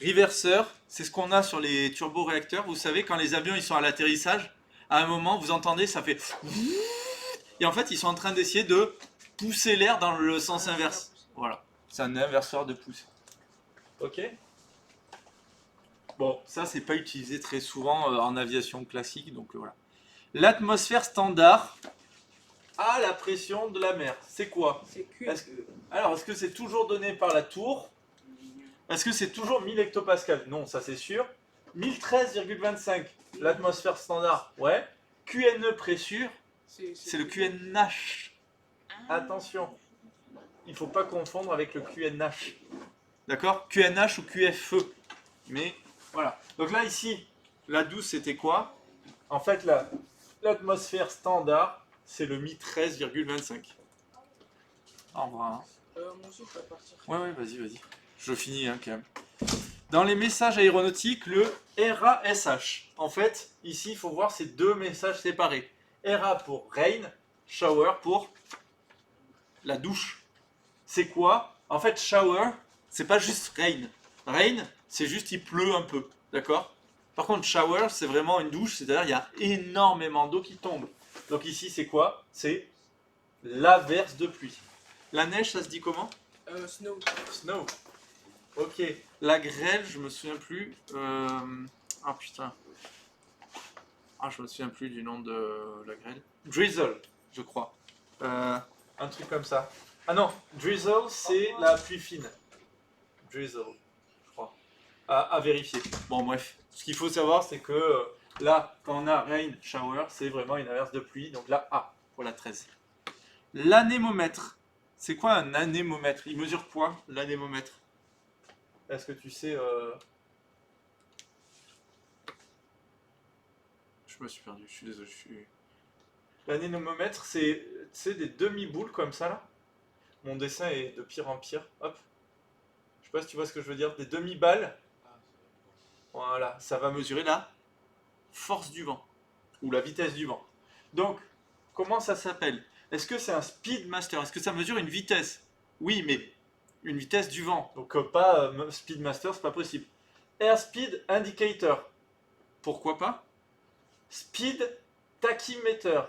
Reverseur, c'est ce qu'on a sur les turboréacteurs. Vous savez, quand les avions ils sont à l'atterrissage, à un moment, vous entendez, ça fait... Et en fait, ils sont en train d'essayer de pousser l'air dans le sens inverse. Voilà, c'est un inverseur de poussée. Ok? Bon, ça, c'est pas utilisé très souvent en aviation classique, donc voilà. L'atmosphère standard à la pression de la mer, c'est quoi? C'est Q. Alors, est-ce que c'est toujours donné par la tour? Est-ce que c'est toujours 1000 hectopascales? Non, ça c'est sûr. 1013,25, l'atmosphère standard, ouais. QNE pressure, c'est le QNH. Attention, il ne faut pas confondre avec le QNH. D'accord? QNH ou QFE. Mais voilà. Donc là, ici, la douce, c'était quoi? En fait, l'atmosphère standard, c'est le Mi 13,25. Au revoir. Hein. Moi aussi, je peux partir. Ouais, vas-y. Je finis hein, quand même. Dans les messages aéronautiques, le RASH. En fait, ici, il faut voir ces 2 messages séparés. RA pour rain, shower pour la douche. C'est quoi? En fait, shower, c'est pas juste rain. Rain, c'est juste il pleut un peu. D'accord? Par contre, shower, c'est vraiment une douche, c'est-à-dire il y a énormément d'eau qui tombe. Donc ici, c'est quoi? C'est l'averse de pluie. La neige, ça se dit comment? Snow. Snow. Ok. La grêle, je me souviens plus. Ah putain. Ah, je me souviens plus du nom de la grêle. Drizzle, je crois. Un truc comme ça. Ah non, drizzle, c'est la pluie fine. Drizzle, je crois. À vérifier. Bon, bref. Ce qu'il faut savoir, c'est que là, quand on a rain, shower, c'est vraiment une averse de pluie. Donc là, A pour la 13. L'anémomètre. C'est quoi un anémomètre? Il mesure quoi, l'anémomètre? Est-ce que tu sais... Je me suis perdu, je suis désolé. L'anémomètre, c'est des demi-boules comme ça, là. Mon dessin est de pire en pire. Hop. Je sais pas si tu vois ce que je veux dire. Des demi-balles. Voilà, ça va mesurer la force du vent. Ou la vitesse du vent. Donc, comment ça s'appelle? Est-ce que c'est un speedmaster? Est-ce que ça mesure une vitesse? Oui, mais une vitesse du vent. Donc pas speedmaster, c'est pas possible. Airspeed indicator. Pourquoi pas? Speed tachymeter.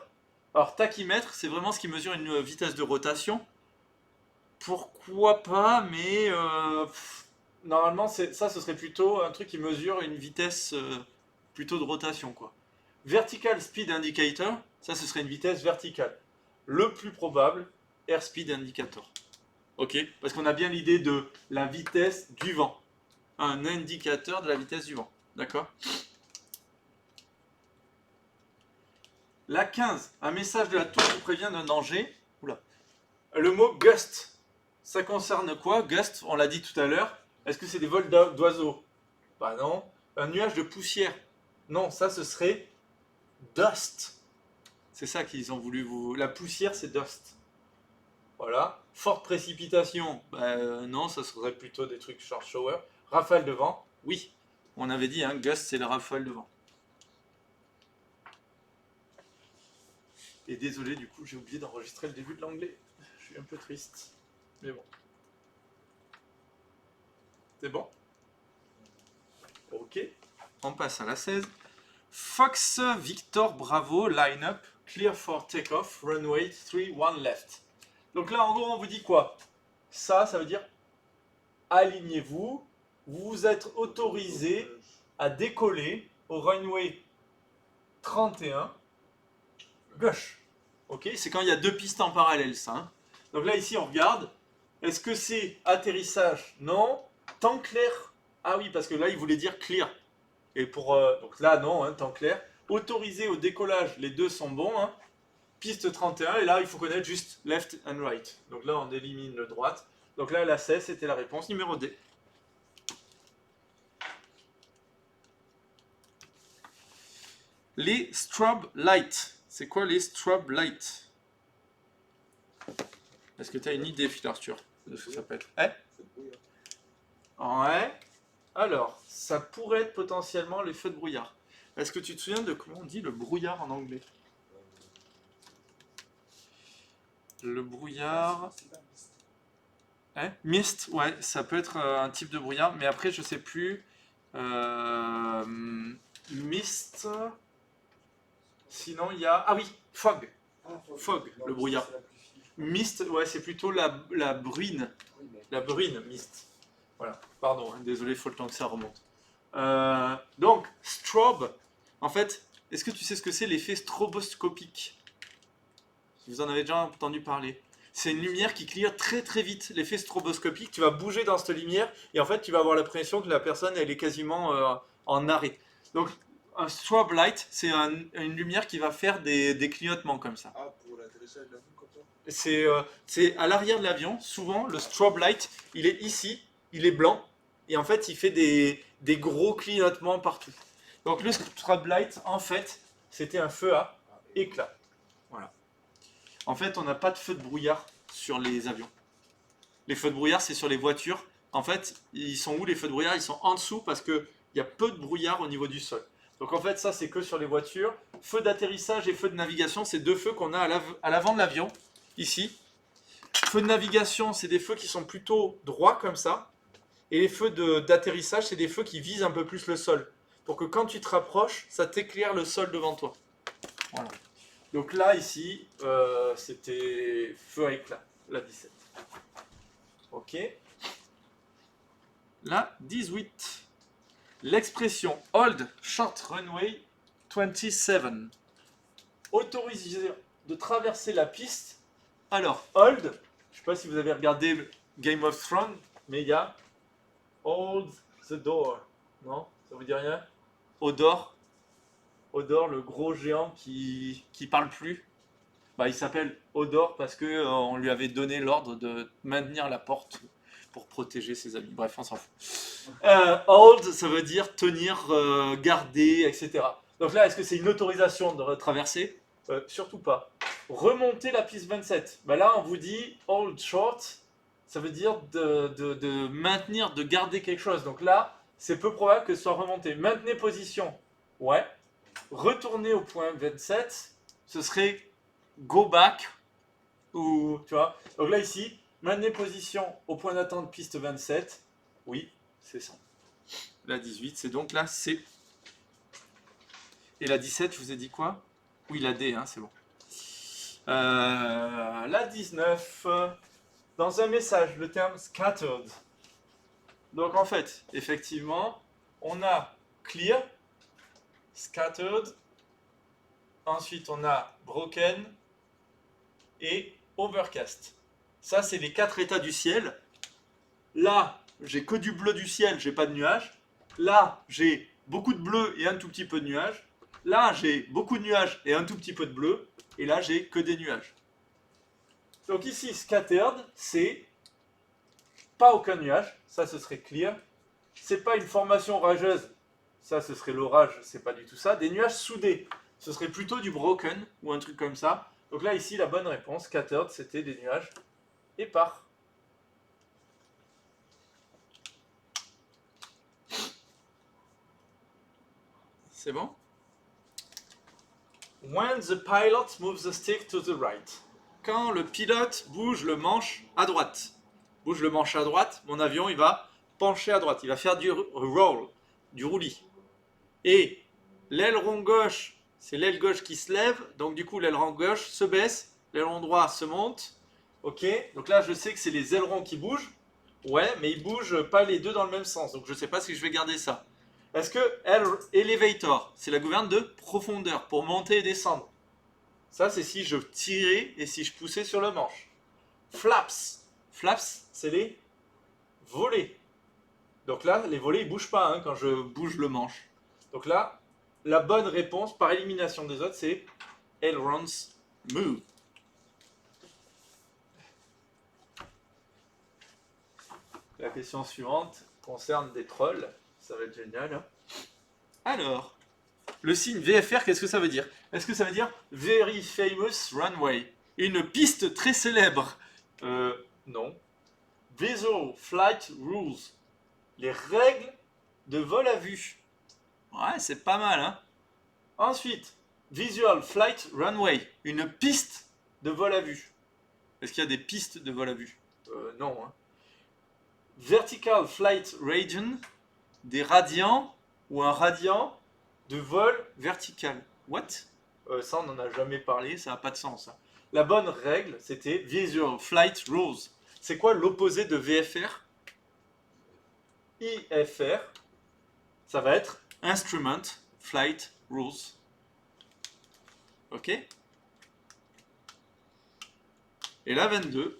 Alors tachymètre, c'est vraiment ce qui mesure une vitesse de rotation. Pourquoi pas, mais normalement ça ce serait plutôt un truc qui mesure une vitesse plutôt de rotation quoi. Vertical speed indicator, ça ce serait une vitesse verticale. Le plus probable, airspeed indicator. Ok, parce qu'on a bien l'idée de la vitesse du vent. Un indicateur de la vitesse du vent. D'accord? La 15, un message de la tour qui prévient d'un danger. Oula. Le mot gust, ça concerne quoi? Gust, on l'a dit tout à l'heure. Est-ce que c'est des vols d'oiseaux? Bah non. Un nuage de poussière? Non, ça ce serait dust. C'est ça qu'ils ont voulu vous... La poussière, c'est dust. Voilà. Forte précipitation? Non, ça serait plutôt des trucs short shower. Rafale de vent? Oui. On avait dit, hein, gust, c'est la rafale de vent. Et désolé, du coup, j'ai oublié d'enregistrer le début de l'anglais. Je suis un peu triste. Mais bon. C'est bon? Ok. On passe à la 16. Fox Victor Bravo, line-up, clear for takeoff, runway 31 left. Donc là, en gros, on vous dit quoi? Ça veut dire alignez-vous. Vous êtes autorisé à décoller au runway 31 gauche. Ok, c'est quand il y a deux pistes en parallèle, ça. Hein. Donc là, ici, on regarde. Est-ce que c'est atterrissage? Non. Temps clair? Ah oui, parce que là, il voulait dire clear. Et pour donc là, non, hein, temps clair. Autorisé au décollage, les deux sont bons. Hein. Piste 31, et là, il faut connaître juste left and right. Donc là, on élimine le droite. Donc là, la 16, c'était la réponse numéro D. Les strobe lights. C'est quoi les strobe lights? Est-ce que tu as une idée, Phil Arthur, de ce que ça peut être? Ouais. Alors, ça pourrait être potentiellement les feux de brouillard. Est-ce que tu te souviens de comment on dit le brouillard en anglais? Le brouillard... Hein? Mist, ouais, ça peut être un type de brouillard, mais après, je sais plus... Mist... Sinon, il y a... Ah oui, fog. Fog, le brouillard. Mist, ouais, c'est plutôt la bruine. La bruine, mist. Voilà, pardon, hein, désolé, il faut le temps que ça remonte. Donc, strobe, en fait, est-ce que tu sais ce que c'est l'effet stroboscopique? Vous en avez déjà entendu parler. C'est une lumière qui clignote très très vite. L'effet stroboscopique, tu vas bouger dans cette lumière et en fait, tu vas avoir l'impression que la personne, elle est quasiment en arrêt. Donc, un strobe light, c'est une lumière qui va faire des clignotements comme ça. Ah, pour l'atterrissage de l'avion comme ça? C'est à l'arrière de l'avion, souvent, le strobe light, il est ici, il est blanc, et en fait, il fait des gros clignotements partout. Donc le strobe light, en fait, c'était un feu à éclat. Voilà. En fait, on n'a pas de feu de brouillard sur les avions. Les feux de brouillard, c'est sur les voitures. En fait, ils sont où les feux de brouillard? Ils sont en dessous parce qu'il y a peu de brouillard au niveau du sol. Donc en fait, ça, c'est que sur les voitures. Feu d'atterrissage et feu de navigation, c'est deux feux qu'on a à l'avant de l'avion, ici. Feux de navigation, c'est des feux qui sont plutôt droits comme ça. Et les feux d'atterrissage, c'est des feux qui visent un peu plus le sol. Pour que quand tu te rapproches, ça t'éclaire le sol devant toi. Voilà. Donc là, ici, c'était feu à éclat, la 17. Ok. La 18. L'expression hold short runway 27. Autorisé de traverser la piste. Alors, hold, je ne sais pas si vous avez regardé Game of Thrones, mais il y a hold the door. Non? Ça vous dit rien? Hodor. Hodor, le gros géant qui parle plus. Bah, il s'appelle Odor parce que on lui avait donné l'ordre de maintenir la porte pour protéger ses amis. Bref, on s'en fout. Hold, ça veut dire tenir, garder, etc. Donc là, est-ce que c'est une autorisation de traverser? Surtout pas. Remonter la piste 27. Bah là, on vous dit hold short, ça veut dire de maintenir, de garder quelque chose. Donc là, c'est peu probable que ce soit remonté. Maintenez position. Ouais. Retourner au point 27, ce serait go back. Ou, tu vois. Donc là, ici, maintenez position au point d'attente piste 27. Oui, c'est ça. La 18, c'est donc la C. Et la 17, je vous ai dit quoi? Oui, la D, hein, c'est bon. La 19, dans un message, le terme scattered. Donc en fait, effectivement, on a clear, scattered, ensuite on a broken et overcast. Ça, c'est les 4 états du ciel. Là, j'ai que du bleu du ciel, j'ai pas de nuages. Là, j'ai beaucoup de bleu et un tout petit peu de nuages. Là, j'ai beaucoup de nuages et un tout petit peu de bleu. Et là, j'ai que des nuages. Donc ici, scattered, c'est pas aucun nuage. Ça, ce serait clear. C'est pas une formation orageuse. Ça, ce serait l'orage. C'est pas du tout ça. Des nuages soudés. Ce serait plutôt du broken ou un truc comme ça. Donc là, ici, la bonne réponse, scattered, c'était des nuages épars. C'est bon? When the pilot moves the stick to the right. Quand le pilote bouge le manche à droite. Bouge le manche à droite, mon avion, il va pencher à droite. Il va faire du roll, du roulis. Et l'aileron gauche, c'est l'aile gauche qui se lève. Donc du coup, l'aileron gauche se baisse. L'aileron droit se monte. Ok? Donc là, je sais que c'est les ailerons qui bougent. Ouais, mais ils bougent pas les deux dans le même sens. Donc je sais pas si je vais garder ça. Est-ce que elevator, c'est la gouverne de profondeur pour monter et descendre? Ça, c'est si je tirais et si je poussais sur le manche. Flaps. Flaps, c'est les volets. Donc là, les volets, ils ne bougent pas hein, quand je bouge le manche. Donc là, la bonne réponse par élimination des autres, c'est ailerons move. La question suivante concerne des trolls. Ça va être génial. Hein. Alors, le signe VFR, qu'est-ce que ça veut dire? Est-ce que ça veut dire Very Famous Runway? Une piste très célèbre? Non. Visual Flight Rules. Les règles de vol à vue. Ouais, c'est pas mal, hein? Ensuite, Visual Flight Runway. Une piste de vol à vue. Est-ce qu'il y a des pistes de vol à vue? Non, hein. Vertical Flight Radian. Des radians ou un radian de vol vertical. What? Ça, on n'en a jamais parlé, ça n'a pas de sens. Hein. La bonne règle, c'était Visual Flight Rules. C'est quoi l'opposé de VFR? IFR, ça va être Instrument Flight Rules. Ok? Et la 22,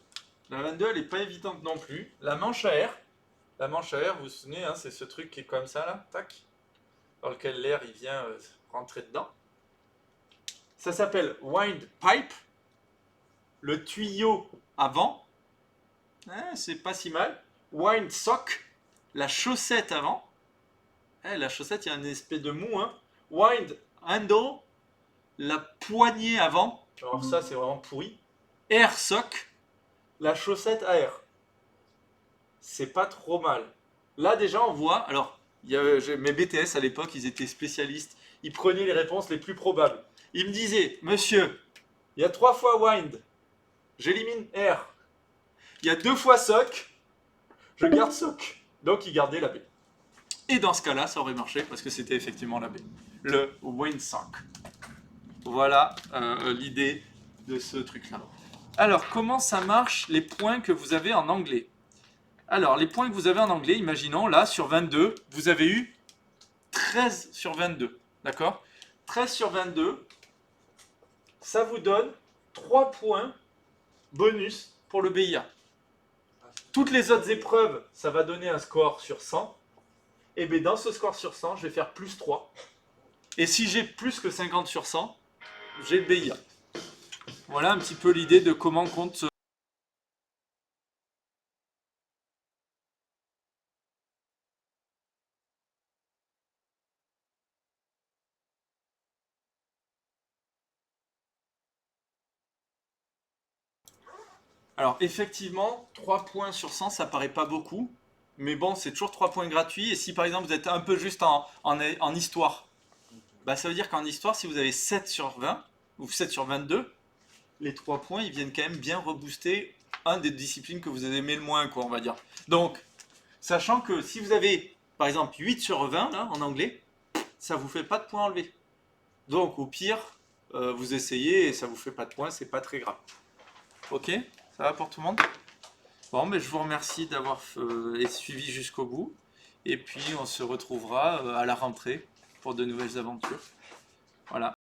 elle n'est pas évidente non plus. La manche à air, vous vous souvenez, hein, c'est ce truc qui est comme ça, là, tac, dans lequel l'air, il vient rentrer dedans. Ça s'appelle wind pipe, le tuyau avant. C'est pas si mal. Wind sock, la chaussette avant. La chaussette, il y a un espèce de mou. Hein. Wind handle, la poignée avant. Alors ça, c'est vraiment pourri. Air sock, la chaussette à air. C'est pas trop mal. Là, déjà, on voit. Alors, mes BTS à l'époque, ils étaient spécialistes. Ils prenaient les réponses les plus probables. Ils me disaient, monsieur, il y a 3 fois wind, j'élimine air. Il y a 2 fois sock, je garde sock. Donc, ils gardaient la B. Et dans ce cas-là, ça aurait marché parce que c'était effectivement la B. Le windsock. Voilà l'idée de ce truc-là. Alors, comment ça marche les points que vous avez en anglais? Alors, les points que vous avez en anglais, imaginons, là, sur 22, vous avez eu 13 sur 22. D'accord? 13 sur 22, ça vous donne 3 points bonus pour le BIA. Toutes les autres épreuves, ça va donner un score sur 100. Et bien dans ce score sur 100, je vais faire plus 3. Et si j'ai plus que 50 sur 100, j'ai le BIA. Voilà un petit peu l'idée de comment compte. Alors effectivement, 3 points sur 100, ça paraît pas beaucoup. Mais bon, c'est toujours 3 points gratuits. Et si par exemple vous êtes un peu juste en histoire, bah, ça veut dire qu'en histoire, si vous avez 7 sur 20, ou 7 sur 22, les 3 points, ils viennent quand même bien rebooster un des disciplines que vous avez aimé le moins, quoi, on va dire. Donc, sachant que si vous avez, par exemple, 8 sur 20, là, en anglais, ça vous fait pas de points enlevés. Donc, au pire, vous essayez et ça vous fait pas de points, c'est pas très grave. Ok? Ça va pour tout le monde? Bon, mais je vous remercie d'avoir suivi jusqu'au bout. Et puis, on se retrouvera à la rentrée pour de nouvelles aventures. Voilà.